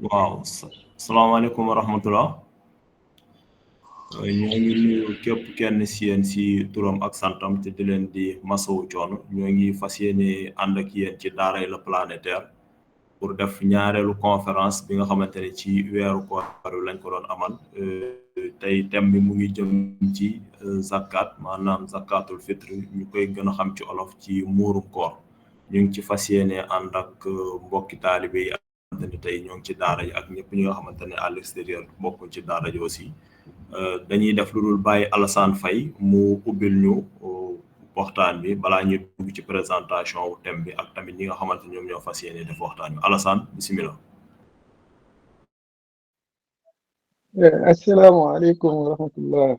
waaw salaamaaleykum wa rahmatullah. ñoo ngi nuyu képp kenn si yéen si turam ak santam te di leen di masawu coono ñoo ngi fas yéene ànd ak yéen ci daaray la planétaire pour def ñaareelu conférence bi nga xamante ne ci weeru koor wi lañ ko doon amal. tey thème bi mu ngi jëm ci zakat maanaam zakatul fitr ñu koy gën a xam ci olof ci muurum koor. ñu ngi ci fas yéene ànd ak mbokki taalibe yi ak xamante ne tey ñoo ngi ci daara ji ak ñëpp ñi nga xamante ne à l'extérieur bokk ci daara ji aussi. dañuy def lu dul bàyyi Alassane Faye mu ubbil ñu waxtaan bi balaa ñuy dugg ci présentation wu thème bi ak tamit ñi nga xamante ñoom ñoo fas yéene def waxtaan bi Alassane bisimilah. asalaamaaleykum wa rahmatullah.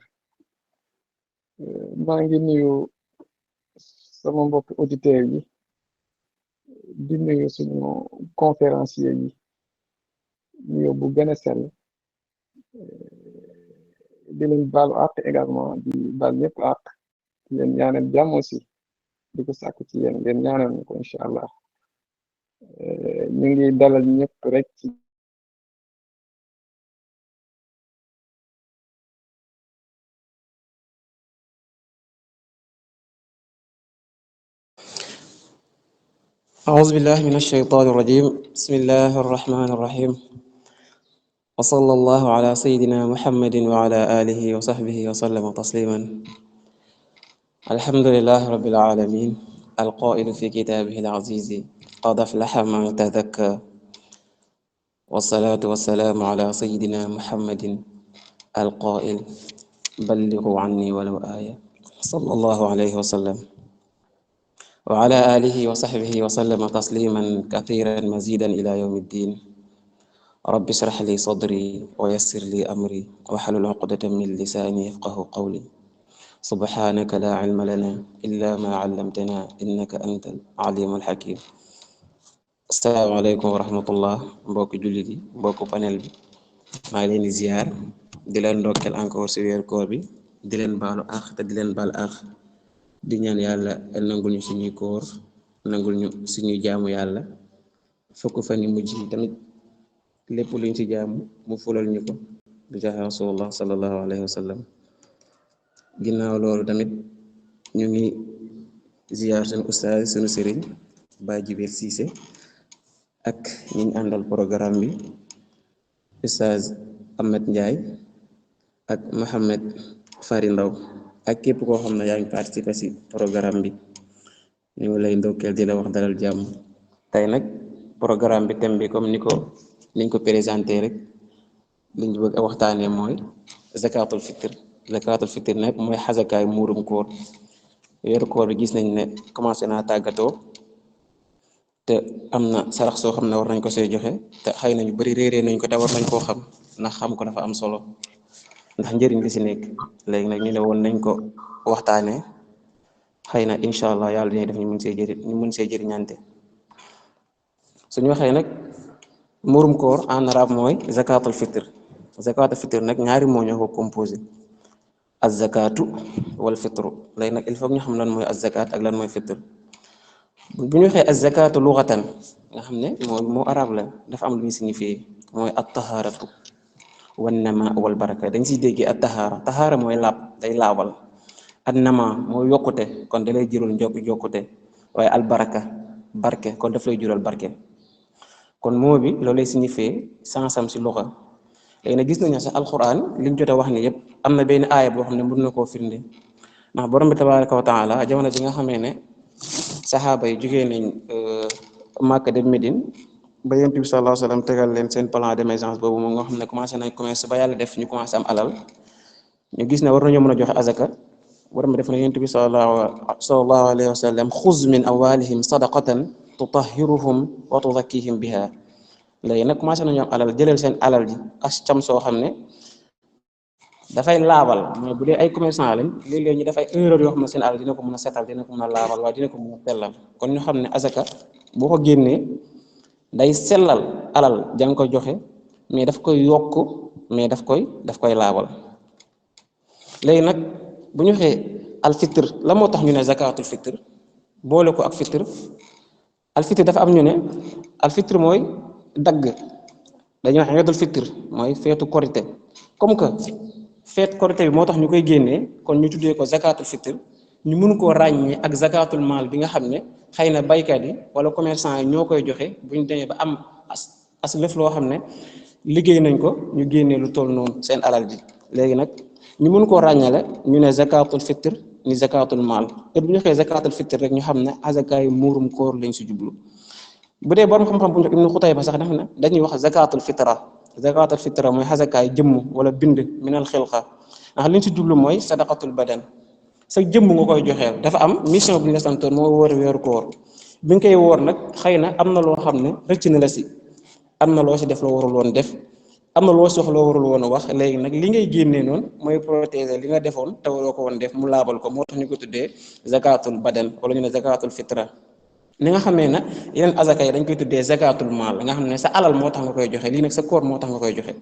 maa ngi nuyu sama mbokk auditeurs yi di nuyu suñu conférencier yi nuyu bu gën a sell di leen baalu àq également di baal ñëpp àq di leen ñaanal jàmm aussi di ko sàkku ci yéen ngeen ñaanal ñu ko incha allah. ñu ngi dalal ñëpp rek ci أعوذ بالله من الشيطان الرجيم بسم الله الرحمن الرحيم وصلى الله على سيدنا محمد وعلى آله وصحبه وسلم تسليما. الحمد لله رب العالمين القائل في كتابه العزيز قد أفلح من تزكى والصلاة والسلام على سيدنا محمد القائل بلغوا عني ولو آية صلى الله عليه وسلم وعلى آله وصحبه وسلم تسليما كثيرا مزيدا إلى يوم الدين. رب اشرح لي صدري ويسر لي أمري واحلل عقدة من لساني يفقه قولي. سبحانك لا علم لنا إلا ما علمتنا إنك أنت العليم الحكيم. السلام عليكم ورحمة الله. mbokk jullit yi mbokk panel bi maa ngi leen di ziar di leen ndokkeel encore si weeru koor bi di leen baalu àq te di leen baal àq di ñaan yàlla nangul ñu suñuy koor nangul ñu suñuy jaamu yàlla fukk fan yi mujj yi tamit lépp luñ ci jaamu mu fulal ñu ko bi jaahi rasulullah sallallahu alayhi wa sallam. ginnaaw loolu tamit ñu ngi ziar suñu ustaaz suñu sëriñ Baye Jibril Cissé ak ñi ñu àndal programme bi ustaaz Ahmed Ndiaye ak Mohamed Fari Ndaw ak képp koo xam ne yaa ngi participé ci programme bi ñu ngi lay ndokkeel di la wax dalal jàmm. tey nag programme bi thème bi comme niñ ko présenté rek liñ bëgg a waxtaanee mooy zakatul fitr. zakatul fitr nag mooy xasakaay muurum koor. weeru koor bi gis nañ ne commencé naa tàggatoo te am na sarax soo xam ne war nañ ko see joxe te xëy na ñu bari réeree nañ ko te war nañ koo xam ndax xam ko dafa am solo ndax njëriñ li si nekk. léegi nag ñu ne woon nañ ko waxtaanee xëy na incha allah yàlla dina def ñu mën see jëriñante. suñu waxee nag muurum koor en arabe mooy zakatul fitr. zakatul fitr nag ñaari moo ñoo ko composé az zakatu wal fitru. léegi nag il faut ñu xam lan mooy az zakat ak lan mooy fitr. bu ñu waxee az zakatu lughatan nga xam ne moo arabe la dafa am lu muy signifié mooy at taharatu wan nama wal baraka. dañ siy déggee at tahaara mooy laab day laabal. at nama mooy yokkute kon da lay jural jokkute waaye al barke kon daf lay jural barke. kon moo bi loolu lay signifié sansam si luxa. léegi nag gis nañu sax alquran liñ jot a wax ni yëpp am na benn aaya boo xam ne mën na koo firnde ndax borom bi tabaraka wa taala jamono ji nga xamee ne saxaaba yi jógee nañ Màkka dem Médine ba Yonent bi sallallahu alayhi wa sallam tegal leen seen plan d'émergence boobu moom nga xam ne commencé nañ commerce ba yàlla def ñu commencé am alal ñu gis ne war nañoo mën a joxe azaka. borom bi def na Yonent bi sallallahu alayhi wa sallam xuz min amwalihim sadaqatan tutahhiruhum wa tuzakkihim biha. léegi nag commencé nañu am alal jëleel seen alal ji as cam soo xam ne dafay laabal mais bu dee ay commerçant lañ léeg-léeg ñu dafay erreur yoo xam ne seen alal dina ko mën a setal dina ko mën a laabal waaye dina ko mën a sellal. kon ñu xam ne azaka boo ko génnee day sellal alal jang ko joxe mais daf koy yokk mais daf koy laabal. léegi nag bu ñu waxee al fitr la moo tax ñu ne zakatul fitr boole ko ak fitr. al fitr dafa am ñu ne al fitr mooy dagg dañuy wax iidul fitr mooy feetu korité comme que feet korité bi moo tax ñu koy génnee kon ñu tuddee ko zakatul fitr ñu mën koo ràññee ak zakatul maal bi nga xam ne xëy na baykat yi wala commerçant yi ñoo koy joxe bu ñu demee ba am as lëf loo xam ne liggéey nañ ko ñu génnee lu toll noonu seen alal ji léegi nag ñu mën koo ràññale ñu ne zakatul fitr ni zakatul maal te bu ñu waxee zakatul fitr rek ñu xam ne azakaayu muurum koor lañ si jublu bu dee borom xam-xam bu ñu Ibnu Xutayba sax dafa ne dañuy wax zakatul fitra mooy azakaay jëmm wala bind minal xilqa ndax liñ si jublu mooy sadaqatul badan sa jëmm nga koy joxeel dafa am mission bu ñu la santoon moo wóor weeru koor bi nga koy woor nag xëy na am na loo xam ne rëcc na la si am na loo si def loo warul woon def am na loo si wax loo warul woon a wax léegi nag li ngay génnee noonu mooy protéger li nga defoon te waroo ko woon def mu laabal ko moo tax ñu ko tuddee zakatul badan wala ñu ne zakatul fitra ni nga xamee ne yeneen azaka yi dañ koy tuddee zakatul maal nga xam ne sa alal moo tax nga koy joxe lii nag sa koor moo tax nga koy joxe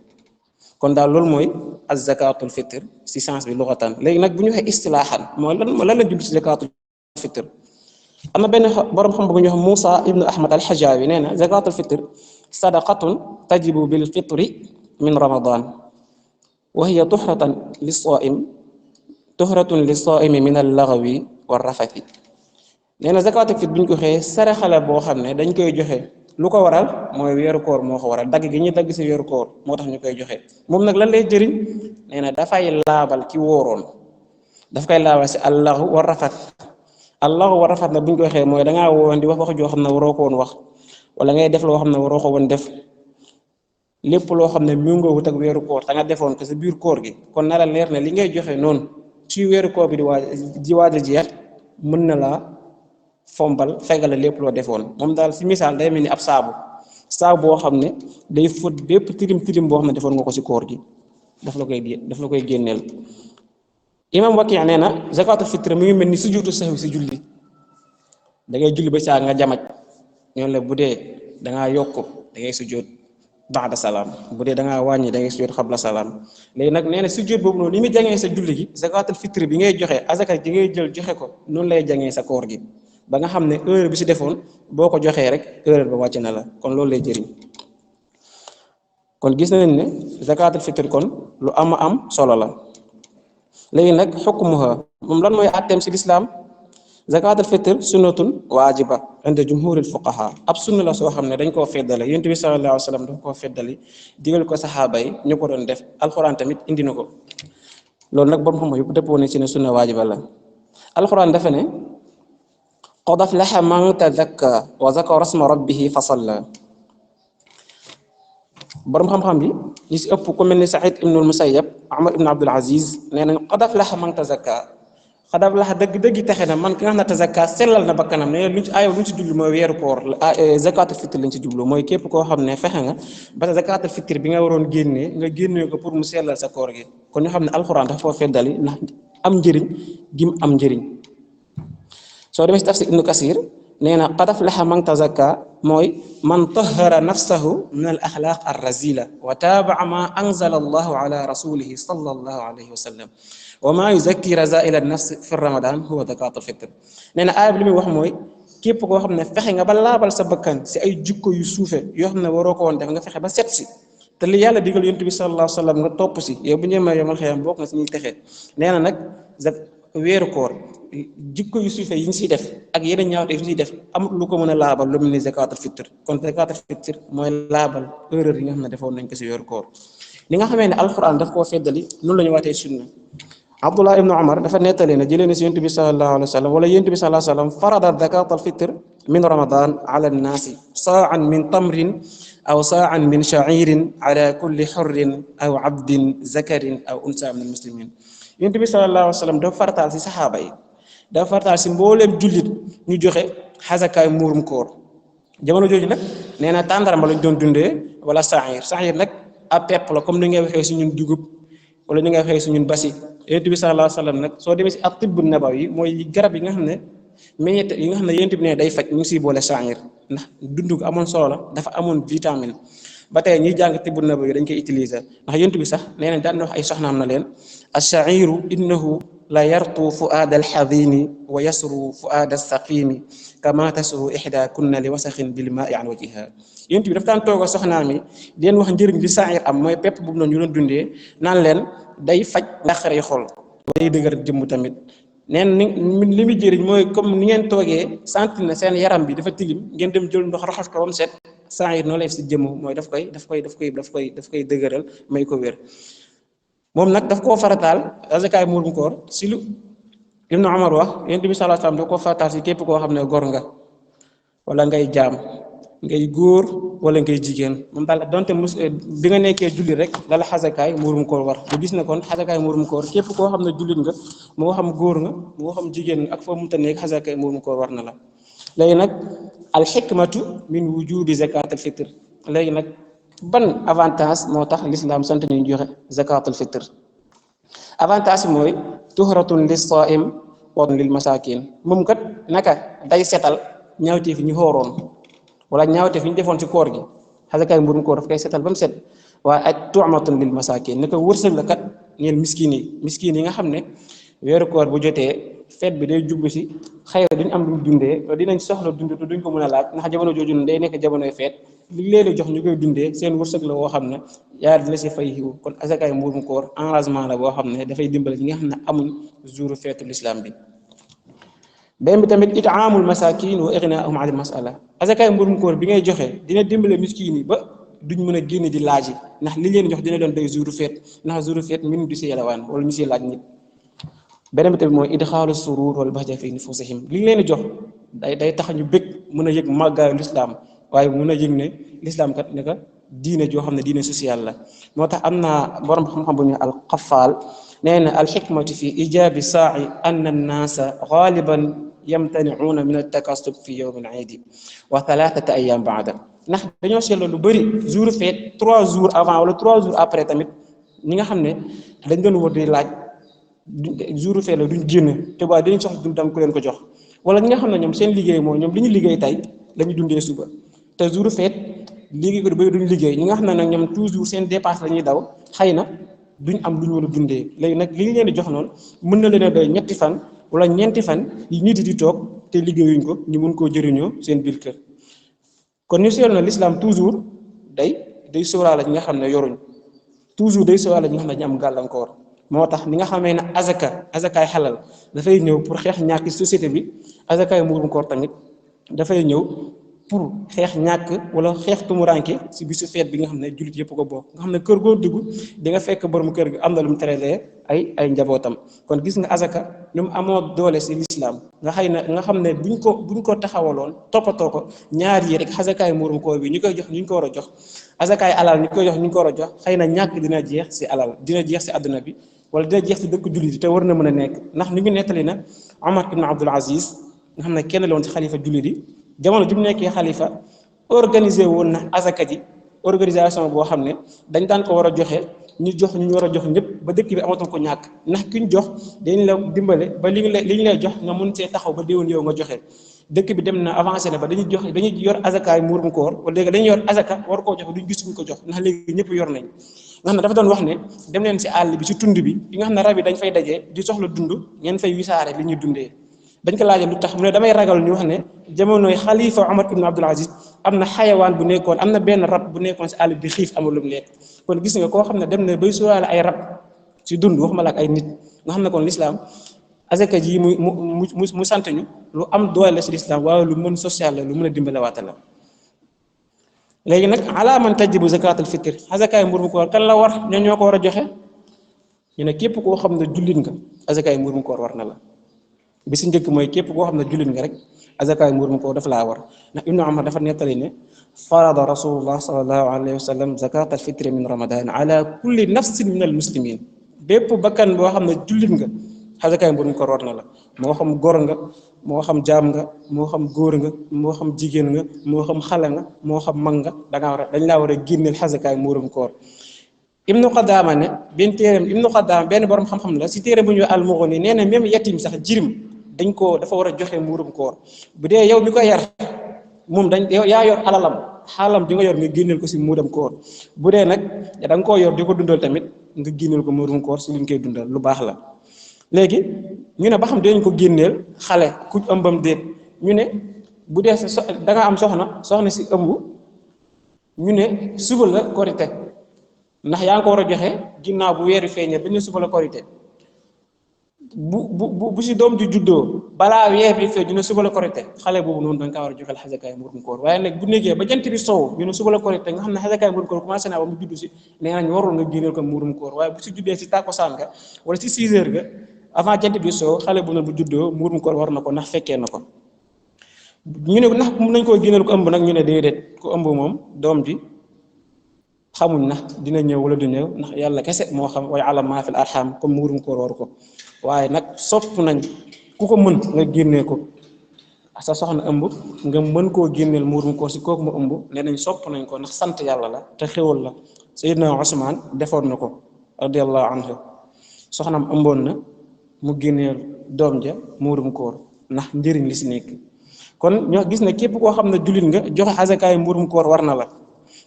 kon daal loolu mooy az zakatul fitr si sens bi luxatan léegi nag bu ñu waxee istilaahan mooy lan la jublu si zakatul fitr am na benn borom xam bu ñu wax Moussa ibnu Ahmad al-Hajjawi nee na zakatul fitr sadaqatun tajibu bil fitri min ramadan wa hiya tuhratun lis-saa'imi min al-lagwi war-rafathi nee na zakatul fitr bu ñu ko waxee saraxale boo xam ne dañ koy joxe lu ko waral mooy weeru koor moo ko waral dagg gi ñuy dagg si weeru koor moo tax ñu koy joxe moom nag lan lay jëriñ nee na dafay laabal ki wóoroon daf koy laabal si allahu wa rafat allahu wa rafat nag bu ñu ko waxee mooy dangaa woon di wax wax joo xam ne waroo ko woon wax wala ngay def loo xam ne waroo ko woon def lépp loo xam ne mu nga wut ak weeru koor te nga defoon ko sa biir koor gi kon na la leer ne li ngay joxe noonu ci weeru koor bi di waaj a jeex mën na laa fombal fegal lépp loo defoon moom daal si misaal day mel ni ab saabu boo xam ne day fóot bépp tilim boo xam ne defoon nga ko si koor gi daf la koy génneel. imam Waki nee na zakatul fitr mu ngi mel ni sujuudu sahwi si julli da ngay julli ba saa nga jamaj ñoom la bu dee da ngaa yokk da ngay sujuud ba'da salaam bu dee da ngaa wàññi da ngay sujuud xabla salaam léegi nag nee na sujuud boobu noonu li muy jàngee sa julli gi zakatul fitr bi ngay joxe azaka ji ngay jël joxe ko noonu lay jàngee sa koor gi. ba nga xam ne heure bi si defoon boo ko joxee rek heure ba wàcc na la kon loolu lay jëriñ kon gis nañ ne zakatul fitr kon lu am solo la léegi nag xukmuha moom lan mooy àtteem si lislaam zakatul fitr sunnatun waajiba inda jumhuril fuqaha ab sunna la soo xam ne dañ koo feddale yonent bi sallallahu alayhi wa sallam dañ koo feddali digal ko saxaaba yi ñu ko doon def alxuraan tamit indi na ko loolu nag borom xam yëpp dëppoo ne si ne sunna waajiba la alxuraan dafa ne qad aflaha man tazakka wa zakara isma rabbihi fa salla borom xam-xam bi ñi si ëpp ku mel ni Saïd ibnul Musayyab Umar ibn Abdul Aziz nee na qad aflaha man tazakka qad aflaha dëgg texe na man ki nga xam ne tazakka sellal na bakkanam ne luñ ci ayoo luñ ci jublu mooy weeru koor zakatul fitr lañ ci jublu mooy képp koo xam ne fexe nga ba zakatul fitr bi nga waroon nga génnee ko pour mu sellal sa koor gi kon ñu xam ne alxuraan dafa foo feddali ndax am njëriñ gim am njëriñ. soo demee si tafsir ibnu kasir nee na qad aflaha man tazakka mooy man tahara nafsahu min al axlaaq ar razila wa taabaa ma anzala allahu ala rasulihi sallallahu alayhi wa sallam wa ma yuzakki razaila an nafs fi ramadan huwa zakatul fitr nee na aaya bi li muy wax mooy képp koo xam ne fexe nga ba laabal sa bakkan si ay jikko yu suufe yoo xam ne waroo ko woon def nga fexe ba set si te li yàlla digal yonent bi sallallahu alayhi wa sallam nga topp si yow bu ñëwee yomal xiyam bokk nga si ñuy texee nee na nag weeru koor jikko yu suufe yi ñu siy def ak yeneen ñaawte yi ñu siy def amul lu ko mën a laabal lu mel ni zakatul fitr kon zakatul fitr mooy laabal erreur yi nga xam ne defoon nañ ko si weeru koor li nga xamee ne alquran daf koo feddali noonu la ñu waatee sunna Abdullah ibnu Umar dafa nettali ne jëlee na si yonent bi sallallahu alayhi wa sallam wala yonent bi sallallahu alayhi wa sallam farada zakatul fitr min ramadan ala annaasi saa'an min tamrin aw saa'an min sha'irin ala kulli hurrin aw abdin zakarin aw unsa min almuslimin yonent bi sallallahu alayhi wa sallam dafa farataal si saxaaba yi dafa farataal si mbooleem jullit ñu joxe xasakaay muurum koor jamono jooju nag nee na tàndarma lañ doon dundee wala saxiir nag ab pepp la comme ni ngay waxee si ñun dugub wala ni ngay waxee si ñun basi yonent bi sallallahu alayhi wa sallam nag soo demee si at-tibbu nabawi mooy garab yi nga xam ne meññeet yi nga xam ne yonent bi ne day faj ñu ngi siy boole saxiir ndax dund ko amoon solo la dafa amoon vitamine ba tey ñiy jàng tibbu nabawi dañ koy utiliser ndax yonent bi sax nee na daan na wax ay soxnaam na leen ash-sha'iru innahu la yartu fuaada alxadini wa yasru fuaada alsaqimi kama tasru ixda kunna li wasaxin bil maai an wajiha yonent bi dafa daan toog soxnaam yi di leen wax njëriñ li saayir am mooy pepp boobu noonu ñu doon dundee naan leen day faj naqari xol day dëgër jëmm tamit neen ni li muy jëriñ mooy comme ni ngeen toogee sentir na seen yaram bi dafa tilim ngeen dem jël ndox raxas ko ba mu set saayir noonu lay def si jëmm mooy daf koy dëgëral may ko wér moom nag daf koo farataal azakaay muurum koor si lu Ibnu Umar wax Yonent bi sallallahu alayhi wasallam daf koo farataal si képp koo xam ne gor nga wala ngay jaam ngay góor wala ngay jigéen moom daal donte bi nga nekkee jullit rek dala xasakaay muurum koor war bu gis ne kon xasakaay muurum koor képp koo xam ne jullit nga moo xam góor nga moo xam jigéen nga ak foo mënta nekk xasakaay muurum koor war na la léegi nag al xikmatu min wujubi zakat al fitr léegi nag ban avantage moo tax l'islam sant ñu joxe zakat al fitr avantage bi mooy tuhratun lis saim wa lil masakin moom kat naka day setal ñaawteef fi ñu xooroon wala ñaawteef fi ñu defoon ci koor gi xasakaay mburum koor daf koy setal ba mu set waaye ak tu'matun lil masakin naka wërsëg la kat ñeel miskin yi nga xam ne weeru koor bu jotee feet bi day jublu si xëy na duñ am lu dundee dinañ soxla dund te duñ ko mën a laaj ndax jamono jooju day nekk jamonoy feet li leen jox ñu koy dundee seen wërsëg la woo xam ne yàlla dina si fay xiw kon asakaay mburum koor engagement la boo xam ne dafay dimbale ñi nga xam ne amuñ jouru feetu l'islam bi benn bi tamit itaamul masakin wa ignaahum an al masala asakaay mburum koor bi ngay joxe dina dimbale miskin yi ba duñ mën a génn di laaji ndax li leen jox dina doon day jouru feet ndax jouru feet min du si yelawaan wala ñu si laaj nit beneen bi tamit mooy idxaalu surur wal bahja fi nufusihim li leen jox day tax ñu bëgg mën a yëg màggaayu l'islam waaye mën a yëg ne l'islam kat ne ka diine joo xam ne diine social la moo tax am na borom xam-xam bu ñu al qafaal nee na al xikmatu fi ijaabi saa'i anna annaasa gaaliban yamtaniuuna min altakasub fi yowmin iidi wa thalathata ayam baada ndax dañoo seetlu lu bëri jour feet 3 jours avant wala 3 jours après tamit ñi nga xam ne dañ doon wër di laaj jour feet la duñ génn te waa dañuy soxla dund tam ku leen ko jox wala ñi nga xam ne ñoom seen liggéey mooy ñoom li ñu liggéey tey la ñu dundee suba te jour feet liggéey ko bëri duñ liggéey ñi nga xam ne nag ñoom toujours seen dépasse la ñuy daw xëy na duñ am lu ñu war a dundee léegi nag li ñu leen di jox noonu mën na leen a doy ñetti fan wala ñeenti fan yi nit di toog te liggéeyuñ ko ñu mun koo jëriñoo seen biir kër kon ñu seetlu na l'islam toujours day sóoraale ñi nga xam ne yoruñ toujours day sóoraale ñi nga xam ne ñu am gàllankoor moo tax ni nga xamee ne azakaay xalal dafay ñëw pour xeex ñàkk société bi azakaay muurum koor tamit dafay ñëw pour xeex ñàkk wala xeex tumuranke si bisu feet bi nga xam ne jullit yëpp ko bokk nga xam ne kër goo dugg di nga fekk borom kër gi am na lu mu terelee ay njabootam kon gis nga azaka ñu mu amoo doole si lislaam nga xam ne buñ ko taxawaloon toppatoo ko ñaar yi rek azakaay muurum koor bi ñu koy jox ñu ko war a jox azakaay alal ñu koy jox ñu ko war a jox xëy na ñàkk dina jeex si alal dina jeex si àdduna bi wala dina jeex si dëkk jullit yi te war na mën a nekk ndax ni ngi nettali na Omar ibn Abdul Aziz nga xam ne kenn la woon si xalifa jullit yi jamono ju mu nekkee xalifa organisé woon na azaka ji organisation boo xam ne dañ daan ko war a joxe ñu war a jox ñëpp ba dëkk bi amatul ko ñàkk ndax ki ñu jox dañ la dimbale ba li ñu lay jox nga mun see taxaw ba déwén yow nga joxe dëkk bi dem na avancé na ba dañuy yor azakaay muurum koor wala léegi dañuy yor azaka war koo jox duñ gis ñu ko jox ndax léegi ñëpp yor nañ nga xam ne dafa doon wax ne dem leen si àll bi si tund bi nga xam ne rab yi dañ fay dajee di soxla dund ngeen fay wisaare li ñuy dundee dañ ko laajee lu tax mu ne damay ragal ñu wax ne jamonoy xalifa Omar ibn Abdul Aziz am na xayawaan bu nekkoon am na benn rab bu nekkoon si àll bi xiif amul lu mu lekk kon gis nga koo xam ne dem na bay sóoraale ay rab si dund waxuma la ak ay nit nga xam ne kon l'islam azaka ji mu sant ñu lu am doole si l'islam waaye lu mën social la lu mën a dimbale waata la léegi nag ala man tajibu zakatul fitr azakaay mburum koor kan la war ñoo ko war a joxe ñu ne képp koo xam ne jullit nga azakaay mburum koor war na la bi si njëkk mooy képp koo xam ne jullit nga rek azakaay muurum koor dafa laa war ndax Ibnu Umar dafa nettali ne farada rasulullah sallallahu alayhi wa sallam zakat al fitri min ramadan ala kulli nafsin min al muslimin bépp bakkan boo xam ne jullit nga azakaay muurum koor war na la moo xam góor nga moo xam jaam nga moo xam góor nga moo xam jigéen nga moo xam xale nga moo xam mag nga dañ laa war a génneel azakaay muurum koor Ibnu Qadaama ne benn borom xam-xam la si téere bu ñu al-Mughni nee na même yatim sax jirim dafa war a joxe muurum koor bu dee yow mi ko yar moom yaa yor xalam di nga yor nga génneel ko si muurum koor bu dee nag da nga koo yor di ko dundal tamit nga génneel ko muurum koor si li ñu koy dundal lu baax la léegi ñu ne ba xam dinañ ko génneel xale ku ëmbam déet ñu ne bu dee da nga am soxna si ëmb ñu ne suba la korite ndax yaa ngi ko war a joxe ginnaaw bu weer wi feeñee ba ñu suba la korite bu si doom ji juddoo balaa weer bi feeñ ñu ne suba la korite xale boobu noonu da nga kaa war a joxel xasakaay murum koor waaye nag bu nekkee ba jant bi sow ñu ne suba la korite nga xam ne xasakaay murum koor commencé naa ba mu juddu si nee nañ warul nga génneel ko murum koor waaye bu si juddee si tàkkusaan ga wala si 6 heures ga avant jant bi sow xale bu noonu bu juddoo murum koor war na ko ndax fekkee na ko ñu ne ndax mën nañ koo génneel ko ëmb nag ñu ne déedéet ku ëmb moom doom ji xamuñ ndax dina ñëw wala du ñëw ndax yàlla kese moo xam waaye alam maa fil arham comme murum koor waru ko waaye nag sopp nañ ku ko mën nga génnee ko sa soxna ëmb nga mën koo génneel murum koor si kooku mu ëmb nee nañ sopp nañ ko ndax sant yàlla la te xéwal la Seydina Usmaan defoon na ko radiyallahu anhu soxnaam ëmboon na mu génneel doom ja murum koor ndax njëriñ li si nekk kon ñoo gis ne képp koo xam ne jullit nga joxe asakaay murum koor war na la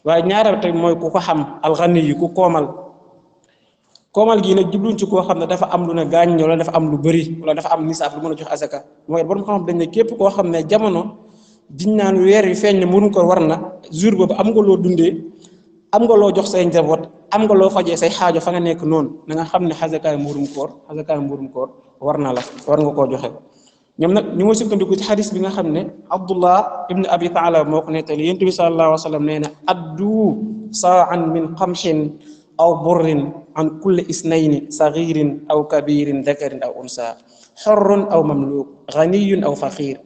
waaye ñaareel tey mooy ku ko xam alxani yi ku koomal gii nag jubluñ ci koo xam ne dafa am lu ne gaañ wala dafa am lu bëri wala dafa am nisaab lu mën a jox asaka mooy borom xam dañ ne képp koo xam ne jamono diñ naan weer wi feeñ ne murum koor war na jour boobu am nga loo dundee am nga loo jox say njaboot am nga loo fajee say xaajo fa nga nekk noonu na nga xam ne asakaay murum koor war na la war nga koo joxe ñoom nag ñu ma sukkandiku ci xadis bi nga xam ne Abdullah ibn Abi Taalib moo ko nettali Yonent bi sallallahu alayhi wa sallam nee na addu sa'an min qamhin aw burrin an kulli isnayni saghirin aw kabirin dakarin aw unsa xorrun aw mamluk ganiyun aw faqir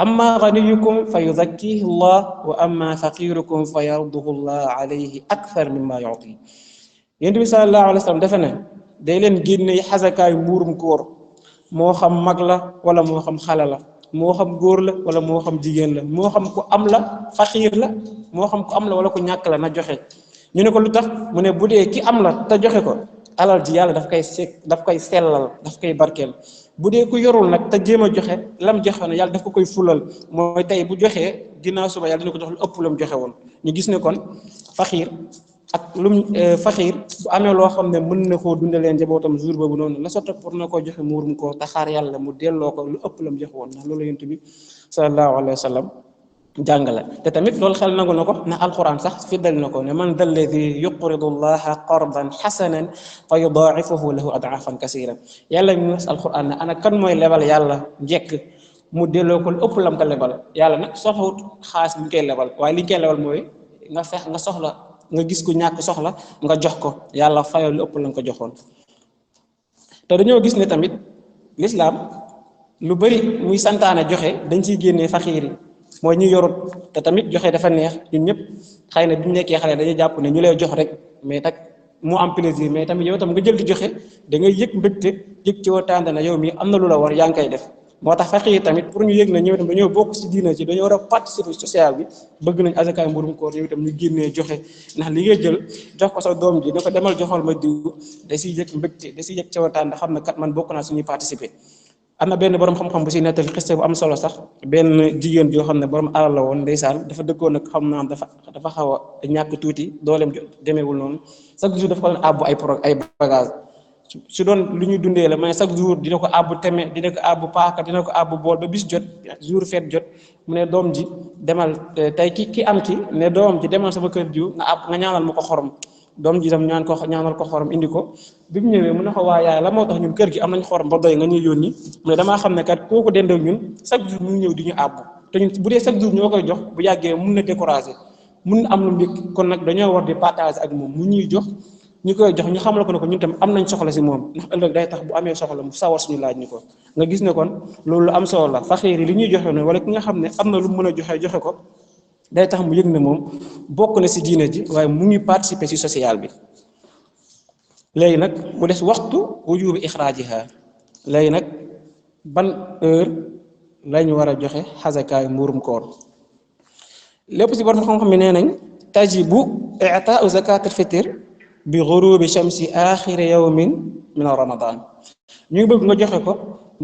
amma ganiyukum fa yuzakkihi Allah wa amma faqirukum fa yarduhu Allah alayhi akthar mimma yu'ti Yonent bi sallallahu alayhi wa sallam dafa ne day leen génne xasakaay muurum koor moo xam mag la wala moo xam xale la moo xam góor la wala moo xam jigéen la moo xam ku am la faqiir la moo xam ku am la wala ku ñàkk la na joxe ñu ne ko lu tax mu ne bu dee ki am la te joxe ko alal ji yàlla daf koy sellal daf koy barkeel bu dee ku yorul nag te jéem a joxe lam joxe na yàlla daf ko koy fulal mooy tey bu joxee ginnaaw suba yàlla dina ko jox lu ëpp lam joxe woon ñu gis ne kon faqiir ak faqiir bu amee loo xam ne mën na koo dundalee njabootam jour boobu noonu la sotti pour na koo joxe muurum ko taxaar yàlla mu delloo ko lu ëpp lam joxe woon ndax loolu Yonent bi sallallahu alayhi wa sallam jàngale te tamit loolu xel nangu na ko na alquran sax fiddal na ko ne man dal ladhi yuqridu allaha qardan xasanan fa yudaa'ifahu lahu ad'afan kasiran yàlla ñu wax alquran ne ana kan mooy lebal yàlla njekk mu delloo ko lu ëpp lam ko lebal yàlla nag soxlawut xaas bi ñu koy lebal waaye li ñu koy lebal mooy nga soxla nga gis ku ñàkk soxla nga jox ko yàlla fayal lu ëpp la nga ko joxoon te dañoo gis ne tamit l'islam lu bari muy santaane joxe dañ ciy génnee faqiir yi mooy ñu yorut te tamit joxe dafa neex ñun ñëpp xëy na bi ñu nekkee xale dañuy jàpp ne ñu lay jox rek mais nag moo am plaisir mais tamit yow tam nga jël di joxe da ngay yëg mbégte yëg ci woo na yow mii am na lu la war yaa ngi koy def moo tax faqiir tamit pour ñu yëg na ñëw tam dañoo bokk ci diina ci dañoo war a participer social bi bëgg nañ asakaay mburum koor yow itam ñu génnee joxe ndax li ngay jël jox ko sa doom ji da ko demal joxal ma diw da siy yëg mbégte da siy yëg ci waxtaan xam ne kat man bokk naa suñuy participer am na benn borom xam-xam bu si nettali xiste bu am solo sax benn jigéen joo xam ne borom alal la woon ndeysaan dafa dëkkoon ak xam naa dafa xaw a ñàkk tuuti dooleem demeewul noonu chaque jour dafa ko doon àbbu ay bagage su doon lu ñuy dundee la mais chaque jour dina ko àbbu teme dina ko àbbu paaka dina ko àbbu bool ba bis jot jour fête jot mu ne doom ji demal tey ki am ki ne doom ji demal sama kër jiw nga ñaanal ma ko xorom doom ji tam ñaanal ko xorom indi ko bi mu ñëwee mu ne ko waa yaay la moo tax ñun kër gi am nañ xorom ba doy nga ñuy yónni mu ne damaa xam ne kat kooku dend ak ñun chaque jour mu ñëw di ñu àbbu te ñun bu dee chaque jour ñoo koy jox bu yàggee mun na décourager mun na am lu mbég kon nag dañoo war di partager ak moom mu ñuy jox ñu koy jox ñu xamal ko ne ko ñun tam am nañ soxla si moom ndax ëllëg day tax bu amee soxla mu sawar suñu laaj ñu ko nga gis ne kon loolu am solo la faqiir yi li ñuy joxe noonu wala ki nga xam ne am na lu mën a joxe ko day tax mu yëg ne moom bokk na si diine ji waaye mu ngi participer si social bi léegi nag mu des waxtu wujubi ixraajiha léegi nag ban heure lañu war a joxe xasakaay mburum koor lépp si borom xam-xam mi nee nañ tajibu i'taa'u zakatul fitr bi ghurubi shamsi axiri yawmin min ramadan ñu ngi bëgg nga joxe ko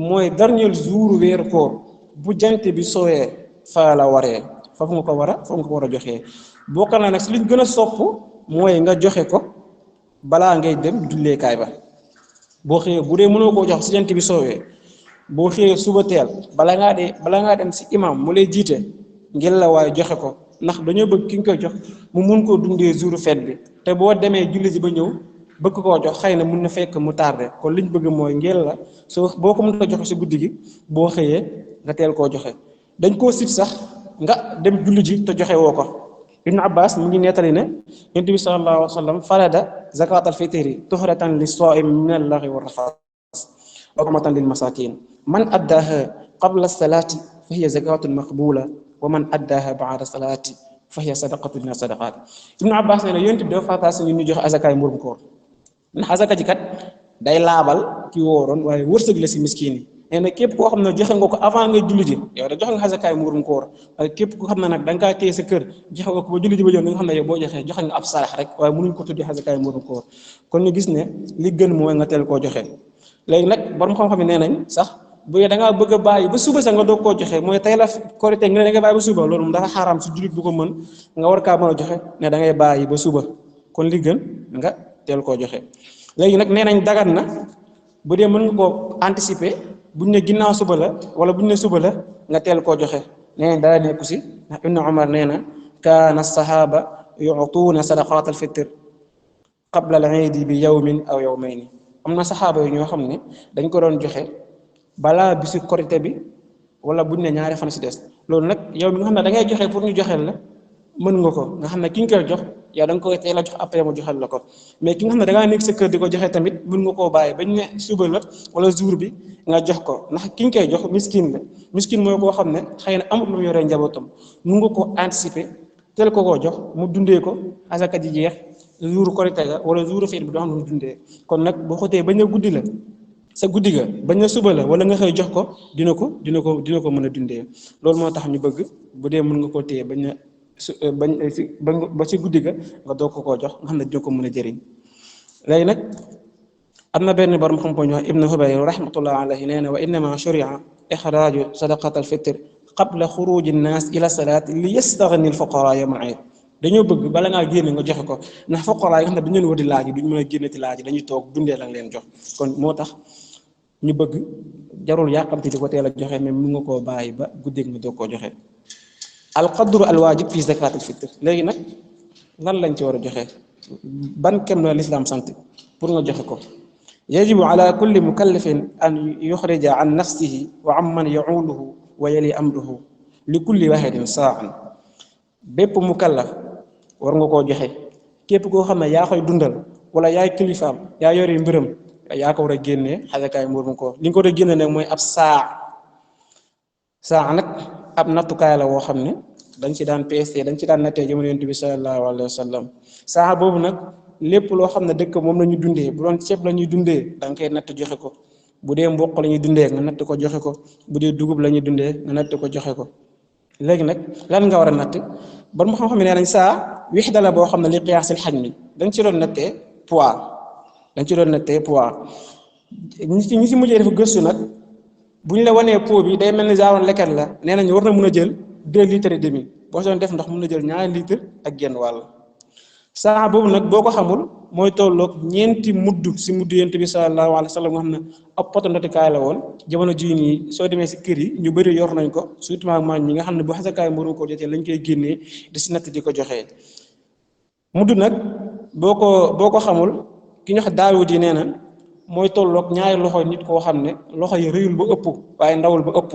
mooy dernier jour weeru koor bu jant bi sowee fa la waree foofu nga ko war a joxee bokk na nag si liñ gën a sopp mooy nga joxe ko balaa ngay dem julleekaay ba boo xëyee bu dee mënoo koo jox si jant bi soowee boo xëyee suba teel bala ngaa dem si imam mu lay jiite ngir la waaye joxe ko ndax dañoo bëgg ki nga koy jox mu mun koo dundee jouru fête bi te boo demee julli ji ba ñëw bëgg koo jox xëy na mun na fekk mu tardé kon liñ bëgg mooy ngir la soo boo ko mën a joxe si guddi gi boo xëyee nga teel koo joxe dañ koo sit sax nga dem julli ji te joxe woo ko Ibn Abbas mu ngi nettali ne Yonent bi sallallahu alayhi wa sallam farada zakat al fitri tuhratan lis saa'im min al-lagwi wa rafas wa rahmatan lil masakin man addaha qabla as-salati fa hiya zakatun maqbula wa man addaaha ba'da salaati fa hiya sadaqatun min sadaqaat Ibnu Abbas nee na Yonent bi dafa farataal si ñu joxe azakaay mburum koor ndax azaka ji kat day laabal ki wooroon waaye wërsëg la si miskin yi nee na képp koo xam ne joxe nga ko avant ngay julli ji yow da joxe nga azakaay mburum koor waaye képp koo xam ne nag da nga kaa téye sa kër joxe nga ko ba julli ji ba ñëw nga xam ne yow boo joxe nga ab sarax rek waaye mënuñ ko tuddee azakaay mburum koor kon ñu gis ne li gën mooy nga teel koo joxe léegi nag borom xam-xam yi nee nañ sax bu dee da ngaa bëgg a bàyyi ba suba sax nga doog koo joxe mooy tey la korite nga ne da ngay bàyyi ba suba loolu moom dafa xaaraam si jullit bu ko mën nga war kaa mën a joxe ne da ngay bàyyi ba suba kon li gën nga teel koo joxe léegi nag nee nañ dagan na bu dee mën nga koo anticiper buñ ne ginnaaw suba la wala buñ ne suba la nga teel koo joxe nee nañ dara nekku si ndax Ibnu Umar nee na kaana sahaba yu'tuuna sadaqaat al-fitr qabla al-iidi bi yawmin aw yawmayni am na saxaaba yi ñoo xam ne dañ ko doon joxe balaa bisu korite bi wala buñ ne ñaari fan si des loolu nag yow mi nga xam ne da ngay joxe pour ñu joxeel la mën nga ko nga xam ne ki nga koy jox yow da nga koy teel a jox après mu joxel la ko mais ki nga xam ne da ngaa nekk sa kër di ko joxe tamit mën nga koo bàyyi bañ ne suba la wala jour bi nga jox ko ndax ki nga koy jox miskin la miskin mooy koo xam ne xëy na amul lu mu yoree njabootam mën nga koo anticiper teel ko koo jox mu dundee ko asaka ji jeex jour korite ga wala jour feet bi doo xam ne mu dundee kon nag boo xotee bañ a guddi la sa guddi ga bañ na suba la wala nga xëy jox ko dina ko mën a dundee loolu moo tax ñu bëgg bu dee mën nga koo téye bañ na ba si guddi ga nga doog ko koo jox nga xam ne dina ko mën a jëriñ léegi nag am na benn borom xam-xam ñu wax Ibn Hubayr rahmatullah alayhi nee na wa innama shuri'a ixraaju sadaqat al-fitr qabla xuruji nnaas ila salaat li yastaghni al-fuqaraa yawma al-iid dañoo bëgg bala ngaa génne nga joxe ko ndax fuqaraa yi nga xam ne dañu leen war di laaj duñ mën a génne ci laaj dañuy toog dundee la nga leen jox kon moo tax ñu bëgg jarul yàqamti di ko teel a joxe mais mën nga koo bàyyi ba guddeeg nga doog koo joxe alqadru alwaajib fi zakat alfitr léegi nag lan lañ ci war a joxe ban kem la lislaam sant pour nga joxe ko yajibu ala kulli mukallafin an yuxrija an nafsihi wa an man yauluhu wa yali amruhu li kulli wahidin sa'an bépp mukallaf war nga koo joxe képp koo xam ne yaa koy dundal wala yaay kilifaam yaa yore mbiram yaa ko war a génnee xasakaay mburum koor li nga ko war a génne nag mooy ab saa nag ab nattukaay la woo xam ne dañ ci daan peese dañ ci daan nattee jamono Yonent bi sallallahu alayhi wa sallam saa boobu nag lépp loo xam ne dëkk moom la ñuy dundee bu doon ceeb la ñuy dundee da nga koy natt joxe ko bu dee mboq la ñuy dundee nga natt ko joxe ko bu dee dugub la ñuy dundee nga natt ko joxe ko léegi nag lan nga war a natt ba mu xam-xam ne nee nañ saa wixda la boo xam ne li qiyaasil xajmi dañ ci doon nattee poids ñi ci mujjee dafa gëstu nag bu ñu la wanee pot bi day mel ni genre leket la nee nañ war na mën a jël 2 litres et demi boo doon def ndox mën na jël 2 litres ak genn wàll saa boobu nag boo ko xamul mooy tolloog ñeenti mudd si mudd Yonent bi sallallahu alayhi wa sallam nga xam ne ab poto ndottikaay la woon jamono jii nii soo demee si kër yi ñu bëri yor nañ ko surtout maag ñi nga xam ne bu xasakaay mburum ko jotee lañ koy génnee di si natt di ko joxee mudd nag boo ko xamul ki ñu wax Daawud yi nee na mooy tolloog ñaari loxo nit koo xam ne loxo yi rëyul ba ëpp waaye ndawul ba ëpp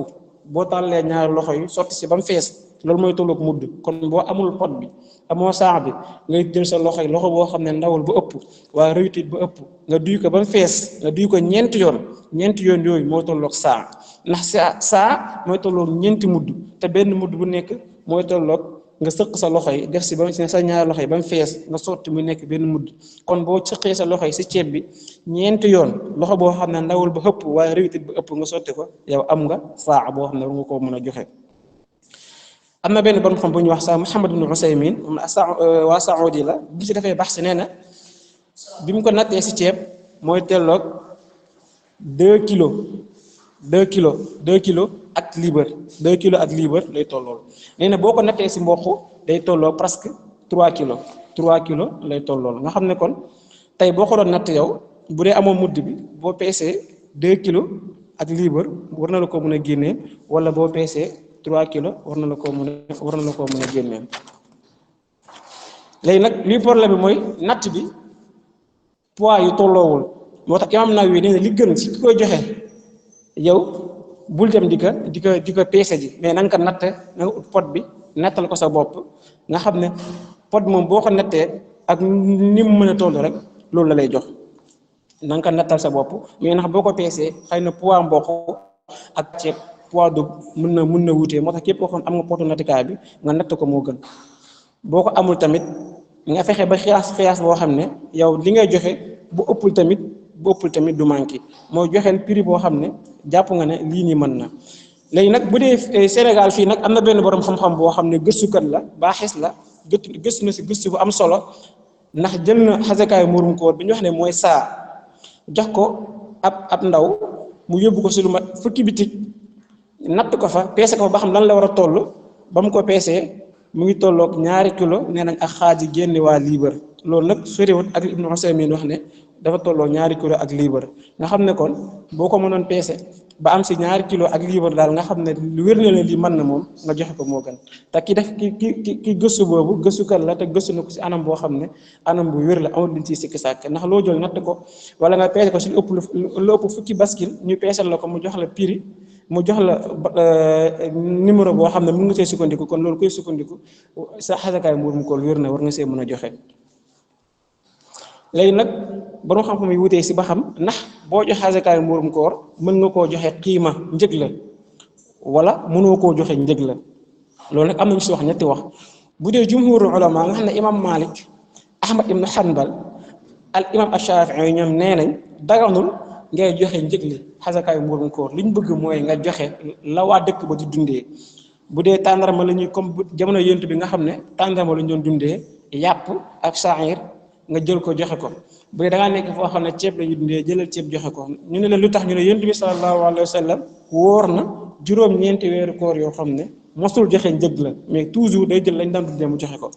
boo tàllee ñaari loxo yi sotti si ba mu fees loolu mooy tolloog mudd kon boo amul pot bi amoo saa bi ngay jël sa loxo yi loxo boo xam ne ndawul ba ëpp waaye rëyutit ba ëpp nga duy ko ba mu fees nga duy ko ñeenti yoon yooyu moo tolloog saa ndax saa mooy tolloog ñeenti mudd te benn mudd bu nekk mooy tolloog nga sëq sa loxo yi def si ba sa ñaari loxo yi ba mu fees nga sotti mu nekk benn mudd kon boo sëqee sa loxo yi si ceeb bi ñeenti yoon loxo boo xam ne ndawul ba ëpp waaye rëyutit ba ëpp nga sotti ko yow am nga saa boo xam ne war nga koo mën a joxe. am na benn borom xam bu ñuy wax sax Muhammad ibn Usaymin moom waa Saoudi la bi si dafay baax si nee na bi mu ko nattee si ceeb mooy telloog 2 kilos ak liibar 2 kilos ak liibar lay tollool nee na boo ko nattee si mboq day tolloo presque 3 kilos lay tollool nga xam ne kon tey boo ko doon natt yow bu dee amoo mudd bi boo peesee 2 kilos ak liibar war na la ko mën a génnee wala boo peesee 3 kilos war na la koo mën a génnee. léegi nag lii problème bi mooy natt bi poids yu tolloowul moo tax Imaam Nawawi nee na li gën ci ki koy joxe yow bul dem di ko peese ji mais na nga ko natt na nga ut pot bi nattal ko sa bopp nga xam ne pot moom boo ko nattee ak ni mu mën a toll rek loolu la lay jox na nga ko nattal sa bopp mais ndax boo ko peesee xëy na poids mboq ak ceeb poids du mën na wutee moo tax képp koo xam am nga potu nattikaay bi nga natt ko moo gën. boo ko amul tamit nga fexe ba xiyaas boo xam ne yow li ngay joxe bu ëppul tamit du manqué mooy joxeel prix boo xam ne jàpp nga ne lii nii mën na. léegi nag bu dee Sénégal fii nag am na benn borom xam-xam boo xam ne gëstukat la baaxis la gëstu na si gëstu bu am solo ndax jël na xasekaayu murum koor bi ñu wax ne mooy saa jox ko ab ndaw mu yóbbu ko si lu mat fukki bitik natt ko fa peese ko fa ba xam lan la war a toll ba mu ko peesee. mu ngi tolloog 2 kilos nee nañ ak xaaji génne waa liibar loolu nag soriwut ak Ibnu Usaymin wax ne dafa tolloog 2 kilos ak liibar nga xam ne kon boo ko mënoon peese ba am si 2 kilos ak liibar daal nga xam ne lu wér na leen lii mën na moom nga joxe ko moo gën te ki def ki gëstu boobu gëstukat la te gëstu na ko si anam boo xam ne anam bu wér la amul luñ ciy sikki sàkk ndax loo jël natt ko wala nga peese ko si lu ëpp fukki baskil ñu peesal la ko mu jox la prix mu jox la numéro boo xam ne mën nga see sukkandiku kon loolu koy sukkandiku sa xasakaay mburum koor wér na war nga see mën a joxe. léegi nag borom xam-xam yi wutee si ba xam ndax boo joxe xasakaay mburum koor mën nga koo joxe xiima njëg la wala mënoo koo joxe njëg la loolu nag am nañu si wax ñetti wax bu dee jumhurul ulama nga xam ne imam Malik Ahmad ibn Hanbal al imam Ash-Shafi'i ñoom nee nañ daganul ngay joxe njëg li xasakaayu mburum koor li ñu bëgg mooy nga joxe la waa dëkk ba di dundee bu dee tàndarma la ñuy comme jamono yent bi nga xam ne tàndarma la ñu doon dundee yàpp ak saayir nga jël ko joxe ko bu dee da ngaa nekk foo xam ne ceeb la ñuy dundee jëlal ceeb joxe ko ñu ne la lu tax ñu ne yent bi sallallahu alayhi wa sallam wóor na juróom-ñeenti weeru koor yoo xam ne mosul joxe njëg la mais toujours day jël lañ daan dundee mu joxe ko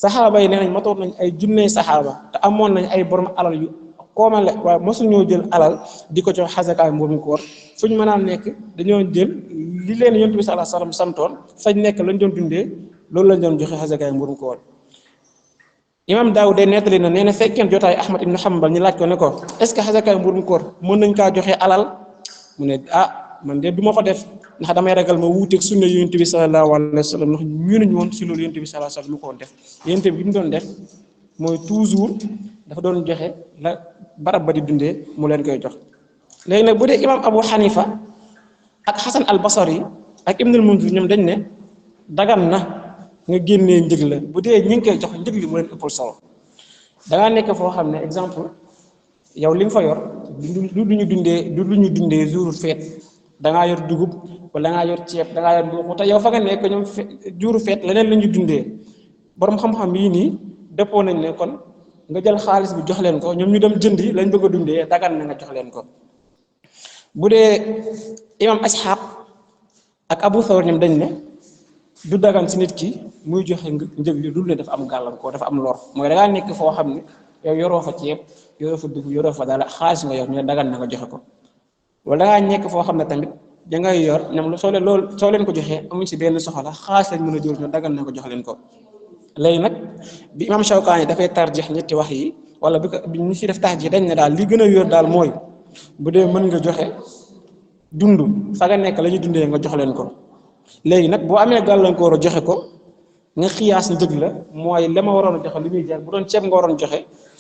saxaaba yi nee nañ matoon nañ ay junney saxaaba te amoon nañ ay borom alal yu koomale waaye mosu ñoo jël alal di ko jox xasakaay mburum koor fuñ mën a nekk dañoo jël li leen yonent bi sallallahu alayhi wasallam santoon fañ nekk lañ doon dundee loolu lañ doon joxe xasakaay mburum koor. imam Daawud de nettali na nee na fekkeen jotaay Ahmad ibn Hanbal ñu laaj ko ne ko est-ce que xasakaay mburum koor mën nañ kaa joxe alal mu ne man de du ma ko def ndax damay ragal ma wuuteeg sunna yonent bi sallallahu alayhi wasallam ndax ñunuñ woon si loolu yonent bi sallallahu alayhi wasallam lu ko def yonent bi mu doon def mooy toujours dafa doon joxe la barab ba di dundee mu leen koy jox. léegi nag bu dee imam Abu Hanifa ak Hasan al-Basri ak Ibn al-Munzir ñoom dañ ne dagan na nga génnee njëg la bu dee ñi ngi koy jox njëg li mu leen ëppal solo da ngaa nekk foo xam ne exemple yow li nga fa yor du lu ñu dundee jour fête da ngaa yor dugub wala da ngaa yor ceeb da ngaa yor mbuuxu te yow fa nga nekk ñoom jour fête leneen la ñu dundee borom xam-xam yii nii dëppoo nañ ne kon nga jël xaalis bi jox leen ko ñoom ñu dem jëndi lañ bëgg a dundee dagan na nga jox leen ko. bu dee imam Ishaq ak Abu Thawr ñoom dañ ne du dagan si nit ki muy joxe njëg li dul ne dafa am gàllankoor dafa am lor mooy da ngaa nekk foo xam ne yow yoroo fa ceeb yoroo fa dugub yoroo fa dara xaalis nga yor ñu ne dagan na nga joxe ko wala da ngaa nekk foo xam ne tamit da ngay yor ñoom soo leen ko joxee amuñ si benn soxla xaalis lañ mën a jël ñu dagan na nga jox leen ko. léegi nag bi imam Shawkaani dafay tarjeex ñetti wax yi wala bi ñu si def tarjeex dañ ne daal li gën a yor daal mooy bu dee mën nga joxe dund fa nga nekk la ñuy dundee nga jox leen ko léegi nag boo amee gàllankoor a joxe ko nga xiyaas njëg la mooy la ma waroon a joxe li muy jar bu doon ceeb nga waroon joxe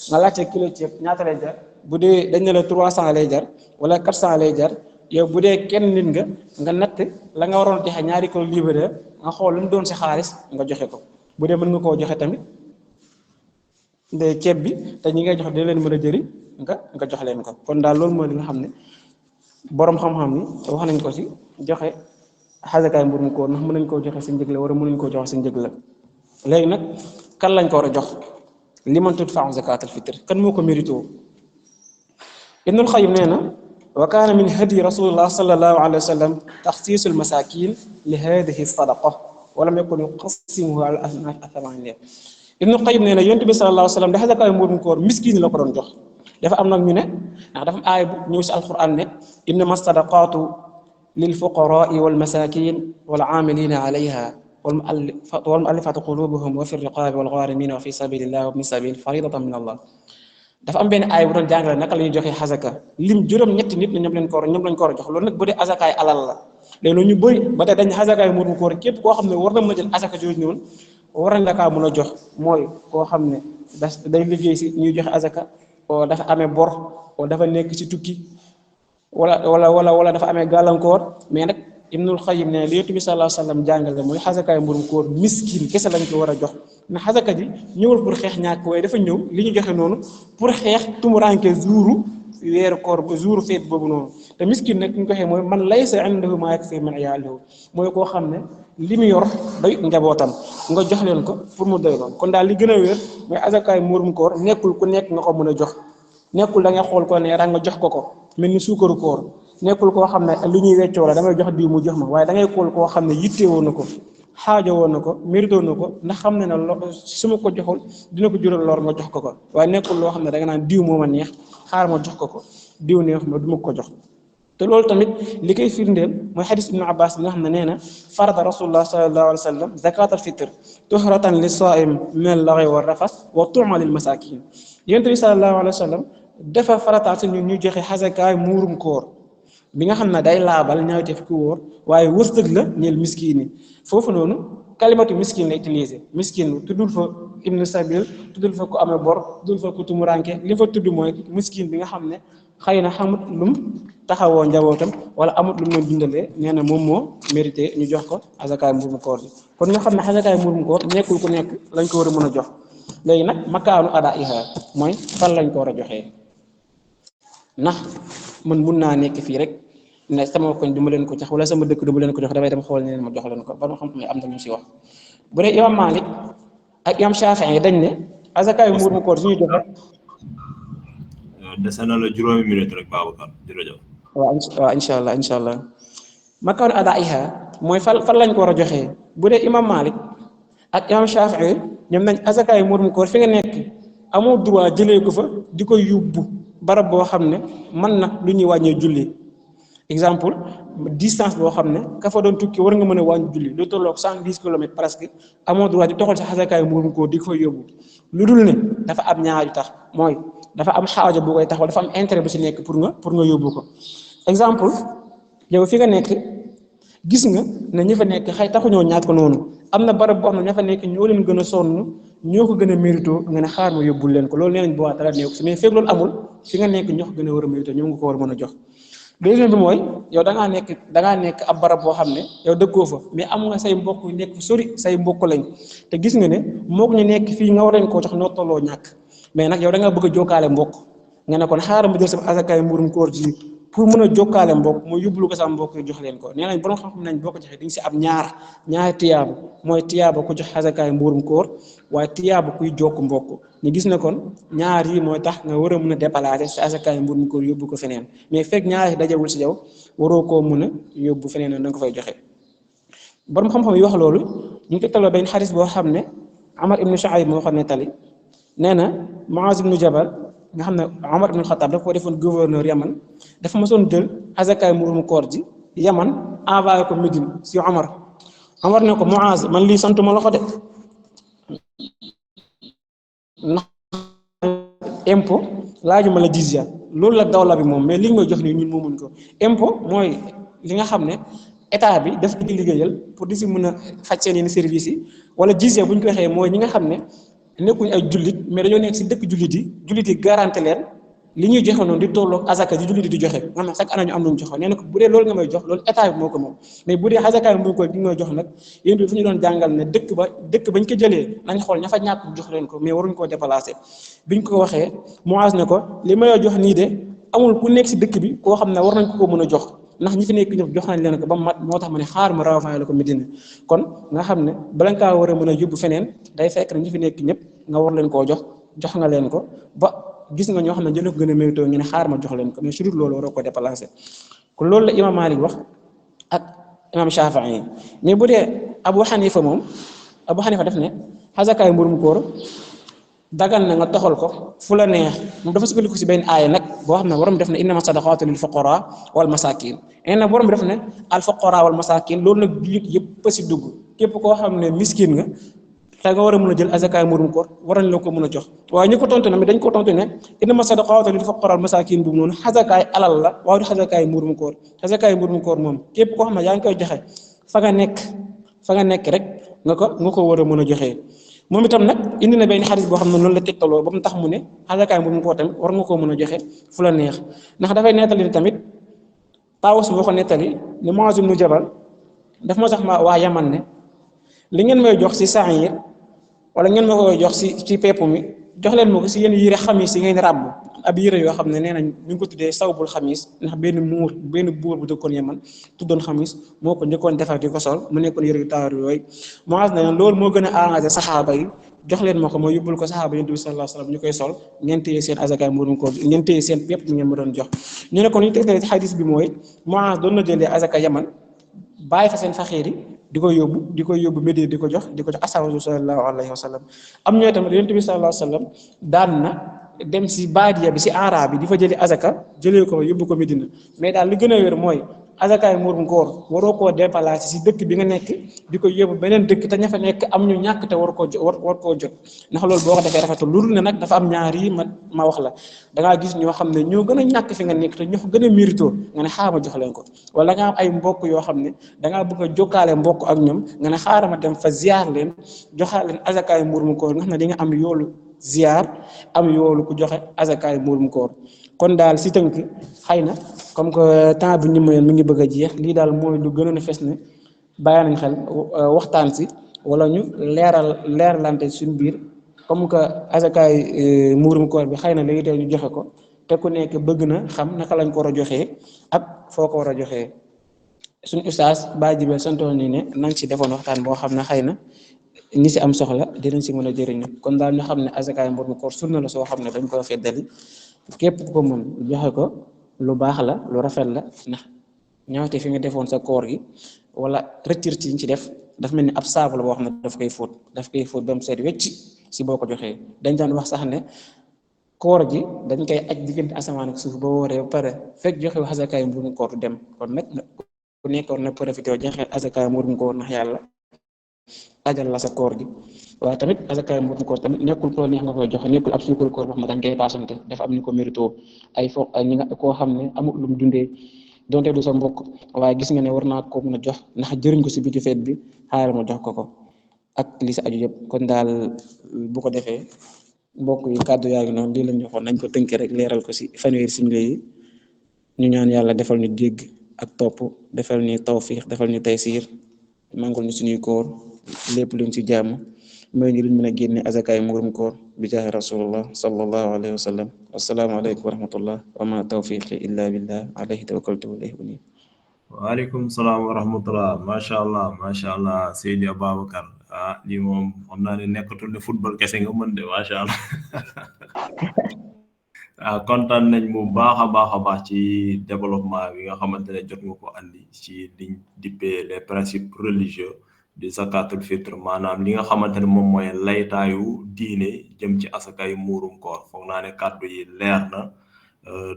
nga laajte kilo ceeb ñaata lay jar bu dee dañ ne la 300 lay jar wala 400 lay jar yow bu dee kenn nit nga natt la nga waroon a joxe 2 kilo libéré nga xool lu mu doon si xaalis nga joxe ko. bu dee mën nga koo joxe tamit de ceeb bi te ñi ngay jox dina leen mën a jëriñ nga jox leen ko kon daal loolu mooy li nga xam ne borom xam-xam ni wax nañ ko ci joxe xasakaay mburum koor ndax mën nañ koo joxe si njëg la wala mënuñ koo joxe si njëg la léegi nag kan lañ ko war a jox liman tudfa'u zakatul fitr kan moo ko mérito Ibnul Qayyim nee na wa kaana min hadi rasulillah sallallahu alayhi wa sallam taxsiisul masakin li hadihi sadaqa wala may ko ñu qasimuhu ala asnaf athamaniya Ibnu Qayyim nee na yonent bi sallallahu alayhi wa sallam da xasakaay mburum koor miskin la ko doon jox dafa am nag ñu ne ndax dafa am aaya bu ñëw si alquran ne innama sadaqatu lil fuqarai wal masakin wal amilina alayha wal muallafati qulubuhum wa fi riqabi wal gharimina wa fi sabilillahi wa ibni sabil faridatan min allah dafa am benn aay bu doon jàngale naka la ñuy joxe xasaka lim juróom-ñetti nit ne ñoom lañ ko war a jox loolu nag bu dee asakaay alal la léegi ñu bëri ba tey dañ xasakaay murum koor képp koo xam ne war na mën a jël asaka jooju noonu war nañ la kaa mën a jox mooy koo xam ne day liggéey si ñuy joxe asaka wala dafa amee bor wala dafa nekk si tukki wala dafa amee gàllankoor mais nag Ibnul Qayyim ne li Yonent bi sallallahu alayhi wa sallam jàngale mooy xasakaay mburum koor miskin kese lañ ko war a jox na xasaka ji ñëwul pour xeex ñàkk waaye dafa ñëw li ñu joxe noonu pour xeex tumuranke jouru weeru koor ba jouru feet boobu noonu te miskin nag ñu ko waxee mooy man laysa indahu maa yakfii min iyaalihi mooy koo xam ne li mu yor doy njabootam nga jox leen ko pour mu doy loon kon daal li gën a wér mooy xasakaay mburum koor nekkul ku nekk nga ko mën a jox nekkul da nga xool ko ne ra nga jox ko mel ni suukaru koor nekkul koo xam ne lu ñuy weccoo la damay jox diw mu jox ma waaye da ngay xool koo xam ne yittewoo na ko xaajo woon na ko mérito na ko ndax xam ne su ma ko joxul dina ko jural lor nga jox ko waaye nekkul loo xam ne da nga naan diw moo ma neex xaar ma jox ko diw neex ma du ma ko jox te loolu tamit li koy firndeel mooy xadis ibnu abbas bi nga xam ne nee na farada rasulullah sallallahu alayhi wa sallam zakat al fitr tuhratan li saim min al lagwi wa rafas wa tu'ma lil masakin yonent bi sallallahu alayhi wa sallam dafa farataal si ñun ñu joxe xasakaay muurum koor bi nga xam ne day laabal ñaawteef ku wóor waaye wërsëg la ñeel miskin yi foofu noonu kalimatu miskin la utilisé miskin tuddul fa ibnu sabil tuddul fa ku amee bor tuddul fa ku tumuranke li fa tudd mooy miskin bi nga xam ne xëy na xamut lum taxawoo njabootam wala amut lu mu dundalee nee na moom moo mérité ñu jox ko xasakaay mburum koor bi kon nga xam ne xasakaay mburum koor nekkul ku nekk lañ ko war a mën a jox léegi nag makaanu ada iha mooy fan lañ ko war a joxee ndax man mun naa nekk fii rek ne sama koñ du ma leen ko jox wala sama dëkk du ma leen ko jox damay dem xool ne leen ma jox leen ko ba nga xam ne am na ñu si wax bu dee imam Malik ak imam Shafi'i dañ ne asakaayu mburum koor suñuy joxe. dese na la juróomi minute rek Babacar jërëjëf. waaw incha allah makaanu adaiha mooy fan lañ ko war a joxee bu dee imam Malik ak imam Shafi'i ñoom nañ asakaayu mburum koor fi nga nekk amoo droit jëlee ko fa di ko yóbbu barab boo xam ne mën na lu ñuy wàññee julli exemple distance boo xam ne ka fa doon tukki war nga mën a wàññi julli lu tolloog 110 kilomètres presque amoo droit di toxal sa xasakaay mburum koor di ko fa yóbbu lu dul ne dafa am ñaar yu tax mooy dafa am xaajo bu koy taxaw dafa am intérêt bu si nekk pour nga yóbbu ko exemple yow fi nga nekk gis nga ne ñi fa nekk xëy taxuñoo ñàkk ko noonu am na barab boo xam ne ña fa nekk ñoo leen gën a sonn ñoo ko gën a mérito nga ne xaar ma yóbbul leen ko loolu nee nañ bu waa dara néew si mais fekk loolu amul fi nga nekk ñoo ko gën a war a mérito ñoom nga ko war a mën a jox deuxième bi mooy yow da ngaa nekk ab barab boo xam ne yow dëkkoo fa mais am nga say mbokk yu nekk sori say mbokk lañ te gis nga ne mook ñu nekk fii nga war leen koo jox noo tolloo ñàkk mais nag yow da nga bëgg a jokkaale mbokk nga ne kon xaaral ma jël sama asakaay mburum koor ji pour mën a jokkaale mbokk mooy yóbbulu ko sama mbokk yi jox leen ko nee nañ borom xam-xam nañ boo ko joxee dañ si am ñaari tiyaaba mooy tiyaaba ku jox asakaay mburum koor waaye tiyaaba kuy jokk mbokk ñu gis ne kon ñaar yi mooy tax nga war a mën a déplacer sa asakaay mburum koor yóbbu ko feneen mais fekk ñaar yi dajewul si yow waroo koo mën a yóbbu feneen da nga ko fay joxe borom xam-xam yi wax loolu ñu ngi ko taloo benn xadis boo xam ne Amar ibnu Shuayb moo ko nettali nee na Muaz ibnu Jabal nga xam ne Omar ibn Khattab dafa ko defoon gouverneur Yaman dafa mësoon jël asakaay mburum koor ji Yaman envoyé ko Médine si Omar ne ko Muaz man lii santuma la ko de ndax impôt laajuma la jizya loolu la dawla bi moom mais li nga may jox nii ñun moomuñ ko impôt mooy li nga xam ne état bi daf di liggéeyal pour di si mën a faj seen yenn services yi wala jizya bu ñu ko waxee mooy ñi nga xam ne nekkuñ ay jullit mais dañoo nekk si dëkk jullit yi garanti leen li ñuy joxe noonu di tolloog azaka ji jullit yi di joxe nga xam ne chaque année ñu am lu ñu joxe nee na ko bu dee loolu nga may jox loolu état bi moo ko moom mais bu dee azaka bi ko di nga jox nag yéen bi fu ñu doon jàngal ne dëkk bañ ko jëlee nañ xool ña fa ñàkk jox leen ko mais waruñ koo déplacer biñ ko waxee Muaz ne ko li may jox nii de amul ku nekk si dëkk bi koo xam ne war nañ ko mën a jox ndax ñi fi nekk ñëpp jox nañ leen ko ba mat moo tax ma ne xaar ma renvoyé la ko Médine kon nga xam ne bala nga kaa war a mën a yóbbu feneen day fekk ne ñi fi nekk ñëpp nga war leen koo jox nga leen ko ba gis nga ñoo xam ne jëlee ko gën a mérito ñu ne xaar ma jox leen ko mais su dul loolu waroo ko déplacé kon loolu la imam Malik wax ak imam Shafi'i mais bu dee Abu Hanifa def ne xasakaay mburum koor dagan na nga toxal ko fu la neex moom dafa sukkandiku si benn aaya nag boo xam ne borom def ne innama sadaqatu lil fuqara wal masakin nag borom bi def ne al fuqara wal masakin loolu nag jullit yëpp si dugg képp koo xam ne miskin nga te nga war a mën a jël azakaay murum koor waral la ko mën a jox waaye ñu ko tontu na mi dañ ko tontu ne innama sadaqatu lil fuqara wal masakin bu noonu azakaay alal la waaye du azakaay murum koor azakaay murum koor moom képp koo xam ne yaa ngi koy joxe fa nga nekk rek nga ko war a mën a joxee moom itam nag indi na benn xarit boo xam ne noonu la tegtaloo ba mu tax mu ne azakaay murum koor tamit war nga koo mën a joxe fu la neex ndax dafay nettali tamit Taawus moo ko nettali ne Muaz ibn Jabal daf ma sax ma waa Yaman ne li ngeen may jox si saxiir wala ngeen ma koy jox ci pepp mi jox leen ma ko si yenn yére xamis yi ngeen ràbb ab yére yoo xam ne nee nañ ñu ngi ko tuddee sawbul xamis ndax benn buur bu dëkkoon Yaman tuddoon xamis moo ko njëkkoon defar di ko sol mu nekkoon yére yu taaru yooyu Muaz ne loolu moo gën a arrangé saxaaba yi jox leen ma ko ma yóbbul ko saxaaba yi Yonent bi sallallahu alayhi wasallam ñu koy sol ngeen téye seen azakaay murum koor ngeen téye seen pepp mi ngeen ma doon jox ñu ne kon ñu tegtale ci xadis bi mooy Muaz doon na jëlee azakaay Yaman bàyyi fa seen faxiir yi di ko yóbbu Médine di ko jox asaabu sallallahu alayhi wa sallam am ñooy tamit Yonent bi sallallahu alayhi wa sallam daan na dem si baadiya bi si araab bi di fa jëli azaka jëlee ko yóbbu ko Médina mais daal li gën a wér mooy azakaay murum koor waroo koo déplacé si dëkk bi nga nekk di ko yóbbu beneen dëkk te ña fa nekk am ñu ñàkk te war koo jot ndax loolu boo ko defee rafetul lu dul ne nag dafa am ñaar yi ma wax la dangaa gis ñoo xam ne ñoo gën a ñàkk fi nga nekk te ñoo ko gën a mérito nga ne xaaral ma jox leen ko wala nga am ay mbokk yoo xam ne dangaa bëgg a jokkaale mbokk ak ñoom nga ne xaaral ma dem fa ziar leen joxaat leen azakaay murum koor nga xam ne di nga am yoolu ziar am yoolu ku joxe azakaay murum koor kon daal si tënk xëy na comme que temps bi ñu mayoon mi ngi bëgg a jeex lii daal mooy lu gënoon a fes ne bàyyi nañ xel waxtaan si wala ñu leeralante suñu biir comme que azakaay muurum koor bi xëy na léegi tey ñu joxe ko te ku nekk bëgg na xam naka lañ ko war a joxee ak foo ko war a joxee suñu ustaas Baye Jibel santoon ni ne nañ si defoon waxtaan boo xam ne xëy na ñi si am soxla dinañ si mën a jëriñu kon daal ñu xam ne azakaay muurum koor sunna la soo xam ne dañ koy feddali képp ku ko mën joxe ko lu baax la lu rafet la ndax ñaawte fi nga defoon sa koor gi wala rëccër ci ci def daf mel ni ab saabu la boo xam ne daf koy fóot ba mu seet wecc si boo ko joxee dañ daan wax sax ne koor gi dañ koy aj diggante asamaan ak suuf boo wooree ba pare fekk joxe wu azakaay muurum koor du dem kon nag ku nekkoon na profité joxe azakaay muurum koor ndax yàlla ajal la sa koor gi waaye tamit azakaay muurum koor tamit nekkul ko neex nga koy joxe nekkul ab suukar koor boo xam ne dañ koy paasante dafa am ni ko mérito ay fo ñi nga koo xam ne amul lu mu dundee donte du sa mbokk waaye gis nga ne war naa ko mën a jox ndax jëriñ ko si biti feet bi xaaral ma jox ko ak li si aju yëpp kon daal bu ko defee mbokk yi kàddu yaa ngi noonu lii lañ waxoon nañ ko tënkee rek leeral ko si fanweeri simili yi ñu ñaan yàlla defal ñu dégg ak topp defal ñu tawfiix defal ñu taysiir mangul ñu suñuy koor lépp luñ ci jàmm mooy ñu luñ mën a génne azakaay muurum koor bi jaahi rasulullah sallallahu alayhi wa sallam assalaamu aleykum wa rahmatullah wa ma tawfiqi illa billah alayhi tawakkaltu wa ilayhi unib waaleykum salaam wa rahmatullah macha allah Seydi Ababacar lii moom xam naa ne nekkatul ne football kese nga mën de macha allah kontaan nañ bu baax a baax ci développement bi nga xamante ne jot nga ko andi ci liñ dippee les principes religieux di zakatul fitre maanaam li nga xamante ne moom mooy laytaayu diine jëm ci asakay muurum koor foog naa ne kàddu yi leer na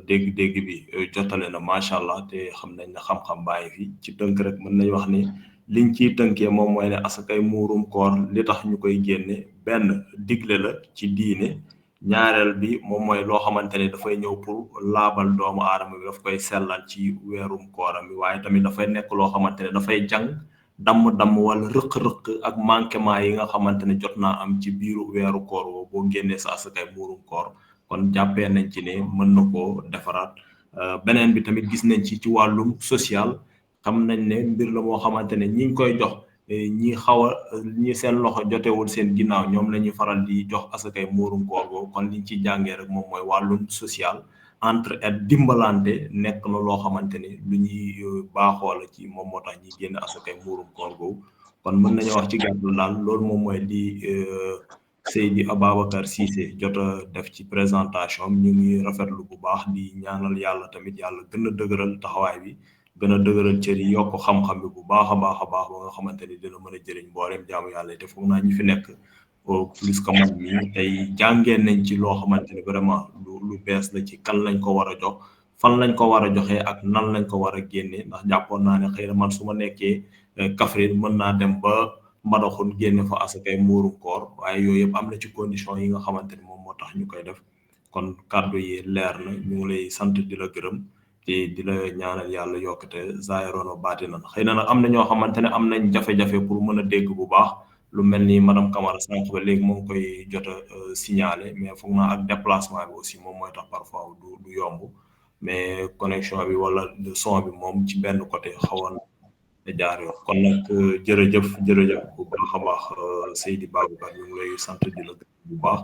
dégg-dégg bi jotale na macha allah te xam nañ ne xam-xam bàyyi fi ci tënk rek mën nañ wax ni liñ ciy tënkee moom mooy ne asakay muurum koor li tax ñu koy génne benn digle la ci diine ñaareel bi moom mooy loo xamante ne dafay ñëw pour laabal doomu aadama bi daf koy sellal ci weerum kooram bi waaye tamit dafay nekk loo xamante ne dafay jàng damm wala rëq-rëq ak manquement yi nga xamante ne jot naa am ci biiru weeru koor boo génnee sa asakay muurum koor kon jàppee nañ ci ne mën na koo defaraat beneen bi tamit gis nañ ci wàllum social xam nañ ne mbir la moo xamante ne ñi ngi koy jox ñi seen loxo jotewul seen ginnaaw ñoom la ñuy faral di jox asakay muurum koor boobu kon liñ ci jàngee rek moom mooy wàllum social entre et dimbalante nekk na loo xamante ne lu ñuy baaxoo la ci moom moo tax ñi génn asakay muurum koor boobu kon mën nañu wax ci gàttal daal loolu moom mooy li Seydi Ababacar Cissé jot a def ci présentation ñu ngi rafetlu bu baax di ñaanal yàlla tamit yàlla gën a dëgëral taxawaay bi gën a dëgëral cër yi yokk xam-xam bi bu baax a baax ba nga xamante ni dina mën a jëriñ mboolem jaamu yàlla te foog naa ñi fi nekk plus que man mi tey jàngee nañ ci loo xamante ne vraiment lu bees la ci kan lañ ko war a jox fan lañ ko war a joxee ak nan lañ ko war a génnee ndax jàppoon naa ne xëy na man su ma nekkee Kaffrine mën naa dem ba Mbadakhoune génne fa asakay muurum koor waaye yooyu yëpp am na ci condition yi nga xamante ni moom moo tax ñu koy def kon kàddu yi leer na ñu ngi lay sant di la gërëm te di la ñaanal yàlla yokkute zaahiran baatinan xëy na nag am na ñoo xamante ne am nañ jafe-jafe pour mën a dégg bu baax lu mel ni madame Camara sànq ba léegi moo ngi koy jot a signalé mais foog naa ak déplacement bi aussi moom mooy tax parfois du yomb mais connexion bi wala son bi moom ci benn côté xawoon na jaar yoon kon nag jërëjëf bu baax a baax Seydi Babacar ñu ngi lay sant di la gërëm bu baax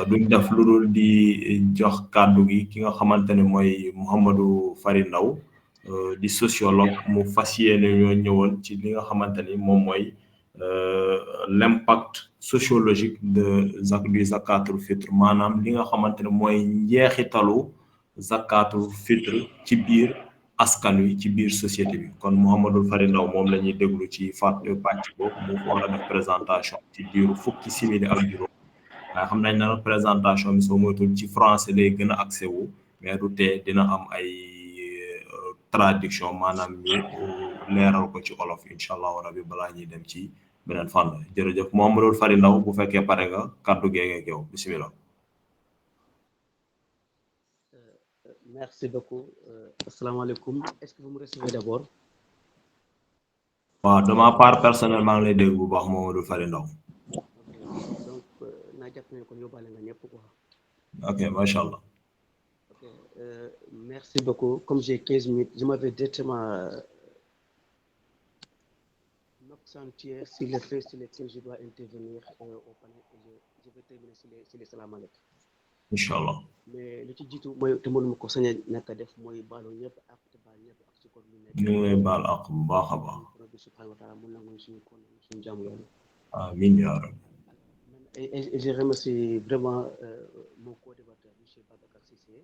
duñ def lu dul di jox kàddu gi ki nga xamante ne mooy Mouhamadou Fary Ndao di sociologue mu fas yéene ñoo ñëwoon ci li nga xamante ni moom mooy l'impact sociologique du zakatul fitr maanaam li nga xamante ne mooy njeexitalu zakatul fitr ci biir askan wi ci biir société bi kon Mouhamadou Fary Ndao moom la ñuy déglu ci pàcc boobu mu war a def présentation ci diiru fukki simili ak juróom waaye xam nañ ne présentation bi soo moytul ci français lay gën a accès wu mais du tee dina am ay traduction maanaam ñu leeral ko ci olof incha allahu rabi balaa ñuy dem ci beneen fànn jërëjëf Mouhamadou Fary Ndao bu fekkee pare nga kàddu geegee yow bisimilah. Merci beaucoup. Asalaamaaleykum. Est-ce que vous me recevez d'abord? waaw de ma part personnelle maa ngi lay dégg bu baax Mouhamadou Fary Ndao. Donc naa jàpp ne kon yóbbaale nga ñëpp quoi. Ok, macha allah. Ok, merci beaucoup. Comme j'ai 15 minutes, je m'avais directement m'accentuer sur le fait sur lequel je dois intervenir au panel. Je vais terminer sur les salam aleykum. Inch'Allah. Mais li ci jiitu mooy te mënuma ko sañ a ñàkk a def mooy baalu ñëpp ak te baal ñëpp ak ci kon lu nekk. ñu ngi lay baal ak bu baax a baax. Rabbi subhanahu wa taala mun na mooy suñu kon suñu jaamu yàlla. Amiin yaa rabbi. Et je remercie vraiment mon co-débatteur, M. Babacar Cissé,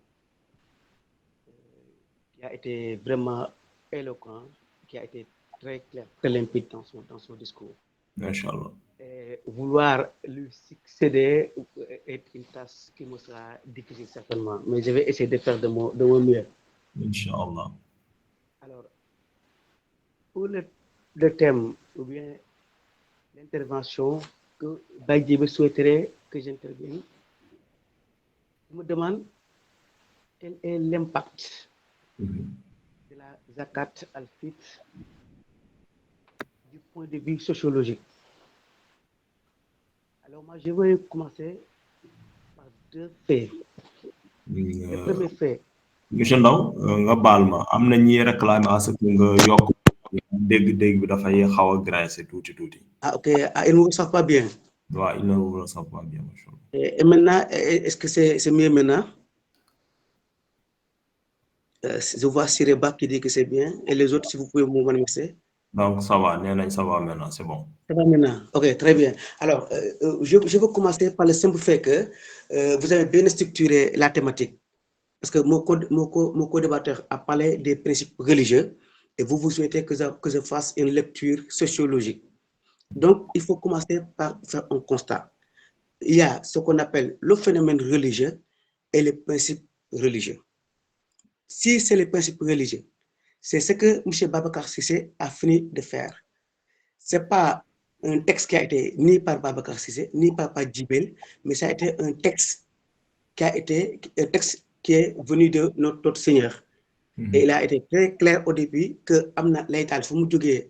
qui a été vraiment éloquent, qui a été très clair, très limpide dans son discours. Inch'Allah. Et vouloir lui succéder est une tâche qui me sera difficile certainement, mais je vais essayer de faire de mon mieux. Inch'Allah. Alors, pour le thème ou bien l'intervention que Baye souhaiterait que j'intervienne, je me demande quel est l'impact de la zakat al-fitr du point de vue sociologique. Alors moi, je vais commencer par deux faits. Le premier fait. Monsieur Ndao nga baal ma am na ñi réclamer à ce que nga yokk dégg-dégg bi dafay xaw a grincer tuuti. Ah ok, ah, ils ne me reçoivent pas bien. waaw ils ne vous reçoivent pas bien. Et maintenant, est-ce que c'est mieux maintenant? Je vois Sireba qui dit que c'est bien. Et les autres, si vous pouvez me manifester. Donc ça va, ça va maintenant, c'est bon. Ça va maintenant. Ok, très bien. Alors, je vais commencer par le simple fait que vous avez bien structuré la thématique. Parce que mon co-débatteur a parlé des principes religieux et vous souhaitez que je fasse une lecture sociologique. Donc, il faut commencer par faire un constat. Il y a ce qu'on appelle le phénomène religieux et les principes religieux. Si c'est les principes religieux, c'est ce que M. Babacar Cissé a fini de faire. Ce n'est pas un texte qui a été ni par Babacar Cissé, ni par Djibel, mais ça a été un texte qui est venu de notre Seigneur. Et il a été très clair au début que Amna Laïtal Fumuduge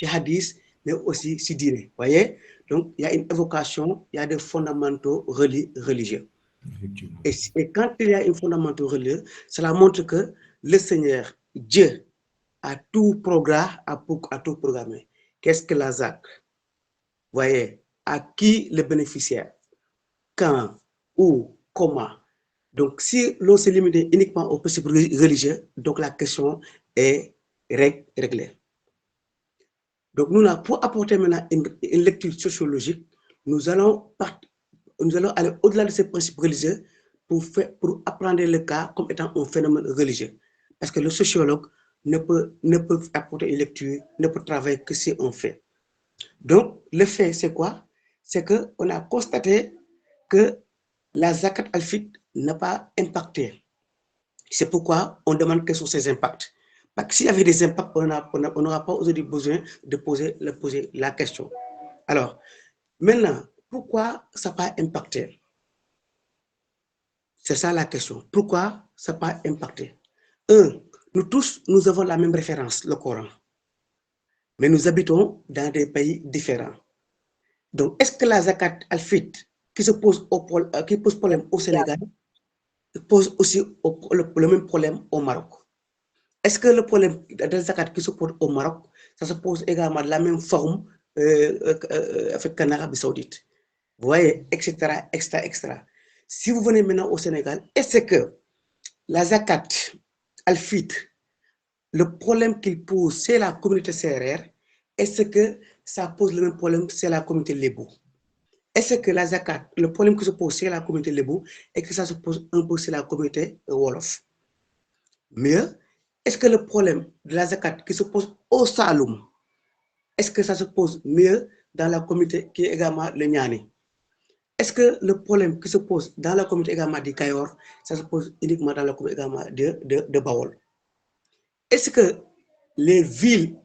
hadith, mais aussi Sidine. Vous voyez? Donc, il y a une évocation, il y a des fondamentaux religieux. Et quand il y a un fondamental religieux, cela montre que le Seigneur, Dieu, a tout programmé. Qu'est-ce que la ZAC? Vous voyez? À qui le bénéficiaire? Quand? Où? Comment? Donc, si l'on se limite uniquement aux principes religieux, donc la question est réglée. Donc, nous, pour apporter maintenant une lecture sociologique, nous allons aller au-delà de ces principes religieux pour apprendre le cas comme étant un phénomène religieux. Parce que le sociologue ne peut apporter une lecture, ne peut travailler que si on fait. Donc, le fait, c'est quoi? c'est qu'on a constaté que la zakat al-fitr n'a pas impacté. C'est pourquoi on demande quels sont ces impacts. Parce que s'il y avait des impacts, on n'aura pas aujourd'hui besoin de poser la question. Alors, maintenant, pourquoi ça n'a pas impacté? C'est ça la question. Pourquoi ça n'a pas impacté? Nous tous, nous avons la même référence, le Coran. Mais nous habitons dans des pays différents. Donc, est-ce que la zakat al-fitr qui pose problème au Sénégal pose aussi le même problème au Maroc? Est-ce que le problème de la zakat qui se pose au Maroc, ça se pose également de la même forme qu'en Arabie Saoudite? Vous voyez, etc., etc., etc. Si vous venez maintenant au Sénégal, est-ce que la zakat al-fitr, le problème qu'il pose, c'est la communauté CRR? Est-ce que ça pose le même problème, c'est la communauté Lébou? Est-ce que la zakat, le problème qui se pose, c'est la communauté Lébou et que ça se pose un peu, c'est la communauté Wolof? Mieux, est-ce que le problème de la zakat qui se pose au Saloum, est-ce que ça se pose mieux dans la communauté qui est également le Niani? Est-ce que le problème qui se pose dans la communauté également du Kayor, ça se pose uniquement dans la communauté également de Bawol? Est-ce que les villes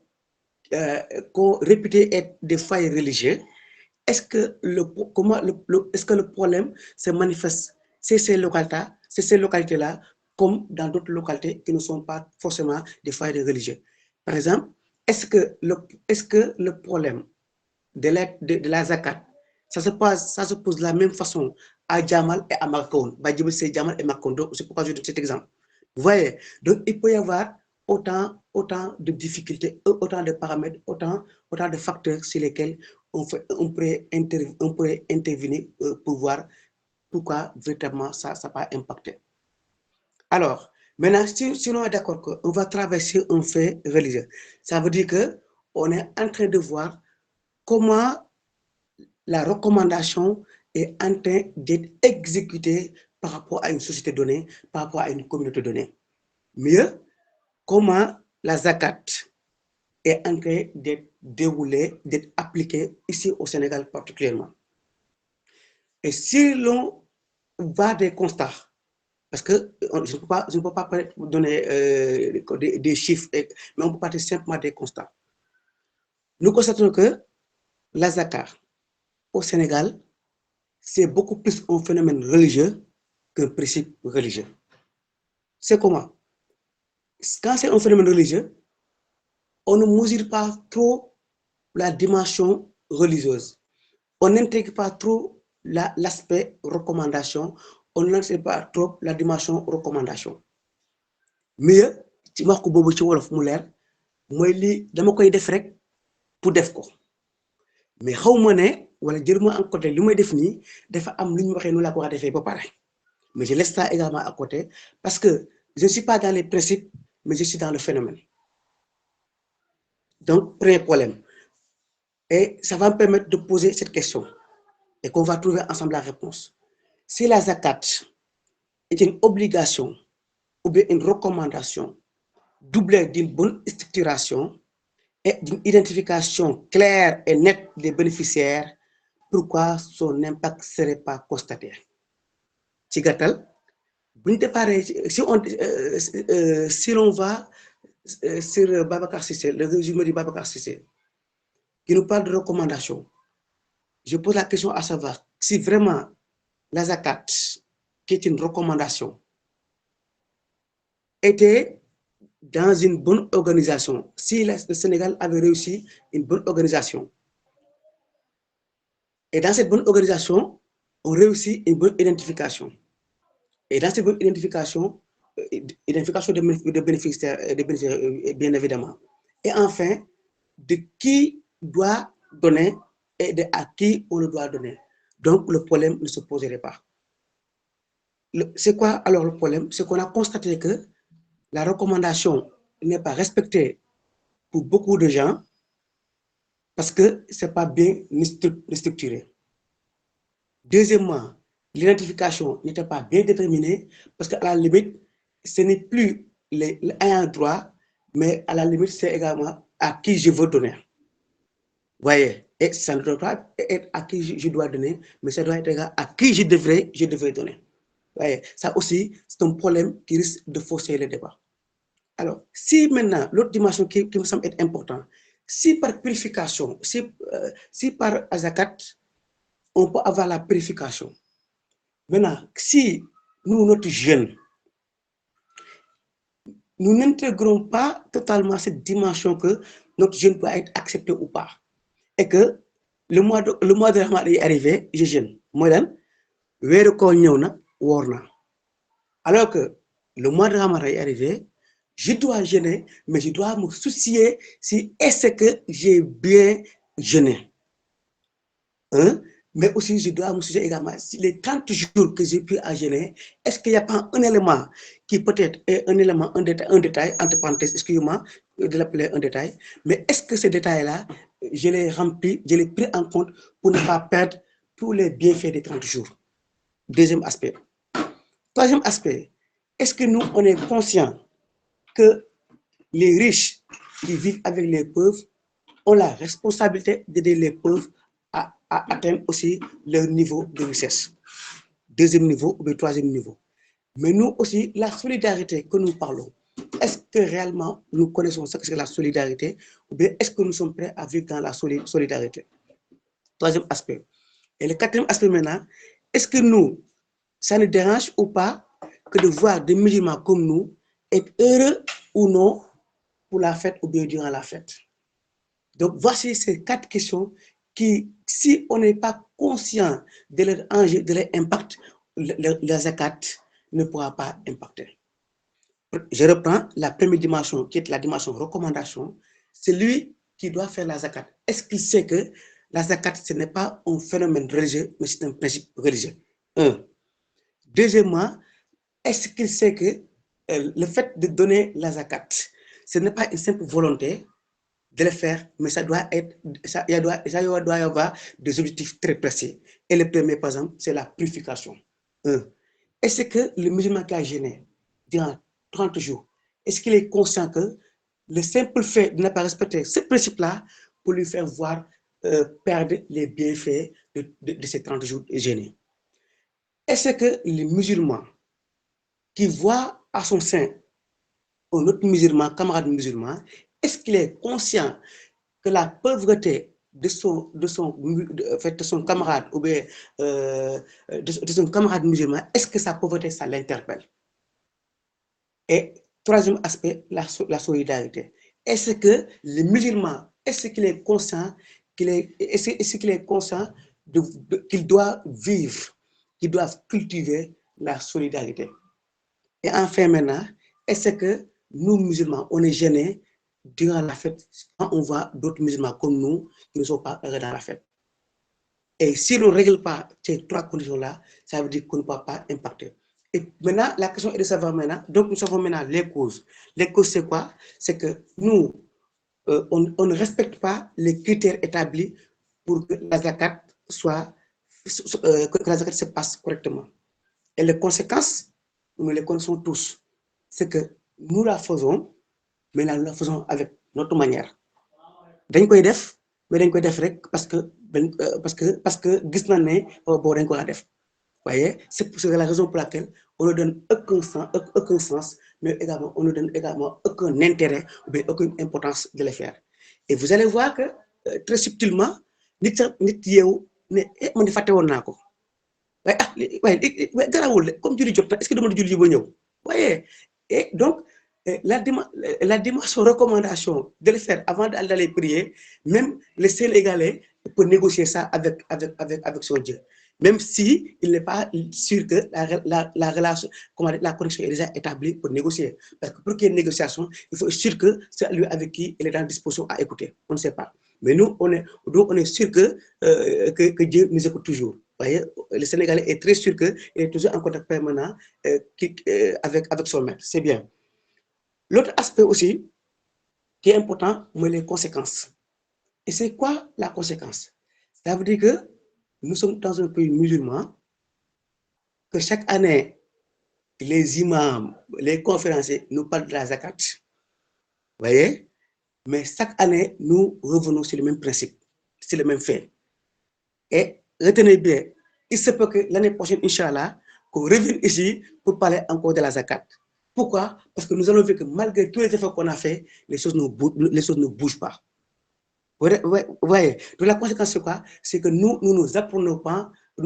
réputées être des foyers religieux, est-ce que le problème se manifeste ces localités-là comme dans d'autres localités qui ne sont pas forcément des foyers religieux? Par exemple, est-ce que le problème de la zakat, ça se pose de la même façon à Djamal et à Marcoun? C'est Djamal et Marcoun, c'est pourquoi je donne cet exemple. Vous voyez, donc il peut y avoir autant de difficultés, autant de paramètres, autant de facteurs sur lesquels on pourrait intervenir pour voir pourquoi véritablement ça n'a pas impacté. Alors, maintenant, si on est d'accord qu'on va traverser un fait religieux, ça veut dire qu'on est en train de voir comment la recommandation est en train d'être exécutée par rapport à une société donnée, par rapport à une communauté donnée. Mieux, comment la zakat est en train d'être déroulée, d'être appliquée ici au Sénégal particulièrement. Et si l'on va des constats, parce que je ne peux pas donner des chiffres, mais on peut partir simplement des constats. Nous constatons que la zakat au Sénégal, c'est beaucoup plus un phénomène religieux qu'un principe religieux. C'est comment? Quand c'est un phénomène religieux, on ne mesure pas trop la dimension religieuse. On n'intègre pas trop l'aspect recommandation. On n'intègre pas trop la dimension recommandation. Mieux, ci wax ko boobu ci wolof mu leer mooy lii dama koy def rek pour def ko mais xaw ma ne wala jëruma en côté li may def nii dafa am lu ñu waxee nu laa ko war a defee ba pare mais je laisse ça également à côté parce que je ne suis pas dans les principes mais je suis dans le phénomène. Donc, premier problème. Et ça va me permettre de poser cette question et qu'on va trouver ensemble la réponse. Si la zakat est une obligation ou bien une recommandation doublée d'une bonne structuration et d'une identification claire et nette des bénéficiaires, pourquoi son impact ne serait pas constaté? Tigatal, si l'on va sur Babacar Sissé, le résumé du Babacar Sissé, qui nous parle de recommandations, je pose la question à savoir si vraiment la zakat, qui est une recommandation, était dans une bonne organisation, si le Sénégal avait réussi une bonne organisation. Et dans cette bonne organisation, on réussit une bonne identification. Et dans cette bonne identification de bénéficiaires, bien évidemment. Et enfin, de qui doit donner et à qui on le doit donner. Donc, le problème ne se poserait pas. C'est quoi alors le problème? C'est qu'on a constaté que la recommandation n'est pas respectée pour beaucoup de gens parce que ce n'est pas bien structuré. Deuxièmement, l'identification n'était pas bien déterminée parce qu'à la limite, ce n'est plus les ayants droit, mais à la limite, c'est également à qui je veux donner. Vous voyez? Et ça ne doit pas être à qui je dois donner, mais ça doit être à qui je devrais donner. Ouais, ça aussi, c'est un problème qui risque de fausser le débat. Alors, si maintenant, l'autre dimension qui me semble être importante, si par purification, si par zakat, on peut avoir la purification. Maintenant, si nous, notre jeune, nous n'intégrons pas totalement cette dimension que notre jeûne doit être accepté ou pas, et que le mois de Ramadan est arrivé, je jeûne. Moi, alors que le mois de Ramadan est arrivé, je dois jeûner, mais je dois me soucier si est-ce que j'ai bien jeûné. Hein? Mais aussi, je dois me soucier également si les 30 jours que j'ai pu à jeûner, est-ce qu'il n'y a pas un élément qui peut-être est un élément, un détail, entre parenthèses, excusez-moi de l'appeler un détail, mais est-ce que ce détail-là, je l'ai rempli, je l'ai pris en compte pour ne pas perdre tous les bienfaits des 30 jours? Deuxième aspect. Troisième aspect, est-ce que nous, on est conscient que les riches qui vivent avec les pauvres ont la responsabilité d'aider les pauvres à atteindre aussi leur niveau de richesse? Deuxième niveau ou troisième niveau. Mais nous aussi, la solidarité que nous parlons, est-ce que réellement nous connaissons ce que c'est la solidarité ou bien est-ce que nous sommes prêts à vivre dans la solidarité? Troisième aspect. Et le quatrième aspect maintenant, est-ce que nous, ça nous dérange ou pas que de voir des musulmans comme nous être heureux ou non pour la fête ou bien durant la fête? Donc voici ces 4 questions qui, si on n'est pas conscient de leur enjeu, de leur impact, la zakat ne pourra pas impacter. Je reprends la première dimension qui est la dimension recommandation. C'est lui qui doit faire la zakat. Est-ce qu'il sait que la zakat, ce n'est pas un phénomène religieux, mais c'est un principe religieux? Un. Deuxièmement, est-ce qu'il sait que le fait de donner la zakat, ce n'est pas une simple volonté de le faire, mais ça doit être, il doit y avoir des objectifs très précis. Et le premier, par exemple, c'est la purification. Est-ce que le musulman qui a jeûné durant 30 jours, est-ce qu'il est conscient que le simple fait de ne pas respecter ce principe-là pour lui faire voir perdre les bienfaits de ces 30 jours jeûnés? Est-ce que les musulmans qui voit à son sein un autre musulman, camarade musulman, est-ce qu'il est conscient que la pauvreté de son camarade ou bien de son camarade musulman, est-ce que sa pauvreté, ça l'interpelle? Et troisième aspect, la solidarité. Est-ce que le musulman, est-ce qu'il est conscient qu'il doit vivre, qu'il doit cultiver la solidarité? Et enfin maintenant, est-ce que nous musulmans, on est gênés durant la fête quand on voit d'autres musulmans comme nous qui ne sont pas heureux dans la fête? Et si on ne règle pas ces 3 conditions-là, ça veut dire qu'on ne peut pas impacter. Et maintenant, la question est de savoir maintenant, donc nous savons maintenant les causes. Les causes, c'est quoi? C'est que nous, on ne respecte pas les critères établis pour que la zakat que la zakat se passe correctement. Et les conséquences, nous les connaissons tous. C'est que nous la faisons, mais là, nous la faisons avec notre manière. Dañ koy def, mais dañ koy def rek parce que gis na ne boo dañ ko la def. Voyez, c'est la raison pour laquelle on ne donne aucun sens, mais également on ne donne également aucun intérêt ou bien aucune importance de le faire. Et vous allez voir que très subtilement, nit yeewu ne man di fàtte woon naa ko. waaye garawul comme julli jot na est-ce que dama julli ba ñëw? Voyez, et donc la dimension recommandation de le faire avant d'aller prier, même le Sénégalais peut négocier ça avec son Dieu, même si il n'est pas sûr que la relation, la connexion est déjà établie pour négocier. Parce que pour qu'il y ait une négociation, il faut être sûr que c'est lui avec qui il est dans disposition à écouter. On ne sait pas. Mais nous, on est sûr que Dieu nous écoute toujours. Vous voyez, le Sénégalais est très sûr qu'il est toujours en contact permanent avec son maître. C'est bien. L'autre aspect aussi qui est important, c'est les conséquences. Et c'est quoi la conséquence? Ça veut dire que nous sommes dans un pays musulman, que chaque année, les imams, les conférenciers nous parlent de la zakat. Vous voyez? Mais chaque année, nous revenons sur le même principe. c'est le même fait. Et retenez bien, il se peut que l'année prochaine, Inch'Allah, qu'on revienne ici pour parler encore de la zakat. Pourquoi? Parce que nous allons voir que malgré tous les efforts qu'on a fait, les choses ne bougent pas. Vous voyez, donc la conséquence c'est quoi? C'est que nous ne nous apprenons pas de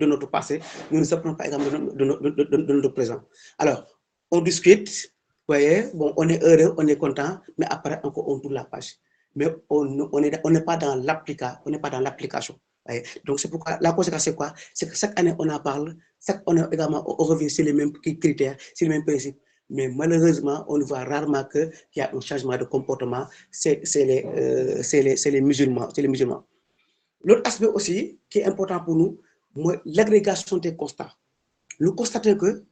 notre passé, nous ne nous apprenons pas également de notre présent. Alors, on discute, vous voyez, bon, on est heureux, on est content, mais après encore on tourne la page. Mais on n'est pas dans l'application. Donc c'est pourquoi la conséquence c'est quoi? C'est que chaque année on en parle, chaque année également on revient sur les mêmes critères, sur les mêmes principes. Mais malheureusement, on voit rarement qu'il y a un changement de comportement. C'est les musulmans. L'autre aspect aussi qui est important pour nous, l'agrégation des constats. Nous constatons que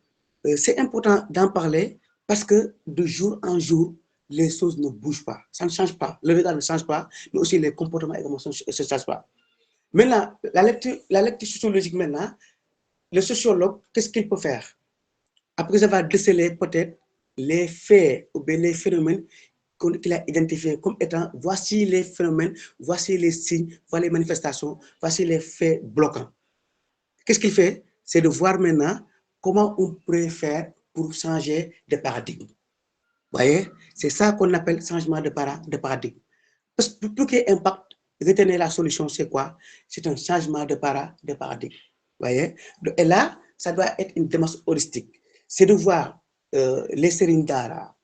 c'est important d'en parler parce que de jour en jour, les choses ne bougent pas. Ça ne change pas. Le regard ne change pas, mais aussi les comportements également ne se changent pas. Maintenant, la lecture sociologique maintenant, le sociologue, qu'est-ce qu'il peut faire? Après avoir décelé peut-être les faits ou bien les phénomènes qu'il a identifiés comme étant voici les phénomènes, voici les signes, voici les manifestations, voici les faits bloquants. Qu'est-ce qu'il fait? C'est de voir maintenant comment on pourrait faire pour changer de paradigme. Vous voyez? C'est ça qu'on appelle changement de paradigme. Parce que pour qu'il y ait impact, retenez la solution, c'est quoi? C'est un changement de paradigme. Vous voyez? Et là, ça doit être une démarche holistique. C'est de voir les sérindara,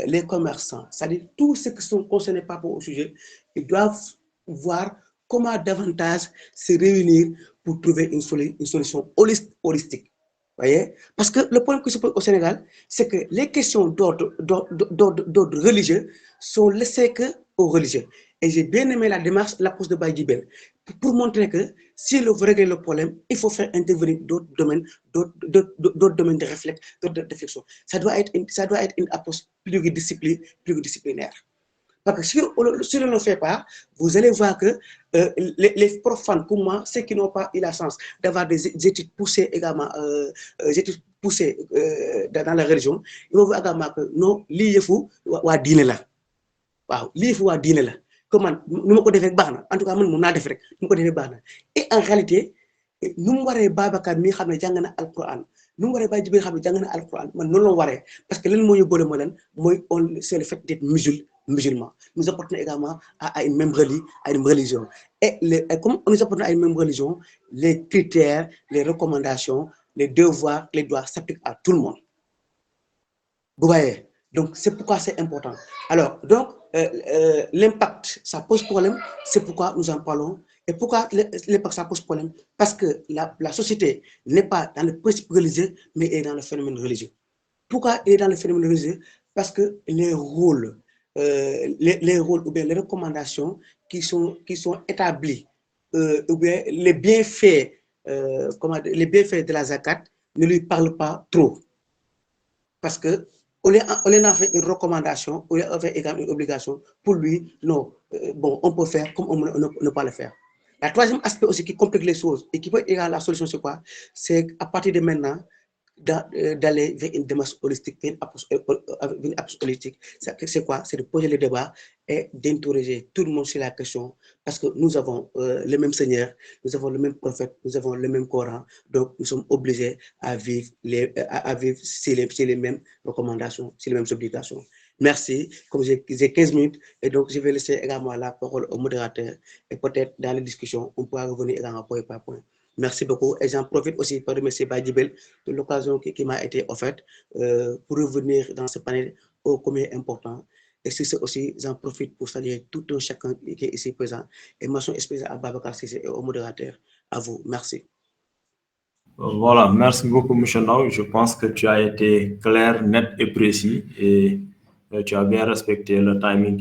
les commerçants, c'est-à-dire tous ceux qui sont concernés par rapport au sujet, ils doivent voir comment davantage se réunir pour trouver une solution holistique. Voyez? Parce que le problème qui se pose au Sénégal, c'est que les questions d'ordre religieux sont laissées aux religieux. Et j'ai bien aimé la démarche, l'approche de Baye Djibel, pour montrer que si on veut régler le problème, il faut faire intervenir d'autres domaines de réflexion. Ça doit être une approche pluridisciplinaire. Parce que si on ne le fait pas, vous allez voir que les profanes, comme moi, ceux qui n'ont pas eu la chance d'avoir des études poussées également, dans la religion, ils vont voir également que non, l'IA fou, wa dîner là. Waaw, l'IA fou, wa dîner là. Comment nous ko defé baxna en tout cas man mo na def rek nous ko defé baxna et en réalité nous waré Babacar mi xamné jang na alcorane nous waré Baye Djibril xamné jang na alcorane man non la waré parce que len mo ñu bolé mo len moy c'est le fait d'être musulman nous appartenons également à une même religion et comme nous appartenons à une même religion les critères les recommandations les devoirs les droits s'appliquent à tout le monde. Vous voyez, donc c'est pourquoi c'est important. Alors donc l'impact, ça pose problème, c'est pourquoi nous en parlons. Et pourquoi l'impact, ça pose problème? Parce que la société n'est pas dans le principe religieux, mais est dans le phénomène religieux. Pourquoi elle est dans le phénomène religieux? Parce que les rôles ou bien les recommandations qui sont établis, ou bien les bienfaits de la zakat ne lui parlent pas trop. Parce que on a fait une recommandation, on a fait également une obligation. Pour lui, non, bon, on peut faire comme on ne peut pas le faire. Le troisième aspect aussi qui complique les choses et qui peut être la solution, c'est quoi? C'est à partir de maintenant, d'aller vers une démarche holistique, une approche holistique. C'est quoi? C'est de poser le débat et d'interroger tout le monde sur la question parce que nous avons le même Seigneur, nous avons le même prophète, nous avons le même Coran, donc nous sommes obligés à vivre sur les mêmes recommandations, sur les mêmes obligations. Merci. Comme j'ai 15 minutes, et donc je vais laisser également la parole au modérateur et peut-être dans les discussions, on pourra revenir également point par point. Merci beaucoup. Et j'en profite aussi pour remercier Baye Djibel de l'occasion qui m'a été offerte pour revenir dans ce panel ô combien important. Et c'est aussi, j'en profite pour saluer tout un chacun qui est ici présent. Et mention spéciale à Babacar Cissé et au modérateur. À vous. Merci. Voilà, merci beaucoup, M. Ndao. Je pense que tu as été clair, net et précis et tu as bien respecté le timing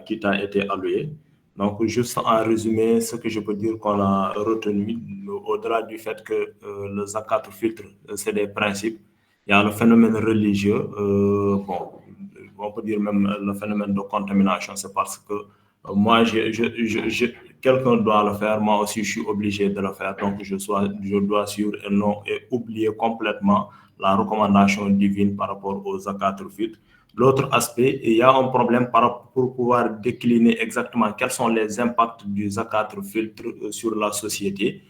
qui t'a été alloué. Donc, juste en résumé, ce que je peux dire qu'on a retenu, au-delà du fait que le zakat filtre, c'est des principes, il y a le phénomène religieux, bon, on peut dire même le phénomène de contamination, c'est parce que moi, quelqu'un doit le faire, moi aussi je suis obligé de le faire, donc je dois suivre et non et oublier complètement la recommandation divine par rapport au zakat filtre. L'autre aspect, il y a un problème pour pouvoir décliner exactement quels sont les impacts du zakat filtre sur la société,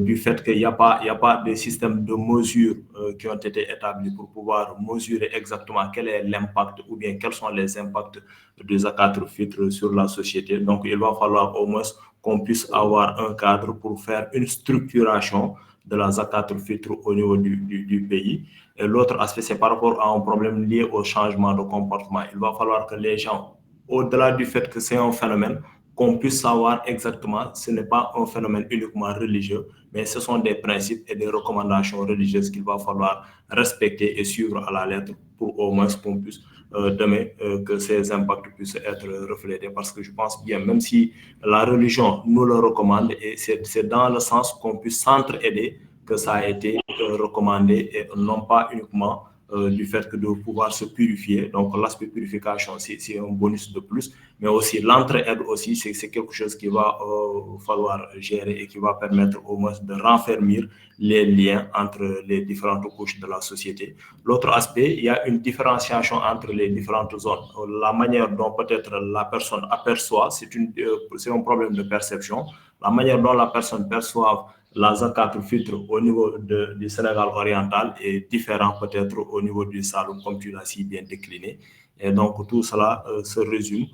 du fait qu'il n'y a pas de système de mesure qui ont été établis pour pouvoir mesurer exactement quel est l'impact ou bien quels sont les impacts du zakat filtre sur la société. Donc, il va falloir au moins qu'on puisse avoir un cadre pour faire une structuration de la zakat filtre au niveau du pays. Et l'autre aspect, c'est par rapport à un problème lié au changement de comportement. Il va falloir que les gens, au-delà du fait que c'est un phénomène, qu'on puisse savoir exactement, ce n'est pas un phénomène uniquement religieux, mais ce sont des principes et des recommandations religieuses qu'il va falloir respecter et suivre à la lettre pour au moins qu'on puisse demain que ces impacts puissent être reflétés. Parce que je pense bien, même si la religion nous le recommande, et c'est dans le sens qu'on puisse s'entraider que ça a été recommandé et non pas uniquement du fait que de pouvoir se purifier. Donc, l'aspect purification, c'est un bonus de plus, mais aussi l'entraide aussi, c'est quelque chose qui va falloir gérer et qui va permettre au moins de renfermir les liens entre les différentes couches de la société. L'autre aspect, il y a une différenciation entre les différentes zones. La manière dont peut-être la personne aperçoit, c'est un problème de perception. La manière dont la personne perçoit la zakat filtre au niveau du Sénégal oriental est différent peut-être au niveau du Saloum, comme tu l'as si bien décliné. Et donc, tout cela se résume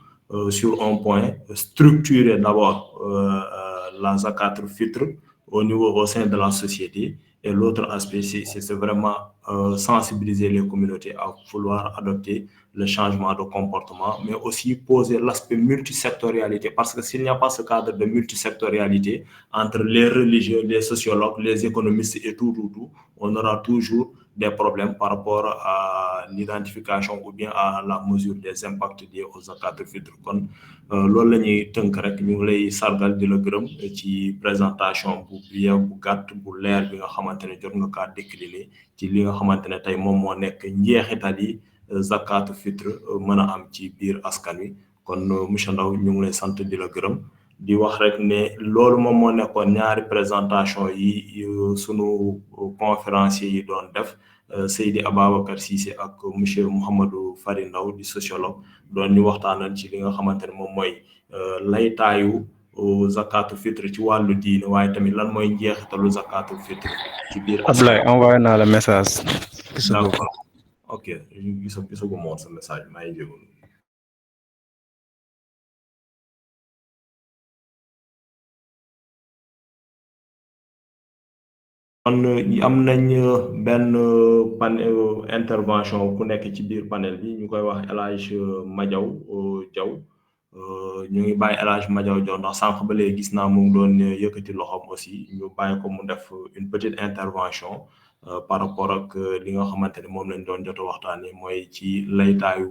sur un point, structurer d'abord la zakat filtre au sein de la société. Et l'autre aspect, c'est vraiment sensibiliser les communautés à vouloir adopter le changement de comportement, mais aussi poser l'aspect multisectorialité, parce que s'il n'y a pas ce cadre de multisectorialité entre les religieux, les sociologues, les économistes et tout, on aura toujours des problèmes par rapport à l'identification ou bien à la mesure des impacts liés aux zakat filtre. Kon loolu la ñuy tënk rek ñu ngi lay sargal di la gërëm ci présentation bu bien bu gàtt bu leer bi nga xamante ne jot nga kaa décliner ci li nga xamante ne tey moom moo nekk njeexital yi zakat filtre mën a am ci biir askan wi. Kon monsieur Ndao ñu ngi lay sant di la gërëm di wax rek ne loolu moom moo nekkoon ñaari présentation yi sunu conférencier yi doon def Seydi Ababacar Cissé ak monsieur Mouhamadou Fari Ndao di sociologue doon ñu waxtaanal ci li nga xamante ne moom mooy laytaayu zakatu fitre ci wàllu diine waaye tamit lan mooy njeexitalu zakatu fitre ci biir Ablaye envoyé naa la message. d'accord ok gisagu moon sa message maa ngi jégalu. kon am nañ benn intervention ku nekk ci biir panel bi ñu koy wax El Hadj Madiaw Diaw ñu ngi bàyyi El Hadj Madiaw Diaw ndax sànq ba léegi gis naa mu ngi doon yëkkati loxoom aussi ñu bàyyi ko mu def une petite intervention par rapport ak li nga xamante ne moom lañ doon jot a waxtaanee mooy ci laytaayu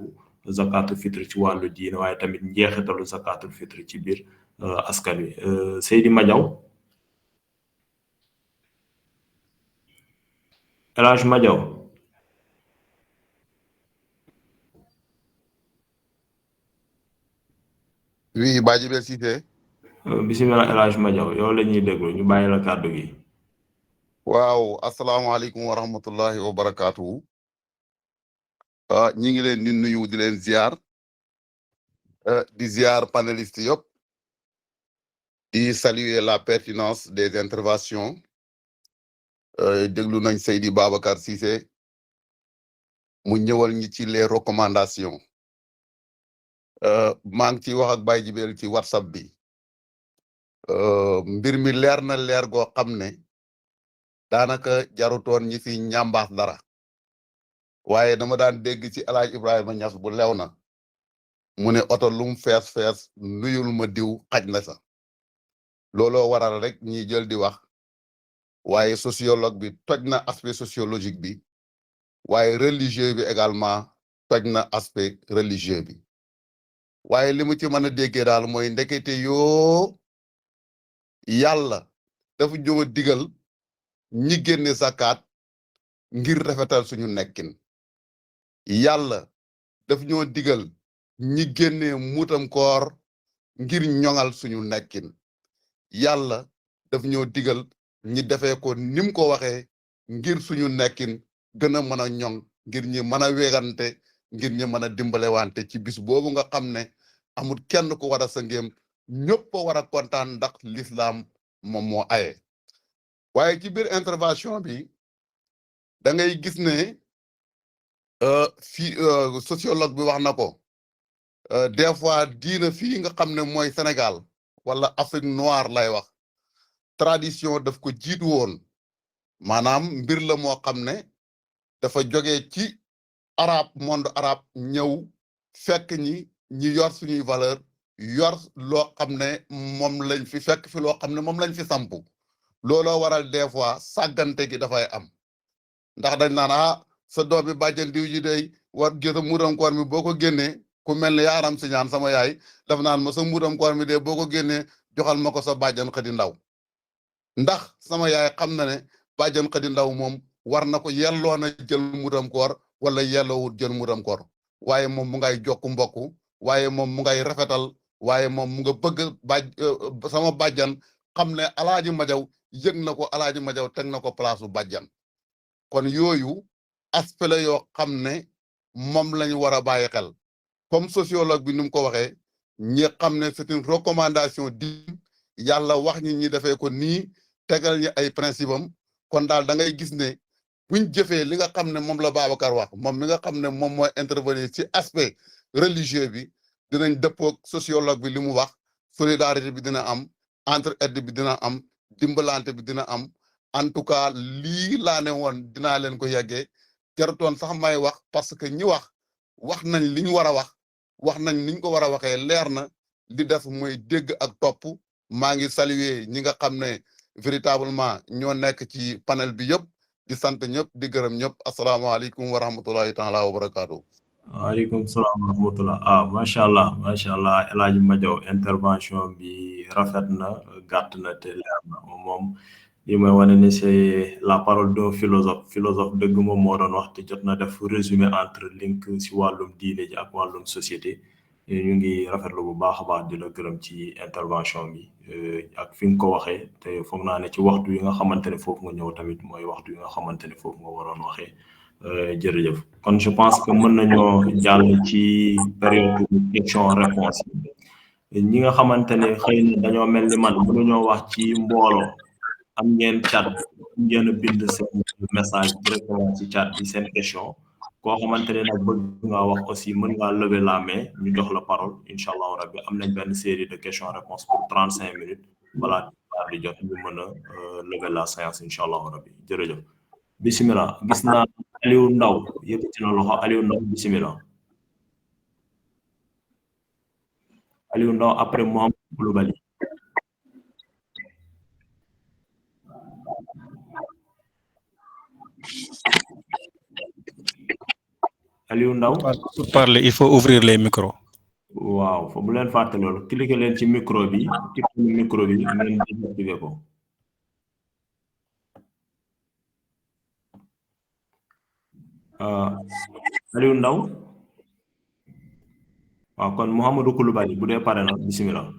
zakatul fitre ci wàllu diine waaye tamit njeexitalu zakatul fitre ci biir askan wi Seydi Madiaw. El Hadj Madiaw. Oui, Badjibel Cissé. Bisimilah El Hadj Madiaw yow la ñuy déglu ñu bàyyi la kàddu gi. waaw asalaamaaleykum wa rahmatullahi wa barakaatu. ñi ngi leen di nuyu di leen ziar. di ziar panélistes yëpp. di saluer la pertinence des interventions. déglu nañ Seydi Babacar Cissé. mu ñëwal ñi ci les recommandations. maa ngi ci wax ak Baye Jibel ci WhatsApp bi. mbir mi leer na leer goo xam ne. daanaka jarutoon ñi fi ñambaas dara. waaye dama daan dégg ci El Hadj Ibrahima Niass bu lew na. mu ne oto lum fees fees nuyul ma diw xaj na sa. looloo waral rek ñi jël di wax. waaye sociologue bi toj na aspect sociologique bi. waaye religieux bi également toj na aspect religieux bi. waaye li mu ci mën a déggee daal mooy ndekete yoo yàlla dafa ñëw a digal ñi génne zakat ngir rafetal suñu nekkin. yàlla daf ñoo digal ñi génne muutam koor ngir ñoŋal suñu nekkin. yàlla daf ñoo digal ñi defee ko nim ko waxee ngir suñu nekkin gën a mën a ñoŋ ngir ñi mën a wegante ngir ñu mën a dimbale wante ci bis boobu nga xam ne amul kenn ku war a sa ngéem ñëpp a war a kontaan ndax l'islam moom moo aye waaye ci biir intervention bi da ngay gis ne fii sociologue bi wax na ko des fois diina fii nga xam ne mooy Sénégal wala Afrique noire lay wax tradition daf ko jiitu woon maanaam mbir la moo xam ne dafa jógee ci arabe monde arabe ñëw fekk ñi yor suñuy valeur yor loo xam ne moom lañ fi fekk fi loo xam ne moom lañ fi sampu looloo waral des fois sàggante gi dafay am ndax dañ naan sa doom bi bàjjen diw ji day war gisa muudam koor mi boo ko génnee ku mel ne yaaram si ñaan sama yaay daf naan ma sa muudam koor mi de boo ko génnee joxal ma ko sa bàjjen Xadi Ndaw ndax sama yaay xam na ne bàjjen Xadi Ndaw moom war na ko yelloo na jël muudam koor wala yelloowut jël muudam koor waaye moom mu ngay jokk mbokk waaye moom mu ngay rafetal waaye moom mu nga bëgg sama bàjjan xam ne alaaji Majaw yëg na ko alaaji Majaw teg na ko place bu bàjjan kon yooyu aspect la yoo xam ne moom lañu war a bàyyi xel comme sociologue bi ni mu ko waxee ñi xam ne c'est une recommandation di yàlla wax ñi defee ko nii tegal ñi ay principe am kon daal da ngay gis ne buñ jëfee li nga xam ne moom la Babacar wax moom mi nga xam ne moom mooy intervenir ci aspect religieux bi dinañ dëppoog sociologue bi li mu wax solidarité bi dina am entraide bi dina am dimbalante bi dina am en tout cas lii laa ne woon dinaa leen ko yeggee jarutoon sax may wax parce que ñi wax nañ li ñu war a wax nañ niñ ko war a waxee leer na li def mooy dégg ak topp maa ngi saluer ñi nga xam ne véritablement ñoo nekk ci panel bi yëpp di sant ñëpp di gërëm ñëpp asalaamaaleykum wa rahmatullahi taala wa barakaatu. waaleykum salaam wa rahmatullah macha allah El Hadj Madiaw intervention bi rafet na gàtt na te leer na moom li may wane ne c'est la parole d'un philosophe dëgg moom moo doon wax te jot na def résumé entre link si wàllum diine ji ak wàllum société ñu ngi rafetlu bu baax a baax di la gërëm ci intervention bi ak fi nga ko waxee te foog naa ne ci waxtu yi nga xamante ne foofu nga ñëw tamit mooy waxtu yi nga xamante ne foofu nga waroon waxee jërëjëf kon je pense que mën nañoo jàll ci période question réponse yi ñi nga xamante ne xëy na dañoo mel ni man mënuñoo wax ci mbooloo am ngeen chat ngeen a bind seen message directement ci chat bi seen question koo xamante ne nag bëgg nga wax aussi mën ngaa lever la main ñu jox la parole incha allahu rabbi am nañ benn série de questions réponses pour 35 minutes voilà di jot ñu mën a lever la séance incha allahu rabbi jërëjëf bisimilah gis naa Aliou Ndaw yëkkati na loxo Aliou Ndaw bisimilah Aliou Ndaw après Mohamed Koulibaly Aliou Ndaw pour parler il faut ouvrir les micros. waaw fo bu leen fàtte loolu cliquer leen ci micro bi ngeen désactiver ko Aliou Ndaw waaw kon Mouhamadou Koulibaly bu dee pare na bisimilah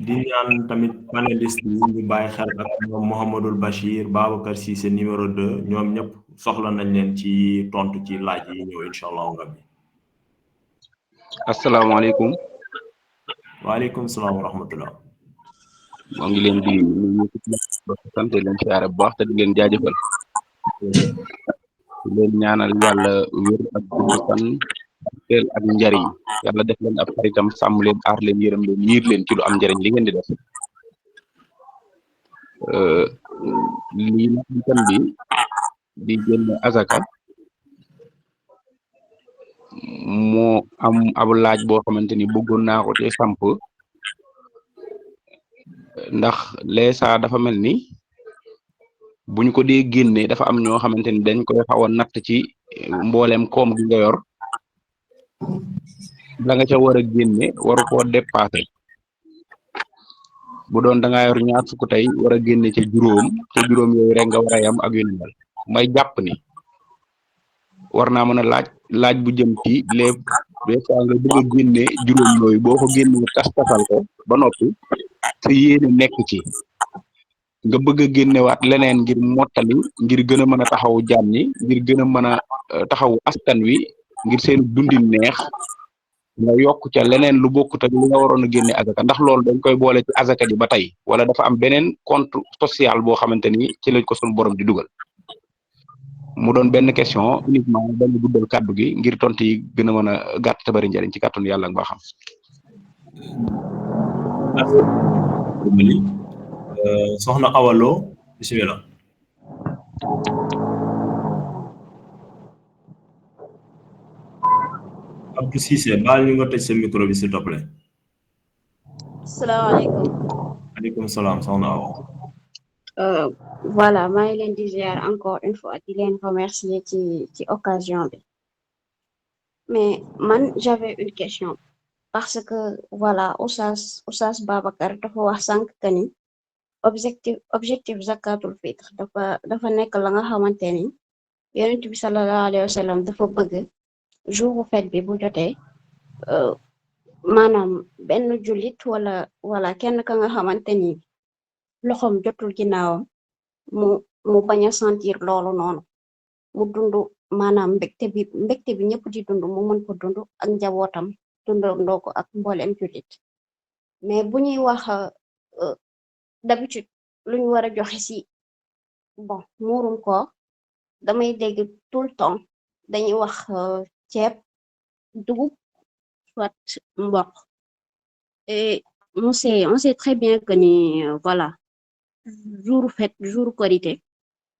di ñaan tamit panéliste yi ñu bàyyi xel ak ñoom Mouhamadoul Bachir Babacar Cissé numéro 2 ñoom ñëpp soxla nañ leen ci tontu ci laaj yi ñëw incha allahu rabbi asalaamaaleykum waaleykum salaam wa rahmatullah moo ngi leen di nuyu sant leen siyaare bu baax te di leen jaajëfal di leen ñaanal yàlla wér ak gudd fan teel ak njariñ yàlla def leen ab xaritam sàmm leen aar leen yërëm leen yiir leen ci lu am njariñ li ngeen di def lii nag itam di génn azaka moo am ab laaj boo xamante ni bëggoon naa ko ci samp ndax leesa dafa mel ni buñ ko dee génne dafa am ñoo xamante ni dañ koy xaw a natt ci mboolem koom gi nga yor la nga ca war a génne waru koo dépassé bu doon da ngaa yor ñaar fukk tey war a génne ca juróom yooyu rek nga war a yam ak yu ni mel may jàpp ni war naa mën a laaj bu jëm ci les fois nga bëgg a génne juróom yooyu boo ko génne tasal ko ba noppi sa yéene nekk ci nga bëgg a génnewaat leneen ngir mottali ngir gën a mën a taxawu jaam ñi ngir gën a mën a taxawu askan wi ngir seen dundin neex nga yokk ca leneen lu bokkut ak li nga waroon a génne azaka ndax loolu dañ koy boole ci azaka ji ba tey wala dafa am beneen compte social boo xamante ni ci lañ ko sunu borom di dugal mu doon benn question uniquement benn guddal kàddu gi ngir tontu yi gën a mën a gàtt te bari njariñ ci kàttanu yàlla ak mbaaxam. soxna Awa Lo bismillah. Abdou Cissé baal ñu nga tëj sa micro bi s'il te plaît. salaamaaleykum. aleykum salaam soxna Awa. Voilà maa ngi leen di ziar encore une fois di leen remercier ci occasion bi mais man j'avais une question parce que voilà Oustaz Babacar dafa wax sànq que ni objectif zakatul fitr dafa nekk la nga xamante ni Yonent bi sallallahu alayhi wa sallam dafa bëgg jour fête bi bu jotee maanaam benn jullit wala kenn ka nga xamante ni loxoom jotul ginnaawam mu bañ a sentir loolu noonu mu dund maanaam mbégte bi ñëpp di dund mu mën ko dund ak njabootam dundandoo ko ak mboolem jullit mais bu ñuy wax d'habitude lu ñu war a joxe ci bon muurum koor damay dégg tout le temps dañuy wax ceeb dugub soit mboq et on sait très bien que ni voilà jour fête jour korité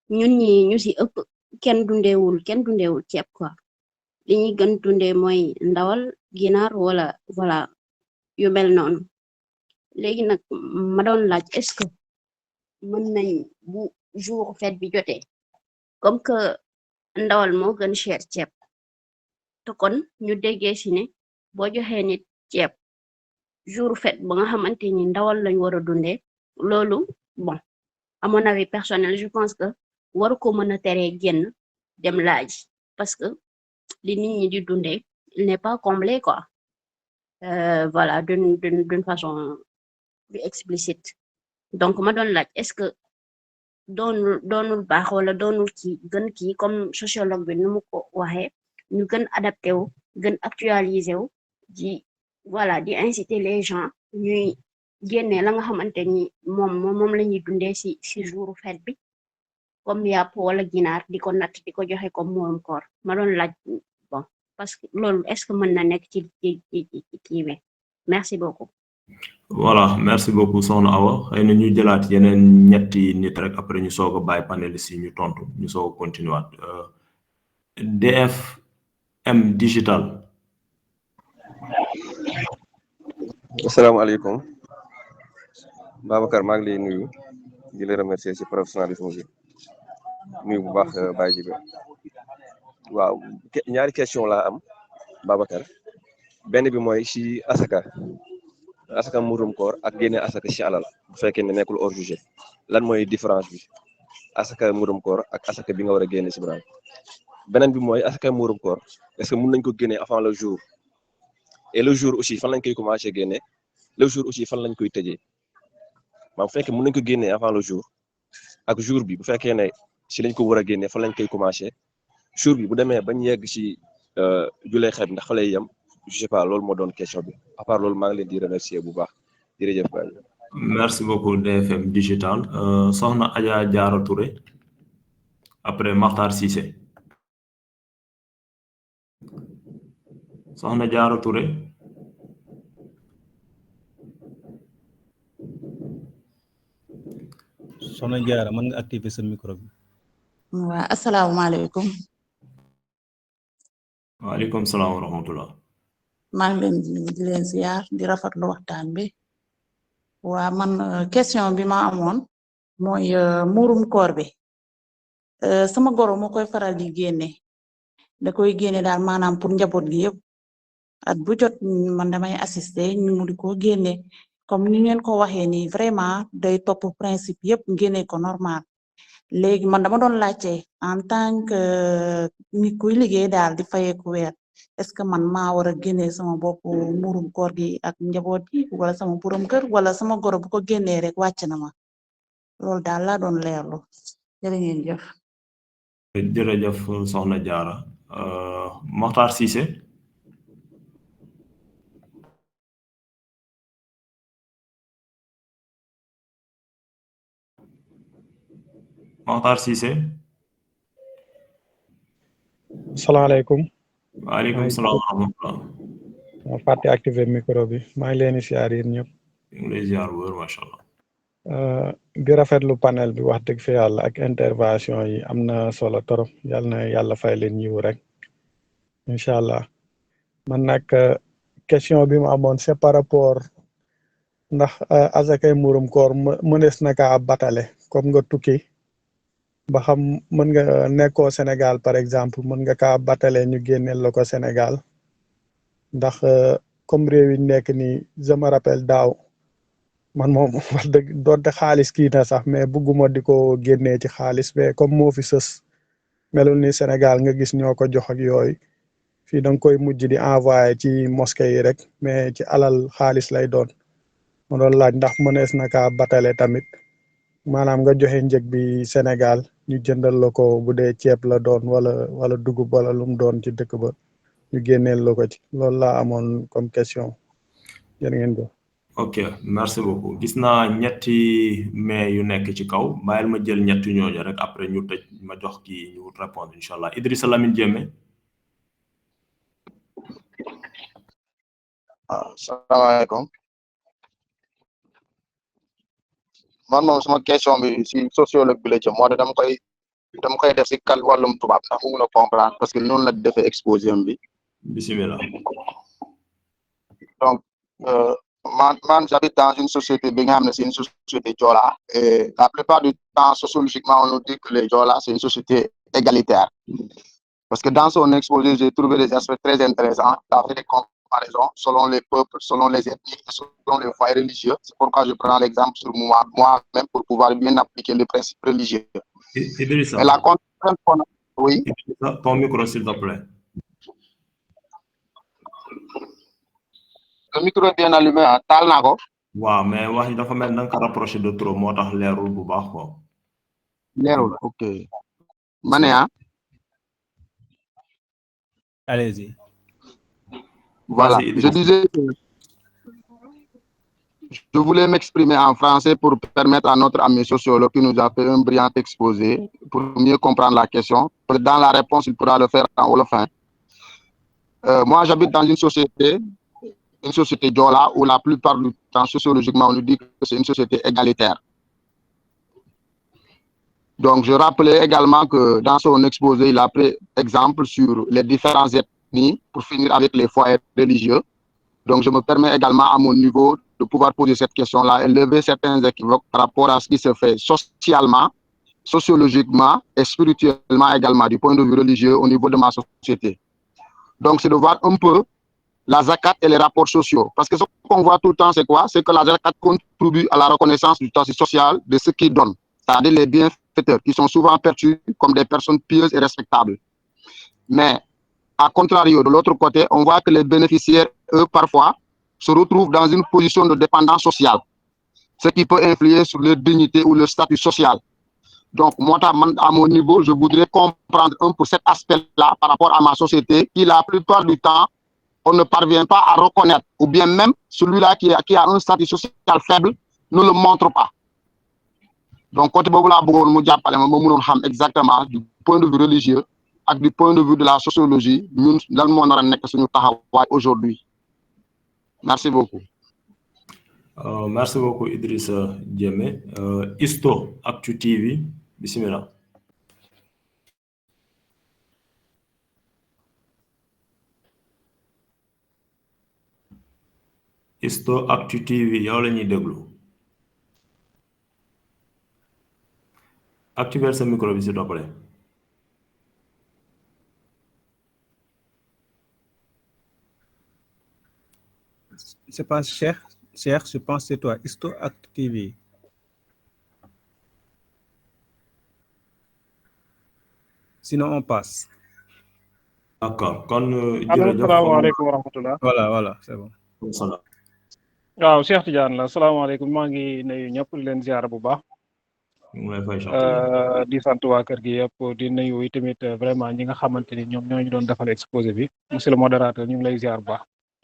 ñun ñi ñu ci ëpp kenn dundeewul ceeb quoi li ñuy gën dundee mooy ndawal ginaar wala voilà yu mel noonu léegi nag ma doon laaj est-ce que mën nañ bu jour fête bi jotee comme que ndawal moo gën cher ceeb te kon ñu déggee ci ne boo joxee nit ceeb jour fête ba nga xamante ni ndawal lañ war a dundee loolu bon à mon avis personnel je pense que waru ko mën a teree génn dem laaj parce que li nit ñi di dundee il n'est pas comblé quoi voilà d'une façon plus explicite donc ma doon laaj est-ce que doonul baax wala doonul gën kii comme sociologue bi nu mu ko waxee ñu gën adapté wu gën actualisé wu voilà di inciter les gens ñuy génne la nga xamante ni moom la ñuy dundee ci jouru fête bi comme yàpp wala ginaar di ko natt di ko joxe comme muurum koor ma doon laaj bon parce que loolu est-ce que mën na nekk ci kii bi merci beaucoup. voilà merci beaucoup soxna Awa xëy na ñu jëlaat yeneen ñetti nit rek après ñu soog a bàyyi panélistes yi ñu tontu ñu soog a continuer DFM digital. asalaamaaleykum Babacar maa ngi lay nuyu di la remercier ci professionnalisme bi nuyu bu baax Baye Jibe waaw ñaari question laa am Babacar benn bi mooy ci asaka muurum koor ak génne asaka ci alal bu fekkee ne nekkul hors jugé lan mooy différence bi asaka muurum koor ak asaka bi nga war a génne ci Ibrahima beneen bi mooy asaka muurum koor est-ce que mën nañ ko génne avant le jour et le jour aussi fan lañ koy commencé génne le jour aussi fan lañ koy tëjee maam bu fekkee mën nañ ko génne avant le jour ak jour bi bu fekkee ne ci lañ ko war a génne fan lañ koy commencé jour bi bu demee bañ yegg ci julee xeet ndax fa lay yem je sais pas loolu moo doon question bi à part loolu maa ngi leen di remercier bu baax jërëjëf Baye. merci beaucoup DFM digital soxna Adja Diarra Touré après Makhtar Cissé soxna Diarra Touré. soxna Diarra mën nga activer sa micro bi. waa asalaamaaleykum. waaleykum salaam wa rahmatullah. maa ngi leen di leen ziar di rafetlu waxtaan bi waa man question bi ma amoon mooy muurum koor bi sama goro moo koy faral di génne da koy génne daal maanaam pour njaboot gi yëpp at bu jot man damay assister ñu mu di ko génne comme ni ngeen ko waxee nii vraiment day topp principe yëpp génne ko normal léegi man dama doon laajte en tant que nit kuy liggéey daal di fayeeku weer est-ce que man maa war a génne sama bopp muurum koor gi ak njaboot gi wala sama borom kër wala sama goro bu ko génnee rek wàcc na ma loolu daal laa doon leerlu jërë ngeen jëf. jërëjëf soxna Jaara Mokhtar Cissé Mokhtar Cissé salaamaaleykum. waaleykum salaam wa rahmatulah. ma fàtte activer micro bi maa ngi leen di siyaar yéen ñëpp. ñu ngi lay ziar wër macha allah. di rafetlu panel bi wax dëgg fa yàlla ak intervention yi am na solo torop yàlla na yàlla fay leen yiw rek incha allah man nag question bi mu amoon c'est par rapport ndax asakay murum koor mënees na kaa batale comme nga tukki ba xam mën nga nekkoo Sénégal par exemple mën nga kaa batale ñu génneel la ko Sénégal ndax comme réew yi nekk nii je me rappelle daaw man moom wax dëgg doonte xaalis kii na sax mais bugguma di ko génnee ci xaalis mais comme moo fi sës melul ni Sénégal nga gis ñoo ko jox ak yooyu fii da nga koy mujj di envoyé ci mosquée yi rek mais ci alal xaalis lay doon ma doon laaj ndax mënees na kaa batale tamit maanaam nga joxe njëg bi Sénégal ñu jëndal la ko bu dee ceeb la doon wala dugub wala lu mu doon ci dëkk ba ñu génneel la ko ci loolu laa amoon comme question jërë ngeen jëf. ok merci beaucoup gis naa ñetti mais yu nekk ci kaw bàyyil ma jël ñetti ñooñu rek après ñu tëj ma jox kii ñu répondre incha allah Idrissa Lamine Diémé. salaamaaleykum man moom sama question bi si sociologue bi la jëm moo tax dama koy def si kal wàllum tubaab ndax mu mun a comprendre parce que noonu la defee exposé bi. bismillah. donc man j'habite dans une société bi nga xam ne c'est une société Joola et la plupart du temps sociologiquement on nous dit que les Joola c'est une société égalitaire parce que dans son exposé j'ai trouvé des aspects très intéressants d'avoir des comparaisons selon les peuples, selon les ethnies, selon les foyers religieux. C'est pourquoi je prends l'exemple sur moi-même pour pouvoir bien appliquer les principes religieux. Idrissa. Et la contrainte qu'on a... Oui. Idrissa, ton micro, s'il te plaît. Le micro est bien allumé, hein. Taal naa ko. waaw mais wax yi dafa mel na nga ko rapproché de trop moo tax leerul bu baax quoi. leerul ok. ma ne ah. Allez-y. Voilà, je disais que je voulais m'exprimer en français pour permettre à notre ami sociologue qui nous a fait un brillant exposé pour mieux comprendre la question. Dans la réponse, il pourra le faire en wolof. Moi, j'habite dans une société Joola où la plupart du temps, sociologiquement, on nous dit que c'est une société égalitaire. Donc, je rappelais également que dans son exposé, il a pris exemple sur les différentes ethnies pour finir avec les foyers religieux. Donc, je me permets également à mon niveau de pouvoir poser cette question-là et lever certains équivoques par rapport à ce qui se fait socialement, sociologiquement et spirituellement également du point de vue religieux au niveau de ma société. Donc, c'est de voir un peu la zakat et les rapports sociaux. Parce que ce qu'on voit tout le temps, c'est quoi? C'est que la zakat contribue à la reconnaissance du statut social de ceux qui donnent, c'est-à-dire les bienfaiteurs, qui sont souvent perçus comme des personnes pieuses et respectables. Mais, à contrario, de l'autre côté, on voit que les bénéficiaires, eux, parfois, se retrouvent dans une position de dépendance sociale, ce qui peut influer sur leur dignité ou leur statut social. Donc, moi, à mon niveau, je voudrais comprendre un peu cet aspect-là par rapport à ma société, qui, la plupart du temps, on ne parvient pas à reconnaître, ou bien même celui-là qui a un statut social faible ne le montre pas. Donc, côté exactement du point de vue religieux et du point de vue de la sociologie, nous allons aujourd'hui. Merci beaucoup. Merci beaucoup, Idrissa Diémé. Isto, Actu TV, bismillah. Isto, Actu TV, yow la ñuy déglu. Activer ce micro, s'il te plaît. C'est pas Cheikh, je pense que c'est toi. Isto Actu TV. Sinon, on passe. D'accord. Kon salaamaaleykum wa rahmatullah. Voilà, c'est bon. waaw Cheikh Tidiane la salaamaaleykum maa ngi nuyu ñëpp di leen ziar bu baax ñu ngi lay fay Cheikh Tidiane. di sant waa kër gi yëpp di nuyu tamit vraiment ñi nga xamante ni ñoom ñoo ñu doon defal exposé bi monsieur le modérateur ñu ngi lay ziar bu baax.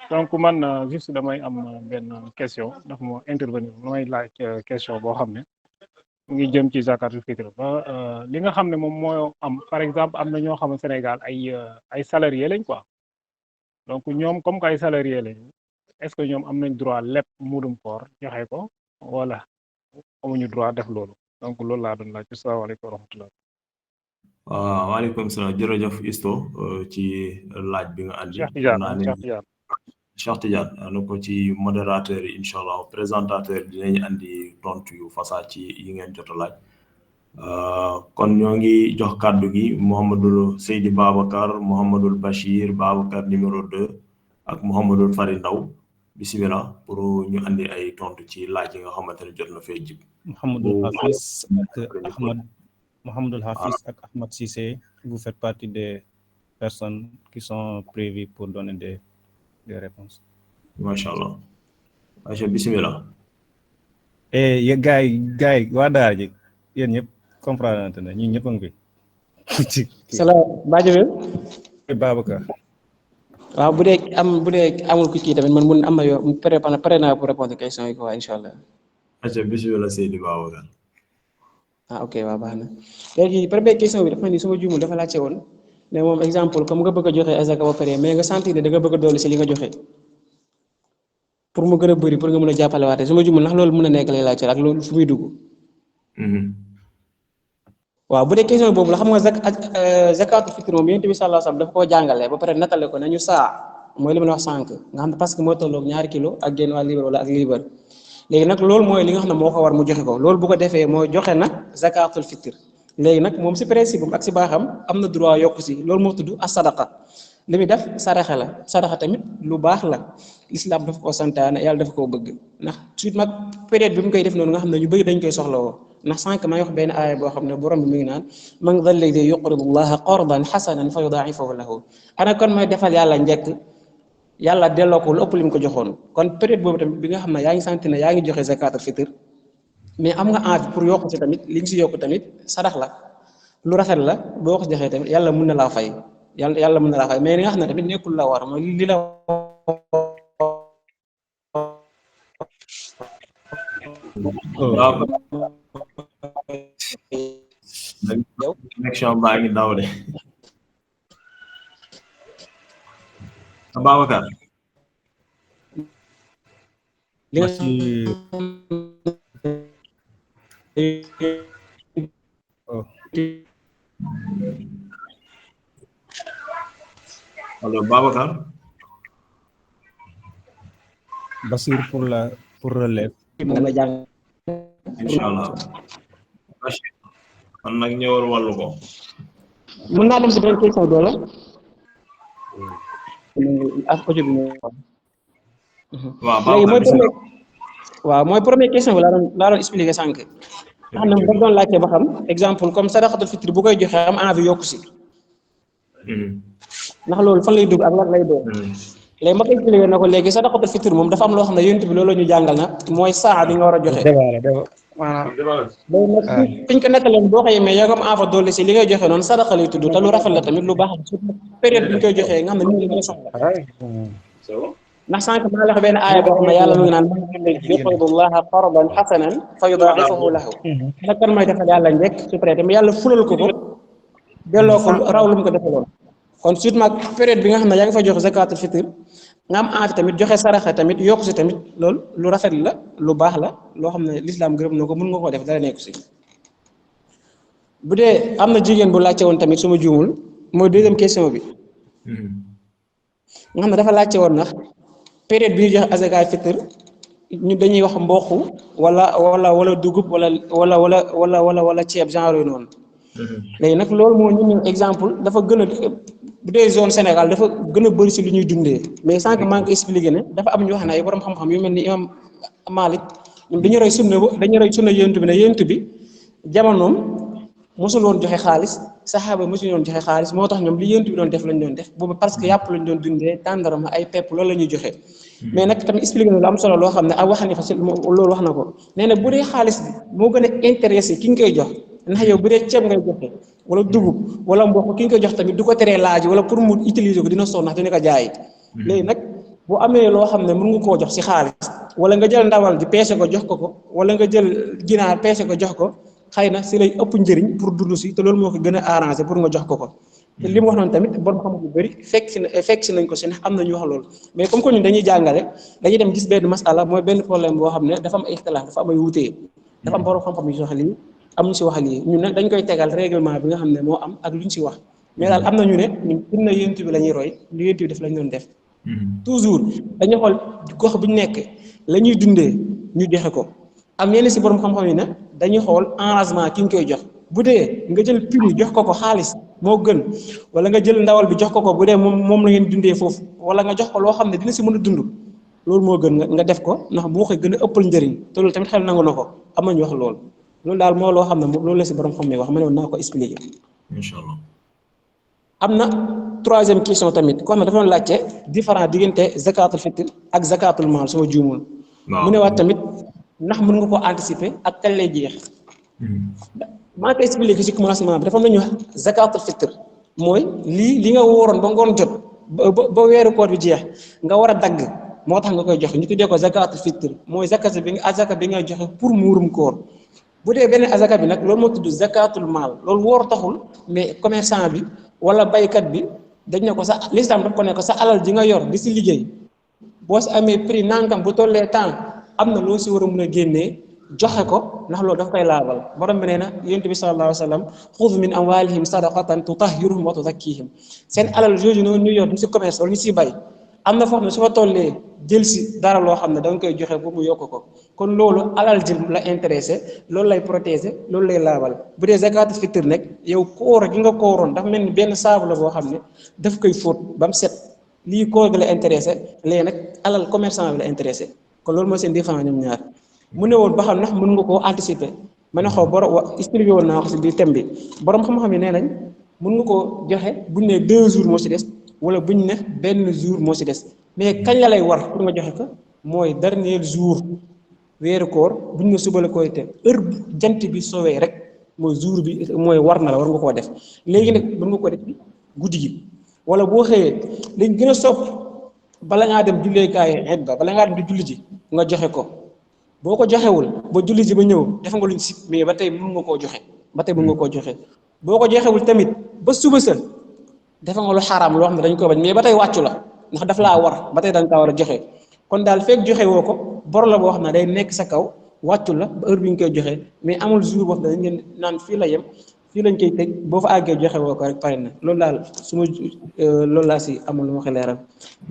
donc man juste damay am benn question ndax moo intervenir damay laaj question boo xam ne mu ngi jëm ci zakatul fitr ba li nga xam ne moom moo am par exemple am na ñoo xam ne Sénégal ay salariés lañ quoi donc ñoom comme que ay salariés lañ est-ce que ñoom am nañ droit lépp muudum koor joxe ko wala amuñu droit def loolu donc loolu laa doon laaj asalaamaaleykum wa rahmatulah. waaw waaleykum salaam jërëjëf Isto ci laaj bi nga andi. Cheikh Tidiane Cheikh Tidiane na ko ci modérateur yi incha allah présentateur dinañ andi tontu yu fasaa ci yi ngeen jot a laaj kon ñoo ngi jox kàddu gi Mouhamadul Seydi Babacar Mouhamadul Bachir Babacar numéro 2 ak Mouhamadul Fari Ndaw bisimilah pour ñu andi ay tontu ci laaj yi nga xamante ne jot na fee jib. Mouhamadul Hafiz ak Ahmad Cissé, vous faites partie des personnes qui sont prévues pour donner des réponses. Machallah. Aïcha bismillah. Et gars yi waa daara ji yéen ñëpp comprendre na ñun ñëpp a ngi fi. Salam Badio Babacar. waaw bu dee amul ku kii tamit man mun am na yoo pare naa pour répondre question yi quoi incha allah. Aïcha bismillah Seydi Babacar. Ok waaw baax na léegi première question bi dafa mel ni suma juumul dafa laajte woon ne moom exemple comme nga bëgg a joxe azaka ba pare mais nga sentir ne da nga bëgg a dolli si li nga joxe pour mu gën a bëri pour nga mën a jàppale waate suma juumul ndax loolu mën a nekk lay laajte ak loolu fu muy dugg. waaw bu dee question boobu la xam nga zakatul fitr moom yonent bi sallallahu alayhi wasallam dafa koo jàngale ba pare natale ko nañu saa mooy li ma la wax sànq nga xam ne parce que moo tolloog 2 kilo ak genn waa liibar wala ak liibar léegi nag loolu mooy li nga xam ne moo ko war mu joxe ko loolu bu ko defee mooy joxe na zakatul fitr léegi nag moom si principe am ak si baaxam am na droit yokku si loolu moo tudd as sadaqa li muy def saraxa la saraxa tamit lu baax la islam dafa ko santaane yàlla dafa koo bëgg ndax suite mag période bi mu koy def noonu nga xam ne ñu bëgg dañ koy soxlawoo ndax sànq maa ngi wax benn aaya boo xam ne borom bi mu ngi naan man dha alladi yuqridu llaha qardan xasanan fa yudaa'ifahu lahu ana kon mooy defal yàlla njëkk yàlla delloo ko lu ëpp li mu ko joxoon kon période boobu tamit bi nga xam ne yaa ngi sant ne yaa ngi joxe zakatul fitr mais am nga envie pour yokk ci tamit li nga si yokk tamit sadax la lu rafet la boo ko joxee tamit yàlla mën na laa fay yàlla mën na laa fay mais li nga xam ne tamit nekkul la war mooy li la connexion baa ngi daw de Babacar. Alors Babacar. Basir pour relève. Inch'Allah. kon nag ñëwal wàllu ko. mën naa dem si benn question doole. ak ko jóg waaw mooy première question bi laa doon expliquer sànq nga xam ne daf doon laajte ba xam exemple comme sadaqatul fitr bu koy joxe am envie yokku si ndax loolu fan lay dugg ak lan lay doon léegi ma koy expliquer na ko léegi sadaqatul fitr moom dafa am loo xam ne yonent bi loolu la ñu jàngal na mooy saa bi nga war a joxe loolu nag fiñ ko nettaleen boo xëyee mais yaa nga am envie dolli si li ngay joxe noonu sadaqa lay tudd te lu rafet la tamit lu baax la surtout période bi ñu koy joxee nga xam ne nit ñi gën a soxla ndax sànq maa la wax benn aaya boo xam ne yàlla mu ngi naan yuqridu llaha qardan hasanan fa yudaa'ifahu lahu nag kan mooy defal yàlla njëkk su prêté mais yàlla fulal ko delloo ko raw lu mu ko defaloon kon surtout nag période bi nga xam ne yaa ngi fa joxe zakatul fitr nga am envie tamit joxe saraxa tamit yokku si tamit loolu lu rafet la lu baax la loo xam ne l'islam gërëm na ko mën nga koo def dara nekku si bu dee am na jigéen bu laajte woon tamit suma juumul mooy deuxième question bi nga xam ne dafa laajte woon ndax période bi ñu joxe azakatul fitr ñu dañuy wax mboq wala dugub wala ceeb genre yooyu noonu léegi nag loolu moo ñu ñëw exemple dafa gën a bu dee zone Sénégal dafa gën a bëri si lu ñuy dundee mais sànq maa ngi expliqué ne dafa am ñu wax ne ay borom xam-xam yu mel ni imam Malik ñoom dañu roy sunna yonent bi ne yonent bi jamonoom mosul woon joxe xaalis saxaaba mosul woon joxe xaalis moo tax ñoom li yonent bi doon def lañ doon def boobu parce que yàpp lañ doon dundee tàndarama ay pepp loolu la ñuy joxe mais nag tamit expliqué na lu am solo loo xam ne Abu Hanifa loolu wax na ko nee na bu dee xaalis bi moo gën a intéressé ki nga koy jox ndax yow bu dee ceeb ngay joxe wala dugub wala mboq ki nga koy jox tamit du ko teree laaj wala pour mu utiliser ko dina sonn ndax dina ko jaay léegi nag bu amee loo xam ne mën nga koo jox si xaalis wala nga jël ndawal ji peese ko jox ko wala nga jël ginaar peese ko jox ko xëy na si lay ëpp njëriñ pour dund si te loolu moo ko gën a arrangé pour nga jox ko te li mu wax noonu tamit borom xam-xam yu bëri fekk si nañ ko si ndax am na ñu wax loolu mais comme que ñun dañuy jàngale dañuy dem gis benn masala mooy benn problème boo xam ne dafa am ay ixtilaaf dafa am ay wutee dafa am borom xam-xam yu si wax lii am ñu si wax lii ñun nag dañ koy tegal règlement bi nga xam ne moo am ak lu ñu si wax mais daal am na ñu ne ñun pour na yonent bi la ñuy roy lu yonent bi def lañ doon def toujours dañuy xool gox bu ñu nekk la ñuy dundee ñu joxe ko am yenn si borom xam-xam yi ne dañuy xool arrangement ki nga koy jox bu dee nga jël prix jox ko xaalis moo gën wala nga jël ndawal bi jox ko bu dee moom la ngeen dundee foofu wala nga jox ko loo xam ne dina si mën a dund loolu moo gën nga def ko ndax moo koy gën a ëppal njëriñ te loolu tamit xel nangu na ko am na ñu wax loolu daal moo loo xam ne loolu la si borom xam ne wax ma ne woon naa ko expliqué. incha allah. am na troisième question tamit koo xam ne dafa doon laajte différent diggante zakatul fitr ak zakatul maal suma juumul. mu ne waat tamit ndax mën nga ko anticiper ak kañ lay jeex. maa ngi koy expliqué ci commencement bi dafa am lu ñuy wax zakatul fitr mooy li nga wóoroon ba ngoon jot ba weeru koor bi jeex nga war a dagg moo tax nga koy joxe ñu tuddee ko zakatul fitr mooy azaka bi nga joxe pour muurum koor bu dee beneen azaka bi nag loolu moo tudd zakatul maal loolu wóor taxul mais commerçant bi wala baykat bi dañ ne ko sa lislam daf ko ne ko sa alal ji nga yor di si liggéey boo si amee prix nangam bu tollee temps am na loo si war a mun a génnee joxe ko ndax loolu daf koy laabal borom bi nee na yonent bi sallallahu alayhi wa sallam xud min amwalihim sadaqatan tutahhiruhum wa tuzakkihim seen alal jooju noonu ñu yor ñu si commerce wala ñu si bay am na foo xam ne su fa tollee jël si dara loo xam ne da nga koy joxe pour mu yokk ko kon loolu alal ji la intéressé loolu lay protéger loolu lay laabal bu dee zakatul fitr nag yow koor gi nga kooroon dafa mel ni benn saabu la boo xam ne daf koy fóot ba mu set lii koor gi la intéressé léegi nag alal commerçant bi la intéressé kon loolu mooy seen différence ñoom ñaar mu ne woon ba xam ndax mën nga koo anticiper ma ne xaw expliqué woon naa ko si biir thème bi borom xam-xam yi nee nañ mën nga koo joxe buñ ne 2 jours moo si des wala buñ ne benn jour moo si des mais kañ la lay war pour nga joxe ko mooy dernier jour weeru koor buñ ne suba la koy te heure jant bi soowee rek mooy jour bi mooy war na la war nga koo def léegi nag mën nga ko def guddi gi wala boo xëyee dañ gën a sopp bala ngaa dem julleekaay xeet ba bala ngaa dem di julli ji nga joxe ko boo ko joxewul ba julli ji ba ñëw def nga luñ si mais ba tey mën nga koo joxe boo ko joxewul tamit ba suba sa defa nga lu xaraam loo xam ne dañ ko bañ mais ba tey wàccu la ndax daf laa war ba tey da nga kaa war a joxe kon daal fekk joxe woo ko bor la boo xam ne day nekk sa kaw wàccu la ba heure bi nga koy joxe mais amul jour boo xam ne dañ ngeen naan fii la yem fii lañ koy teg boo fa àggee joxe woo ko rek pare na loolu daal loolu laa si amul lu ma ko leeral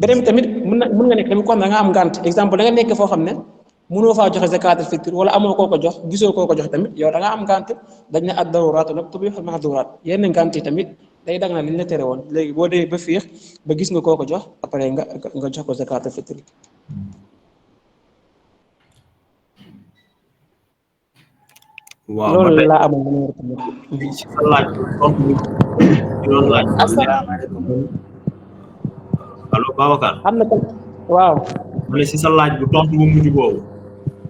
beneen tamit mën nga nekk tamit ko xam ne da nga am ngànt exemple da nga nekk foo xam ne mënoo faa joxe zakatul fitr wala amoo koo ko jox gisoo koo ko jox tamit yow da nga am ngànt dañ ne ad daruraatu nag tubihul mahduraat yenn ngànt yi tamit day dag na li ñu la tere woon léegi boo demee ba fiix ba gis nga koo ko jox après nga jox ko zakatul fitr. waaw loolu laa amoon ci sa laaj tontu bi doon laaj. allo Babacar. am na waaw. ma ne si sa laaj bu tontu bu mujj boobu.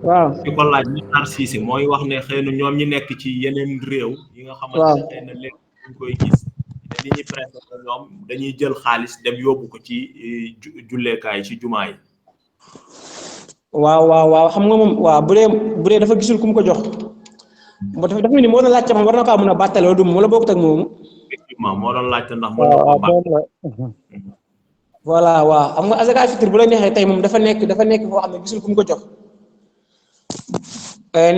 waaw ci ko laaj ñu naan Cissé mooy wax ne xëy na ñoom ñi nekk ci yeneen réew. yi nga xamante ne xëy na léegi ñu koy gis. li ñuy préféré ñoom dañuy jël xaalis dem yóbbu ko ci julleekaay ci jumaa yi. waaw xam nga moom waaw bu dee dafa gisul ku mu ko jox. dafa mel ni moo doon laajte moom war na kaa mën a bàttale wala du moom wala bokkut ak moomu. effectivement moo doon laajte ndax mën na ko bàttale. voilà waaw xam nga azakatul fitr bu la neexee tey moom dafa nekk foo xam ne gisul ku mu ko jox.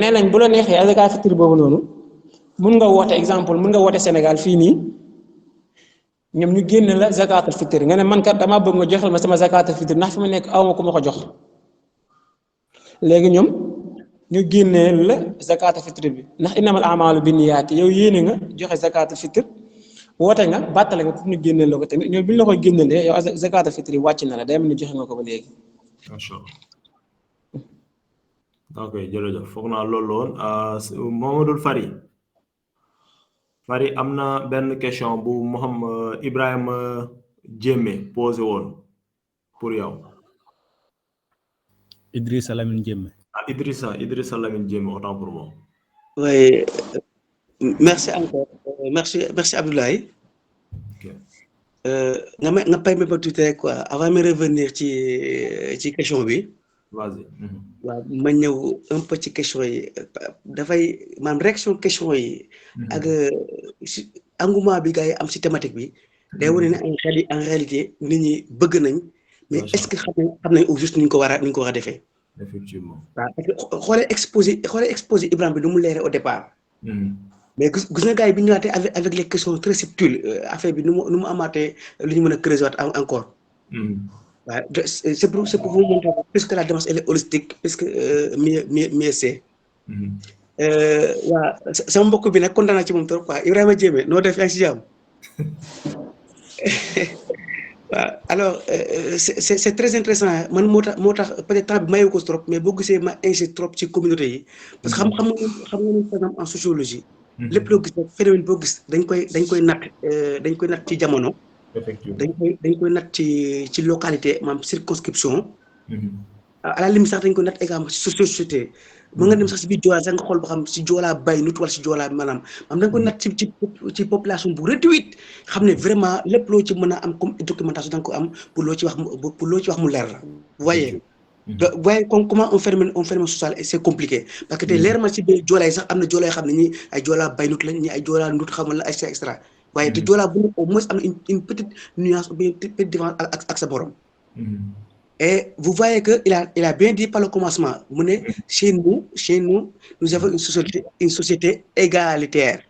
nee nañ bu la neexee azakatul fitr boobu noonu mun nga woote exemple mun nga woote Sénégal fii nii ñoom ñu génne la zakatul fitr nga ne man kat damaa bëgg nga joxal ma sama zakatul fitr ndax fi ma nekk aw ma ku ma ko jox léegi ñoom. ñu génnee la zakatul fitr bi ndax innamal a'malu binniyaati yow yéene nga joxe zakatul fitr woote nga bàttale nga pour ñu génneel la ko tamit ñoom bi ñu la koy génnelee yow zakatul fitr yi wàcc na la day mel ni joxe nga ko ba léegi. macha allah ok jërëjëf foog naa loolu woon Mamadou Fari. Fari am na benn question bu Mohamed Ibrahima Diémé posé woon pour yow. Idrissa Lamine Diémé. Ah, Idrissa Lamine Diémé, autant pour moi. Oui, merci encore. Merci Abdoulaye. Ok. Nga permet pas tout quoi. Avant de revenir ci question bi. Vas-y. waaw ma ñëw un peu ci question yi dafay maanaam réaction question yi ak si engouement bi gars yi am si thématique bi day wane ne en réalité nit ñi bëgg nañ mais est-ce que xam nañ au juste ni ñu ko war a defee. Effectivement. waaw parce que xoolee exposé Ibrahima bi nu mu leeree au départ. mais gis nga gars yi bi ñu ñëwaatee avec les questions très subtiles affaire bi nu mu amaatee lu ñu mën a creuser waat encore. waaw c'est pour vous montrer puisque la démarche elle est holistique puisque mieux c'est. waaw sama mbokk bi nag kontaan naa ci moom trop quoi Ibrahima Diémé noo def yaa ngi si jàmm. waaw alors c'est très intéressant man moo tax peut-être temps bi mayu ko trop mais boo gisee ma insiste trop ci communauté yi parce que xam nga par exemple en sociologie. lépp loo gis phénomène boo gis dañ koy natt ci jamono. Effectivement. dañ koy natt ci localité maanaam circonscription. à la limite sax dañ koy natt également ci société. mën nga dem sax si biir Joola sax nga xool ba xam si Joola bay nut wala si Joola maanaam dañ koy natt ci population bu réduite xam ne vraiment lépp loo ci mën a am comme documentation da nga ko am pour loo ci wax mu leer la. vous voyez. waaye comment un phénomène social c'est compliqué parce que tey leer ma ci biir Joola yi sax am na Joola yoo xam ne ñi ay Joola bay nut lañ ñi ay Joola ndut xamal la et cetera. waaye te Joola bu ne au moins am na une petite nuance ou bien une petite différence ak sa borom. Et vous voyez que il a bien dit par le commencement mu ne chez nous nous avons une société égalitaire.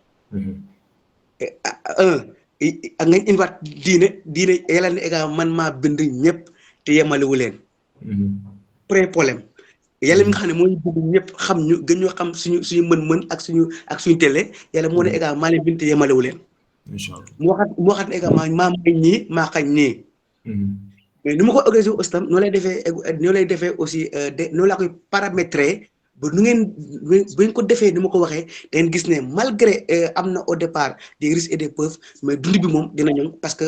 ak nga indiwaat diine yàlla ne également man maa bind ñëpp te yemalewu leen. premier problème yàlla mi nga xam ne mooy bëgg ñëpp xam ñu gën ñoo xam suñu mën-mën ak suñu télé yàlla moo ne également maa leen bind te yemalewu leen. mu waxaat ne également maa may ñii maa xañ ñii. mais ni ma ko organisé aussi tam noo lay defee aussi noo laa koy paramétrer ba nu ngeen ko defee ni ma ko waxee da ngeen gis ne malgré am na au départ des risques et des preuves mais dund bi moom dina ñëw parce que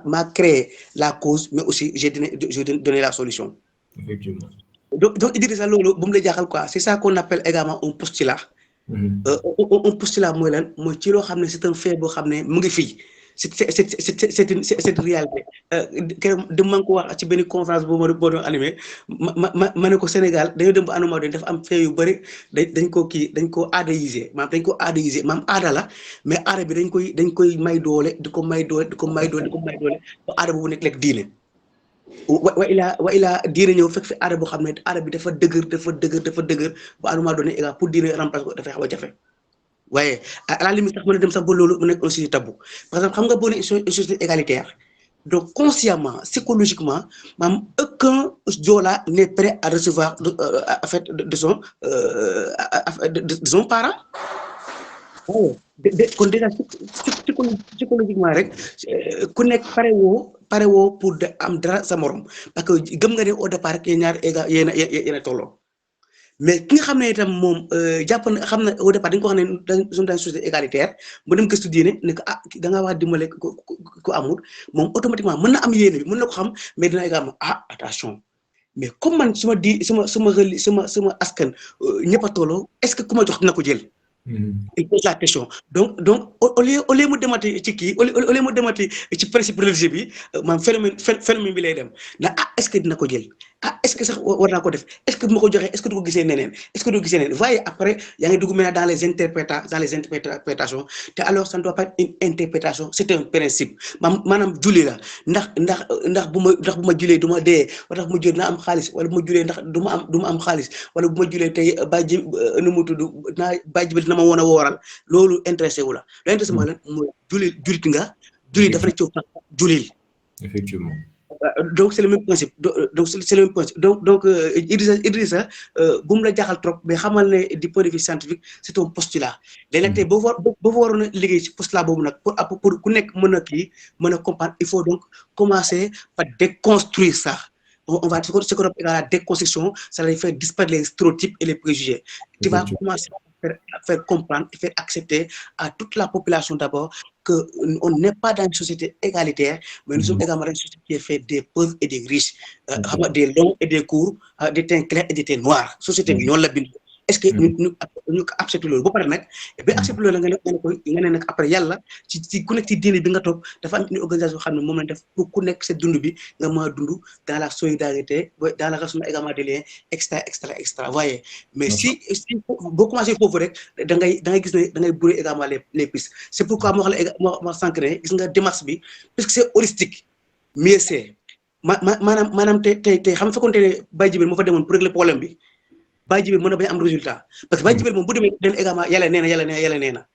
maa créé la cause mais aussi j'ai donné la solution. Effectivement. donc Idrissa loolu bu mu la jaaxal quoi c'est ça qu'on appelle également un postulat. un postulat mooy lan mooy ci loo xam ne c'est un fait boo xam ne mu ngi fii. c'est une réalité keroog dem maa ngi ko wax ci benn conférence boo doon animé ma ne ko Sénégal dañoo dem ba anuma dañ dafa am fait yu bëri dañ ko aadayiser maanaam aada la mais aada bi dañ koy may doole di ko may doole ba aada boobu nekk lekk diine wa ilaa diine ñëw fekk fi aada boo xam ne aada bi dafa dëgër ba anuma doon égal pour diine remplacer ko dafay xaw a jafe. waaye à la limite sax mën a dem sax ba loolu mu nekk un sujet tabou par exemple xam nga boo nee une société égalitaire donc consciemment psychologiquement maanaam aucun Joola n'est prêt à recevoir en fait de son parent. waaw kon déjà psychologiquement rek ku nekk pare woo pour de am dara sa morom parce que gëm nga ne au départ rek yéen ñaar yéen a tolloo. mais ki nga xam ne itam moom jàpp na xam na au départ dañu ko xam ne dans une société égalitaire mu dem gëstu diine ne que da ngaa wax dimbale ko amul moom automatiquement mën na am yéene bi mën na ko xam mais dina également attention mais comme man suma askan ñëpp a tolloo est-ce que ku ma jox dina ko jël. il pose la question donc au lieu mu demati ci kii au lieu mu demati ci principe religieux bi maanaam phénomène bi lay dem na est-ce que dina ko jël est-ce que sax war naa ko def est-ce que bu ma ko joxee est-ce que du ko gisee neneen voyez après yaa ngi dugg maintenant dans les interprétations te alors ça ne doit pas être une interprétation c'est un principe maanaam julli la ndax bu ma julee du ma dee wala bu ma julee dina am xaalis wala bu ma julee ndax du ma am xaalis wala bu ma julee tey bàjji nu mu tudd bàjji bi dina ma woon a wooral loolu intéressé wu la lu intéressé mooy lan mooy jullit nga jullit dafa la ci julil. Effectivement. Donc c'est le même principe donc Idrissa bu mu la jaaxal trop mais xamal ne du point de vue scientifique c'est un postulat léegi nag tey boo waroon a liggéey ci postulat boobu nag pour ku nekk mën a comprendre il faut donc commencer par déconstruire ça. On va ce qu'on appelle la déconstruction, ça va faire disparaître les stéréotypes et les préjugés. Tu vas commencer faire comprendre et faire accepter à toute la population d'abord qu'on n'est pas dans une société égalitaire, mais nous sommes également dans une société qui est faite des pauvres et des riches, des longs et des courts, des teints clairs et des teints noirs. Société bi noonu la bind. Est-ce que ñu accepté loolu ba pare nag ba accepté loolu nga ne nag après yàlla ci ku nekk ci diine bi nga toog dafa am une organisation xam ne moom lañ def pour ku nekk sa dund bi nga mën a dund dans la solidarité dans la relation également des liens extra voyez mais si boo commencé foofu rek da ngay gis ne da ngay brûler également les pistes. C'est pourquoi ma wax la ma sànq ne gis nga démarche bi puisque c'est holistique mieux c'est maanaam tey xam nga fekkoon ne Baye Djibril moo fa demoon pour régler problème bi Baye Djibril mën na bañ am résultat parce que Baye Djibril moom bu demee den également yàlla nee na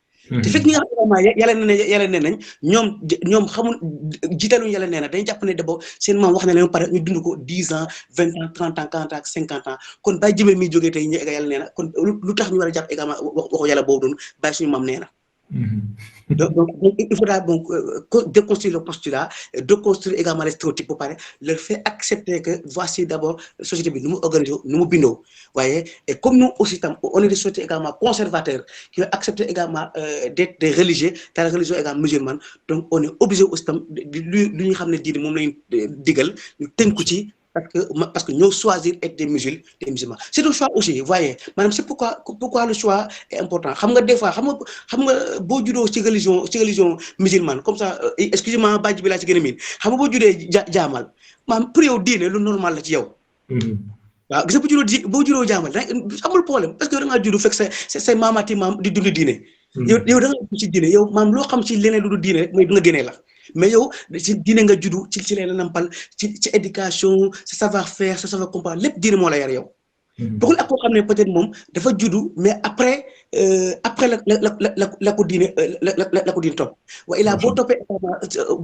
te fekk ñi nga xam également yàlla nee nañ ñoom xamul jiitaluñu yàlla nee na dañu jàpp ne d'abord seen maam wax na leen pare ñu dund ko 10 ans 20 ans 30 ans 40 ans 50 ans kon Baye Djibril mi jógee tey ñu yàlla nee na kon lu tax ñu war a jàpp également waxu yàlla boobu doon bàyyi suñu maam nee na donc il faudra donc déconstruire le postulat, déconstruire également les stéréotypes pour parler, leur faire accepter que voici d'abord la société bi nous organisons, nous bindoo, voyez, et comme nous aussi on est des sociétés également conservateurs qui ont accepté également d'être des religieux dans la religion également musulmane, donc on est obligé aussi lu ñu xam ne diine moom lañu digal ñu tënku ci parce que nous choisir être des musulmans. C'est un choix aussi, vous voyez. Madame, c'est pourquoi le choix est important. Xam nga des fois, xam nga boo juddoo ci religion musulmane, comme ça, excusez-moi, Baye Djibril laa ci gën a miin. Xam nga boo juddee jaamal, maanaam pour yow diine lu normal la ci yow. waaw gis nga boo juddoo jaamal amul problème parce que da ngaa juddu fekk say maamaati maam di dund diine. yow da nga ci diine yow maam loo xam ci leneen lu dul diine rek mooy du nga génnee la. mais yow ci diine nga juddu ci leen nampal ci éducation sa savoir faire sa savoir comprendre lépp diine moo la yar yow. bokkul ak koo xam ne peut-être moom dafa juddu mais après la ko diine topp waaye ilaa boo toppee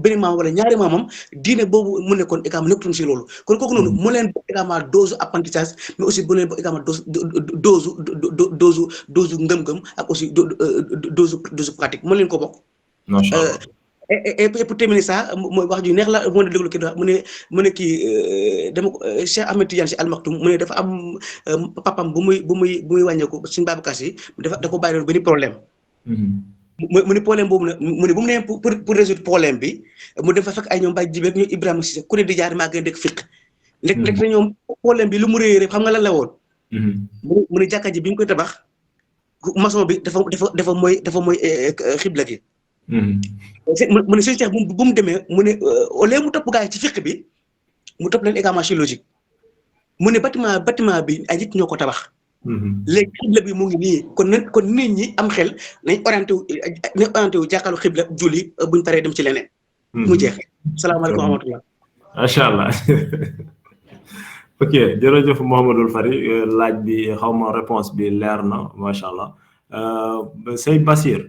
benn maam wala ñaari maamam diine boobu mu nekkoon également nekkutoon si loolu kon kooku noonu mu leen bokk également dose apprentissage mais aussi bu leen bokk également dose ngëm-ngëm ak aussi dose pratique mu leen ko bokk. Et pour terminer ça mooy wax ju neex la moo ne déglu kii mu ne kii dama ko Cheikh Ahmed Tidiane Sy Al Maktoum mu ne dafa am papam bu muy wàññeeku suñu Babacar Sy da ko bàyyi doon benn problème mu ne problème boobu nag mu ne bu mu nee pour résoudre problème bi mu dem fa fekk ay ñoom Baye Djibril ñoom Ibrahima Cissé ku ne di jaar maa gën dëkk fiq léeg na ñoom problème bi lu mu réy rek xam nga lan la woon mu ne jàkka ji bi ñu koy tabax maçon bi dafa mooy xibla gi mu ne sëñ Cheikh bu mu demee mu ne au lieu mu topp gars yi ci fiq bi mu topp leen également ci logique mu ne bâtiment bi ay nit ñoo ko tabax léegi xibla bi mu ngi nii kon nit ñi am xel nañ orienté wu jàkkaarloo xibla julli buñ paree dem ci leneen mu jeex salaamaaleykum wa rahmatullah macha allah ok jërëjëf Mouhamadoul Fari laaj bi xaw ma réponse bi leer na macha allah Sey Basir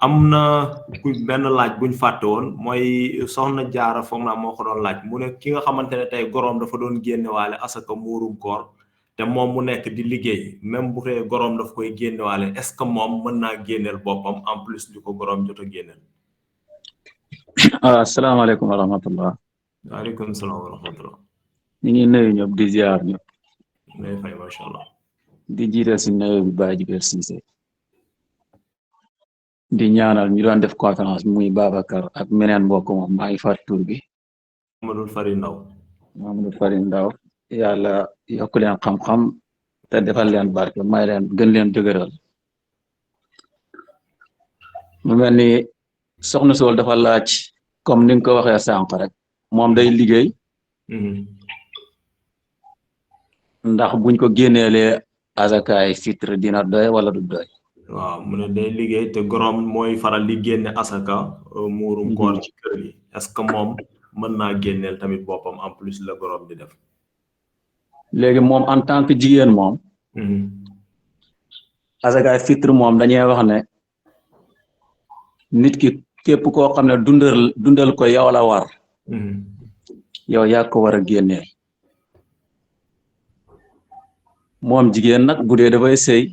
am na benn laaj buñ fàtte woon mooy soxna Jaara foog naa moo ko doon laaj mu ne ki nga xamante ne tey goroom dafa doon génnewaale asaka muurum koor te moom mu nekk di liggéey même bu tey goroom daf koy génnewaale est-ce que moom mën naa génneel boppam en plus di ko goroom jot a génneel. asalaamaaleykum wa rahmatullah. waaleykum salaam wa rahmatullah. ñu ngi nuyu ñëpp di ziar ñëpp. ngay fay macha allah. di jiital si nuyu bi Baye Djibril Cissé. di ñaanal ñu doon def conférence muy Babacar ak meneen mbokk moom maa ngi fàttali tur bi. Mouhamadoul Fari Ndaw. Mouhamadoul Fari Ndaw yàlla yokk leen xam-xam te defal leen barke may leen gën leen dëgëral. mu mel ni soxna Sool dafa laaj comme ni nga ko waxee sànq rek moom day liggéey. ndax buñ ko génneelee azakaay fitre dina doy wala du doy. waaw mu ne day liggéey te goroom mooy faral di génne asaka muurum koor ci kër gi est-ce que moom mën naa génneel tamit boppam en plus la goroom di def. léegi moom en tant que jigéen moom. asakaay fitre moom dañuy wax ne nit ki képp koo xam ne dundal ko yow la war. yow yaa ko war a génneel. moom jigéen nag bu dee dafay sëy.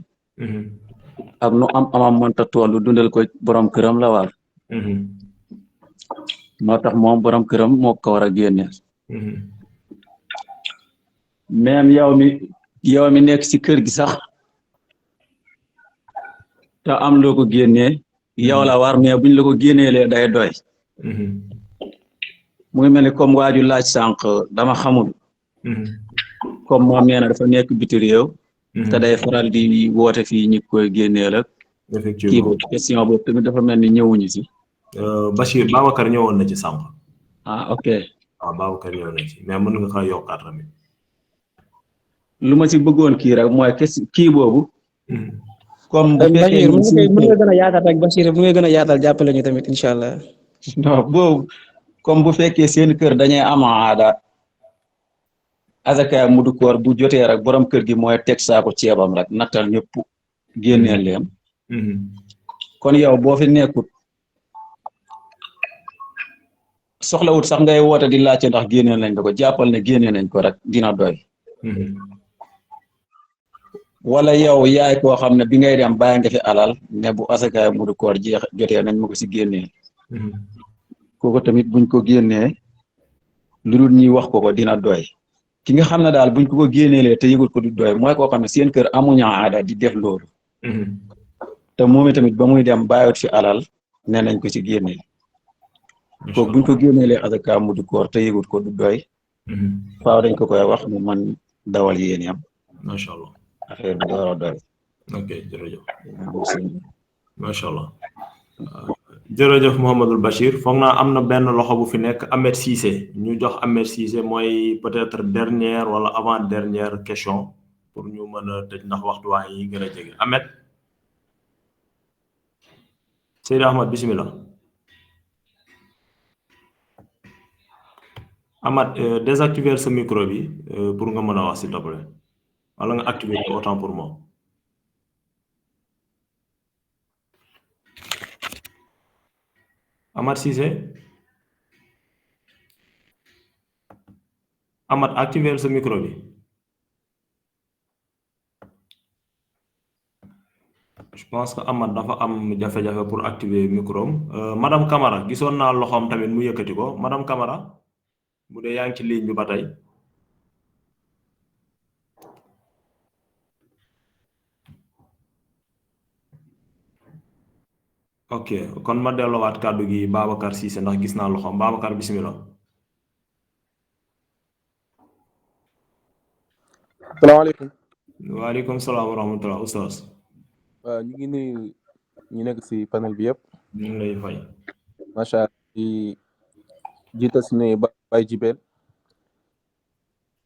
ak nu amam mënta toll dundal ko borom këram la war. moo tax moom borom këram moo ko war a génneel. même yow mi nekk ci kër gi sax te am loo ko génnee yow la war mais buñ la ko génneelee day doy mu ngi mel ni comme waaju laaj sànq dama xamul comme moom nee na dafa nekk biti réew te day faral di woote fii ñi koy génneel ak kii effectivement boobu question boobu tamit dafa mel ni ñëwuñu si Bachir Babacar ñëwoon na ci sànq ah ok waaw Babacar ñëwoon na ci mais mën nga ko yokkaat tamit lu ma si bëggoon kii rek mooy kii boobu comme bu fekkee Bachir mën nga gën a yaatal rek Bachir mu nga gën a yaatal jàppale ñu tamit incha allah non boobu comme bu fekkee seen kër dañuy am aada azaka mudu koor bu jotee rek borom kër gi mooy teg saako ceebam rek nattal ñëpp génneel leen kon yow boo fi nekkut soxlawut sax ngay woote di laajte ndax génneel nañ ko jàppal ne génnee nañ ko rek dina doy wala yow yaay koo xam ne bi ngay dem bàyyi nga fi alal ne bu azaka mudu koor jeex jotee nañ ma ko si génneel kooku tamit buñ ko génnee lu dul ñuy wax ko dina doy ki nga xam ne daal buñ ko génneelee te yëgul ko du doy mooy koo xam ne seen kër amuñu aada di def loolu te moom tamit ba muy dem bàyyiwut fi alal ne nañ ko ci génneel kooku buñ ko génneelee azaka mudu koor te yëgul ko du doy faaw dañ ko koy wax mu man dawal yéen yam macha allah affaire bi door a doy ok jërëjëf macha allah jërëjëf Mouhamadul Bachir foog naa am na benn loxo bu fi nekk Ahmed Cissé ñu jox Ahmed Cissé mooy peut-être dernière wala avant dernière question pour ñu mën a tëj ndax waxtu waa yi gën a jege Ahmed Seydi Ahmed bismillah Ahmed désactiver sa micro bi pour nga mën a wax s'il te plaît wala nga activer ko autant pour moi Ahmed Cissé Ahmed activer sa micro bi je pense que Ahmed dafa am jafe-jafe pour activer micro am madame Camara gisoon naa loxoom tamit mu yëkkati ko madame Camara bu dee yaa ngi ci ligne bi ba tey ok kon ma delloowaat kàddu gi Babacar Cissé ndax gis naa loxoom Babacar bismillah salaamaaleykum waaleykum salaam wa rahmatullah oustaz waaw ñu ngi nuyu ñu nekk si panel bi yëpp ñu ngi lay fay macha allah di jiital si nuyu Baye Jibel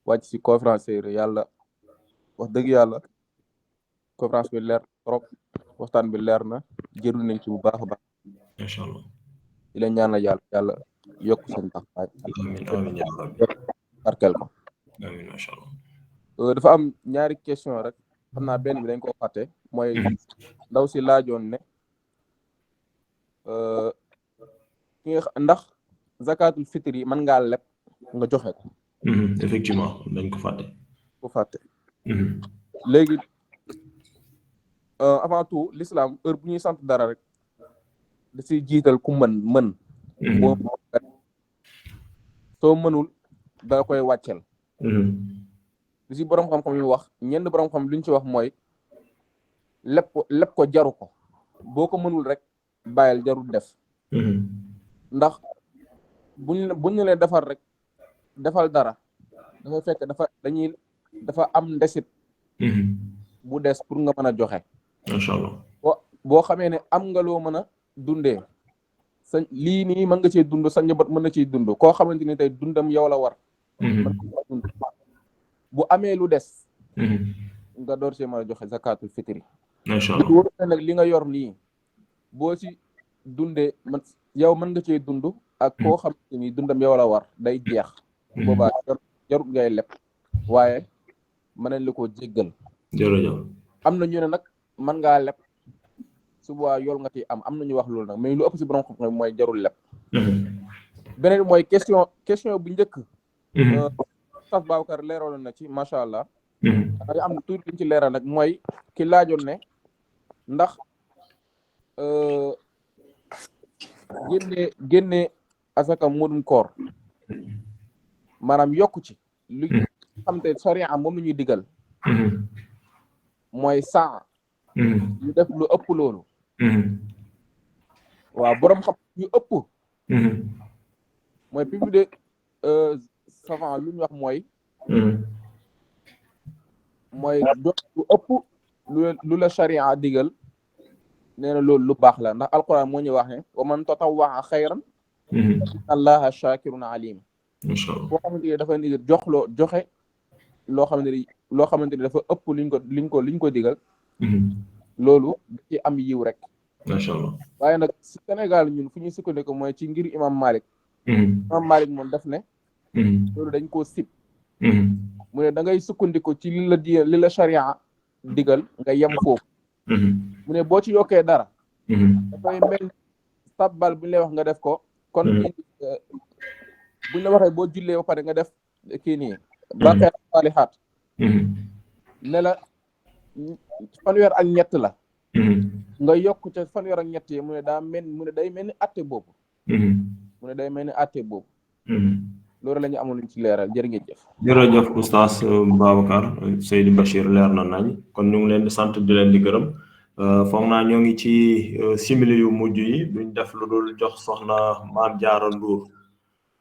wàcc si conférencier yàlla wax dëgg yàlla conférence bi leer trop waxtaan bi leer na jëru nañ ci bu baax a baax incha allah di leen ñaanal yàlla yokk seen taxawaay amiin barkeel ko amiin macha allah dafa am ñaari question rek xam naa benn bi dañ ko fàtte mooy ndaw si laajoon ne ki nga ndax zakatul fitr yi mën ngaa leb nga joxe ko effectivement dañ ko fàtte léegi avant tout l'islam heure bu ñuy sant dara rek da siy jiital ku mën boo soo mënul da koy wàccel li si borom xam-xam yu wax ñenn borom xam li ñu ci wax mooy lépp ko jaru ko boo ko mënul rek bàyyil jarul def ndax buñ leen defar rek defal dara dafay fekk dafa am ndesit bu des pour nga mën a joxe macha allah boo xamee ne am nga loo mën a dundee sa lii nii mën nga cee dund sa njaboot mën na ciy dund koo xamante ni tey dundam yow la war bu amee lu des nga door see mën a joxe zakatul fitri macha allah nag li nga yor nii boo ci dundee man yow mën nga cee dund ak koo xamante ni dundam yow la war day jeex boobaa jarut ngay leb waaye mën nañ la koo jéggal jërëjëf am na ñu ne nag mën ngaa leb su boobaa yool nga ci am na ñu wax loolu nag mais lu ëpp si borom xam-xam mooy jarul leb beneen mooy question bu njëkk Oustaz Babacar leeraloon na ci macha allah da am na tuuti liñ ci leeral nag mooy ki laajoon ne ndax génne asaka mudum koor maanaam yokku ci lu xam te sariya moom la ñuy digal mooy saa ñu def lu ëpp loolu waaw borom xam yu ëpp mooy plus de savant lu ñu wax mooy doon lu ëpp lu la charia digal nee na loolu lu baax la ndax alquran moo ñu wax ne wa man tatawwa xayran allaha shakirun alim boo xamante ni dafa ni joxe loo xamante ni dafa ëpp liñ ko digal loolu da ci am yiw rek macha allah waaye nag si Sénégal ñun fu ñuy sukkandiku mooy ci ngir imam Malik imam Malik moom def ne loolu dañ koo sib mu ne da ngay sukkandiku ci li la charia digal nga yem foofu mu ne boo ci yokkee dara dafay mel sabbal bu ñu lay wax nga def ko kon buñ la waxee boo jullee ba pare nga def kii nii baqeet saalihaat ne la fanweer ak ñett la nga yokk ca fanweer ak ñett yi mu ne day mel ni atte boobu loolu la ñu amoon luñ ci leeral jërë ngeen jëf jërëjëf oustaz Babacar Seydi Bachir leer na nañ kon ñu ngi leen di sant di leen di gërëm foog naa ñoo ngi ci simili yu mujj yi duñ def lu dul jox soxna Maam Jaara Nduur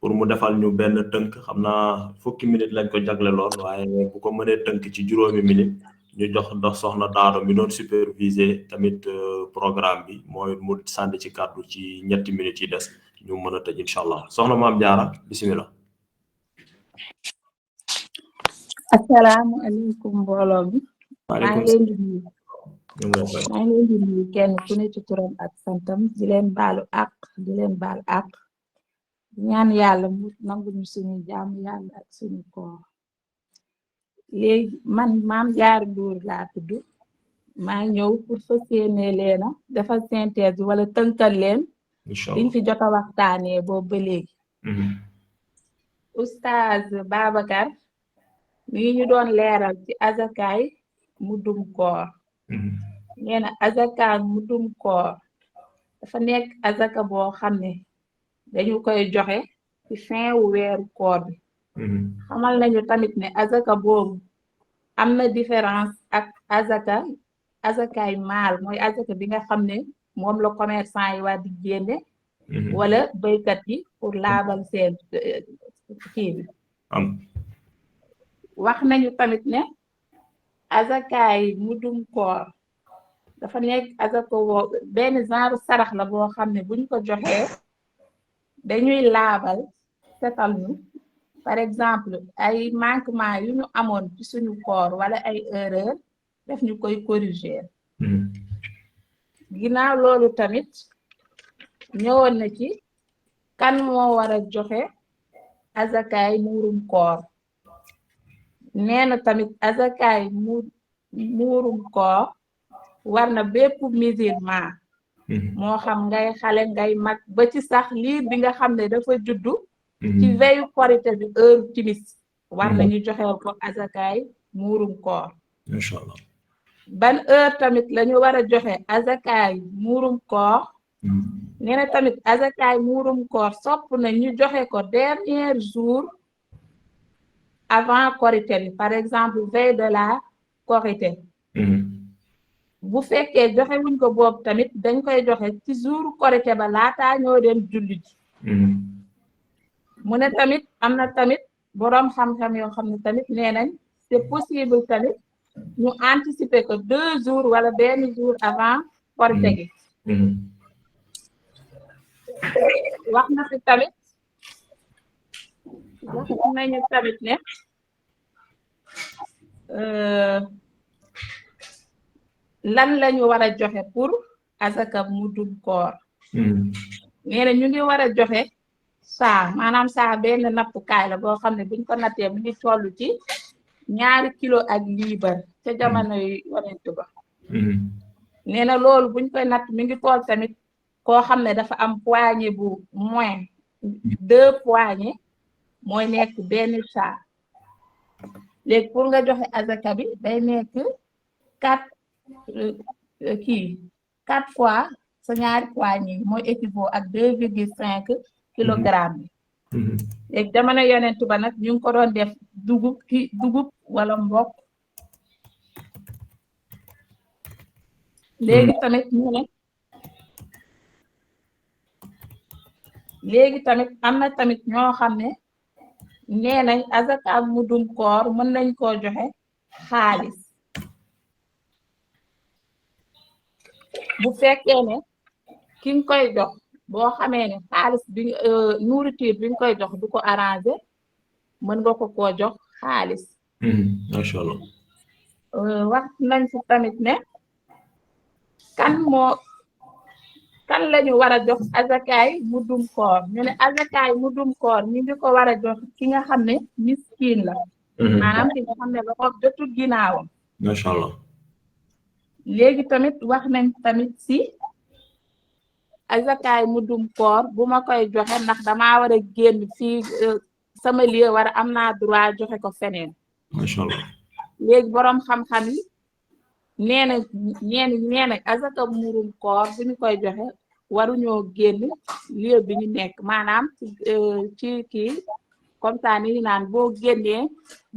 pour mu defal ñu benn tënk xam naa fukki minute lañ ko jagle lool waaye bu ko mënee tënk ci juróomi minute ñu jox soxna Daado mi doon superviser tamit programme bi mooy mu sànni ci kàddu ci ñetti minutes yi des ñu mën a tëj incha allah soxna Maam Jaara bisimilah. asalaamaaleykum mbooloo mi. maa ngi leen di nuyu kenn ku ne ci turam ak santam di leen baalu àq di leen baal àq ñaan yàlla mu nanguñu suñu jaamu yàlla ak suñu koor léegi man Maam Jaara Nduur laa tudd maa ñëw pour fas yéene leena defal synthèse wala tënkal leen liñ fi jot a waxtaanee boobu ba léegi oustaz Babacar mi ñu doon leeral ci azakaay muddum koor nee na azakaay muddum koor dafa nekk azaka boo xam ne dañu koy joxe ci fin wu weeru koor bi xamal nañu tamit ne azaka boobu am na différence ak azakaay maal mooy azaka bi nga xam ne moom la commerçant yi waa di génne wala béykat yi pour laabal seen kii bi wax nañu tamit ne azakaay muddum koor dafa nekk azaka woo benn genre sarax la boo xam ne buñ ko joxee dañuy laabal setal ñu par exemple ay manquement yu ñu amoon ci suñu koor wala ay erreur def ñu koy corriger ginnaaw loolu tamit ñëwoon na ci kan moo war a joxe azakaay muurum koor nee na tamit azakaay muurum koor war na bépp musulman moo xam ngay xale ngay mag ba ci sax liir bi nga xam ne dafa juddu ci veyu korité bi heure timis war nañu joxeel ko azakaay muurum koor incha allah ban heure tamit lañu war a joxe azakaay muurum koor nee na tamit azakaay muurum koor sopp na ñu joxe ko dernier jour avant korité bi par exemple veille de la korité bu fekkee joxe wuñ ko boobu tamit dañ koy joxe ci jour korité ba laataa ñoo dem julli ji mu ne tamit am na tamit boroom xam-xam yoo xam ne tamit nee nañ c'est possible tamit ñu anticiper ko 2 jours wala benn jour avant korité gi wax na fi tamit wax nañu tamit ne lan lañu war a joxe pour azaka muddum koor nee na ñu ngi war a joxe saa maanaam saa benn nattukaay la boo xam ne buñ ko nattee mu ngi toll ci 2 kilo ak liibar ca jamono yu yonent ba nee na loolu buñ koy natt mi ngi toll tamit koo xam ne dafa am poignée bu moins 2 poignées mooy nekk benn saa léegi pour nga joxe azaka bi day nekk 4 fois sa 2 poignées mooy équivaut ak 2,5 kilogramme bi léegi jamono yonent ba nag ñu ngi ko doon def dugub wala mbokk léegi tamit ñu ne léegi tamit am na tamit ñoo xam ne nee nañ azaka ak mudum koor mën nañ koo joxe xaalis bu fekkee ne ki nga koy jox boo xamee ne xaalis bi nourriture bi nga koy jox du ko arrangé mën nga ko koo jox xaalis macha allah wax nañ fi tamit ne kan lañu war a jox azakaay mudum koor ñu ne azakaay mudum koor ñu ngi ko war a jox ki nga xam ne miskin la maanaam ki nga xam ne ba ko jotul ginnaawam macha allah léegi tamit wax nañ tamit si azakaay mudum koor bu ma koy joxe ndax damaa war a génn fii sama lieu war a am naa droit joxe ko feneen macha allah léegi boroom xam-xam yi nee na azaka murum koor bu ñu koy joxe waruñoo génn lieu bi ñu nekk maanaam ci kii comme ça ni naan boo génnee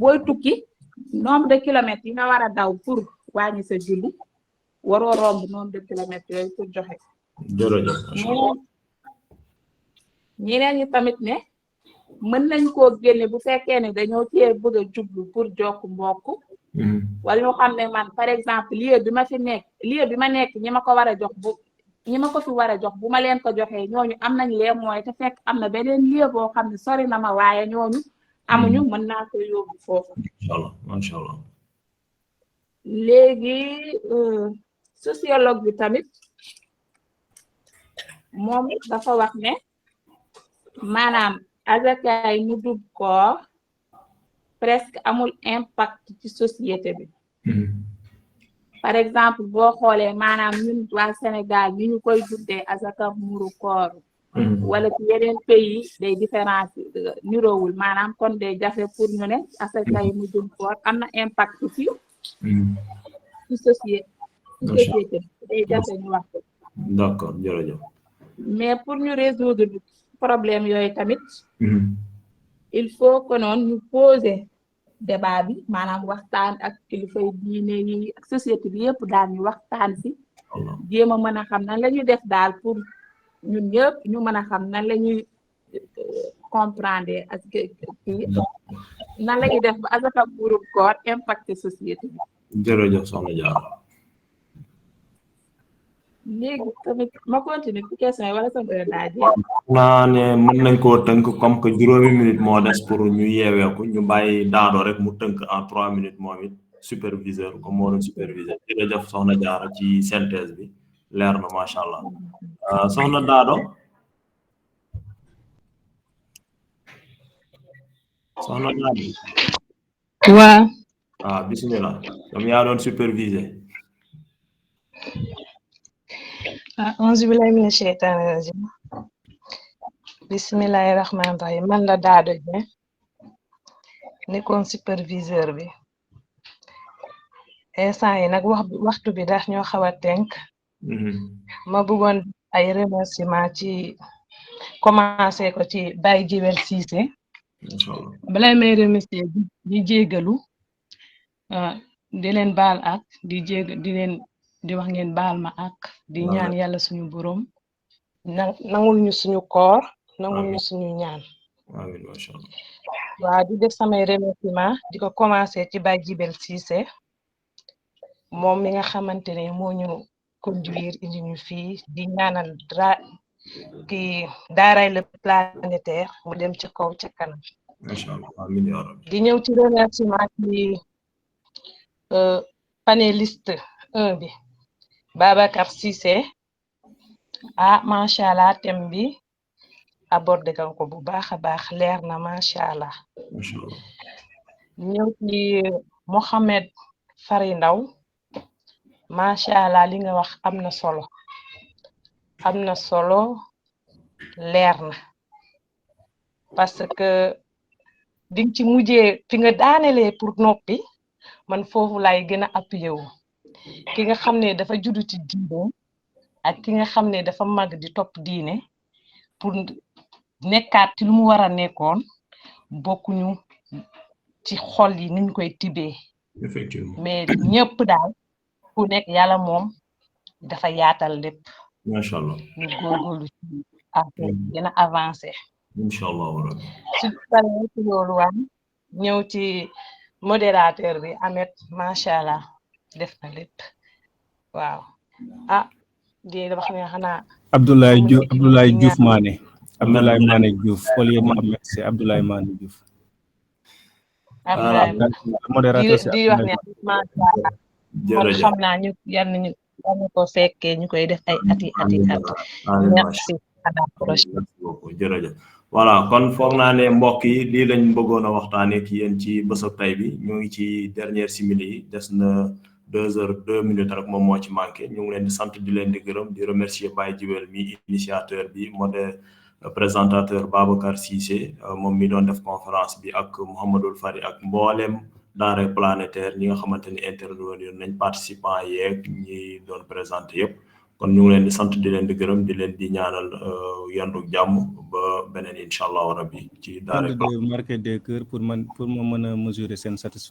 booy tukki nombre de kilomètres yi nga war a daw pour wàññi sa julli waroo romb nombre de kilomètres yooyu pour joxe jërëjëf ñeneen ñi tamit ne mën nañ koo génne bu fekkee ne dañoo cee bëgg a jublu pour jokk mbokk wala ñu xam ne man par exemple lieu bi ma nekk ñi ma ko war a jox ñi ma ko fi war a jox bu ma leen ko joxee ñooñu am nañ lee mooy te fekk am na beneen lieu boo xam ne sori na ma waaye ñooñu amuñu mën naa ko yóbbu foofu macha allah léegi sociologue bi tamit moom dafa wax ne maanaam azakaay mudum koor presque amul impact ci société bi par exemple boo xoolee maanaam ñun waa Sénégal ni ñu koy dundee azaka muru koor wala ci yeneen pays day différence niroowul maanaam kon day jafe pour ñu ne azakaay mudum koor am na impact ci société day jafe ñu wax ko d'accord jërëjëf mais pour ñu résoudre problème yooyu tamit il faut que noonu ñu poser débat bi maanaam waxtaan ak kilifay diine yi ak société bi yëpp daal ñu waxtaan si jéem a mën a xam nan la ñuy def daal pour ñun ñëpp ñu mën a xam nan la ñuy comprendre ak kii nan la ñuy def ba azaka murum koor impacté société bi jërëjëf soxna Diarra léegi tamit ma continue ci question yi wala sama heure daa jeex naa ne mën nañ koo tënk comme que juróomi minute moo des pour ñu yeeweeku ñu bàyyi daado rek mu tënk en 3 minutes moom it superviseur comme moo doon superviseur jërëjëf soxna Diarra ci synthèse bi leer na macha allah soxna daado waa bismillah comme yaa doon superviser auzu billahi mina sheytaani rajim bismillahi rahmaani rahim man la Daado Dieng nekkoon superviseur bi instant yi nag waxtu bi dax ñoo xaw a tënk ma bëggoon ay remerciement ci commencé ko ci Baye Jiwel Cissé balay may remercier di jégalu di leen baal ak di wax ngeen baal ma ak di ñaan yàlla suñu borom nangul ñu suñu koor nangul ñu suñu ñaan waaw di def samay remerciement di ko commencé ci Baye Jibel Cissé moom mi nga xamante ne moo ñu conduire indi ñu fii di ñaanal daaray le planétaire mu dem ca kaw ca kanam di ñëw ci remerciement ci panéliste 1 bi Babacar Cissé macha allah thème bi abordé nga ko bu baax a baax leer na macha allah ñëw ci Mohamed Fari Ndaw macha allah li nga wax am na solo leer na parce que di ci mujjee fi nga daanelee pour noppi man foofu lay gën a appuyé wu ki nga xam ne dafa juddu ci diine ak ki nga xam ne dafa màgg di topp diine pour nekkaat ci lu mu war a nekkoon bokkuñu ci xol yi niñ koy tibee mais ñëpp daal ku nekk yàlla moom dafa yaatal lépp macha allah ñu góorgóorlu ci affaire gën a avancé inshallah rabbi su paree ci loolu waan ñëw ci modérateur bi Ahmed macha allah def na lépp waaw di wax ne xanaa Abdoulaye Diouf Mané Abdoulaye Mané Diouf au lieu Mohamed c'est Abdoulaye Mané Diouf modérateur di wax ne macha allah man xam naa ñu yal nañu ko fekkee ñu koy def ay ati merci à la prochaine jërëjëf voilà kon foog naa ne mbokk yi lii lañ bëggoon a waxtaanee ak yéen ci bésab tey bi ñu ngi ci dernière simili yi des na 2 heures 2 minutes rek moom moo ci manqué ñu ngi leen di sant di leen di gërëm di remercier Baye Djiwel mi initiateur bi présentateur Babacar Cissé moom mi doon def conférence bi ak Mouhamadou Fari ak mboolem Daara Planétaire ñi nga xamante ni intervenir nañ participants yeeg ñi doon présenté yëpp kon ñu ngi leen di sant di leen di gërëm di leen di ñaanal yandu jàmm ba beneen incha allah rabbi ci Daara marquer des cœurs pour ma mën a mesurer seen satisfaction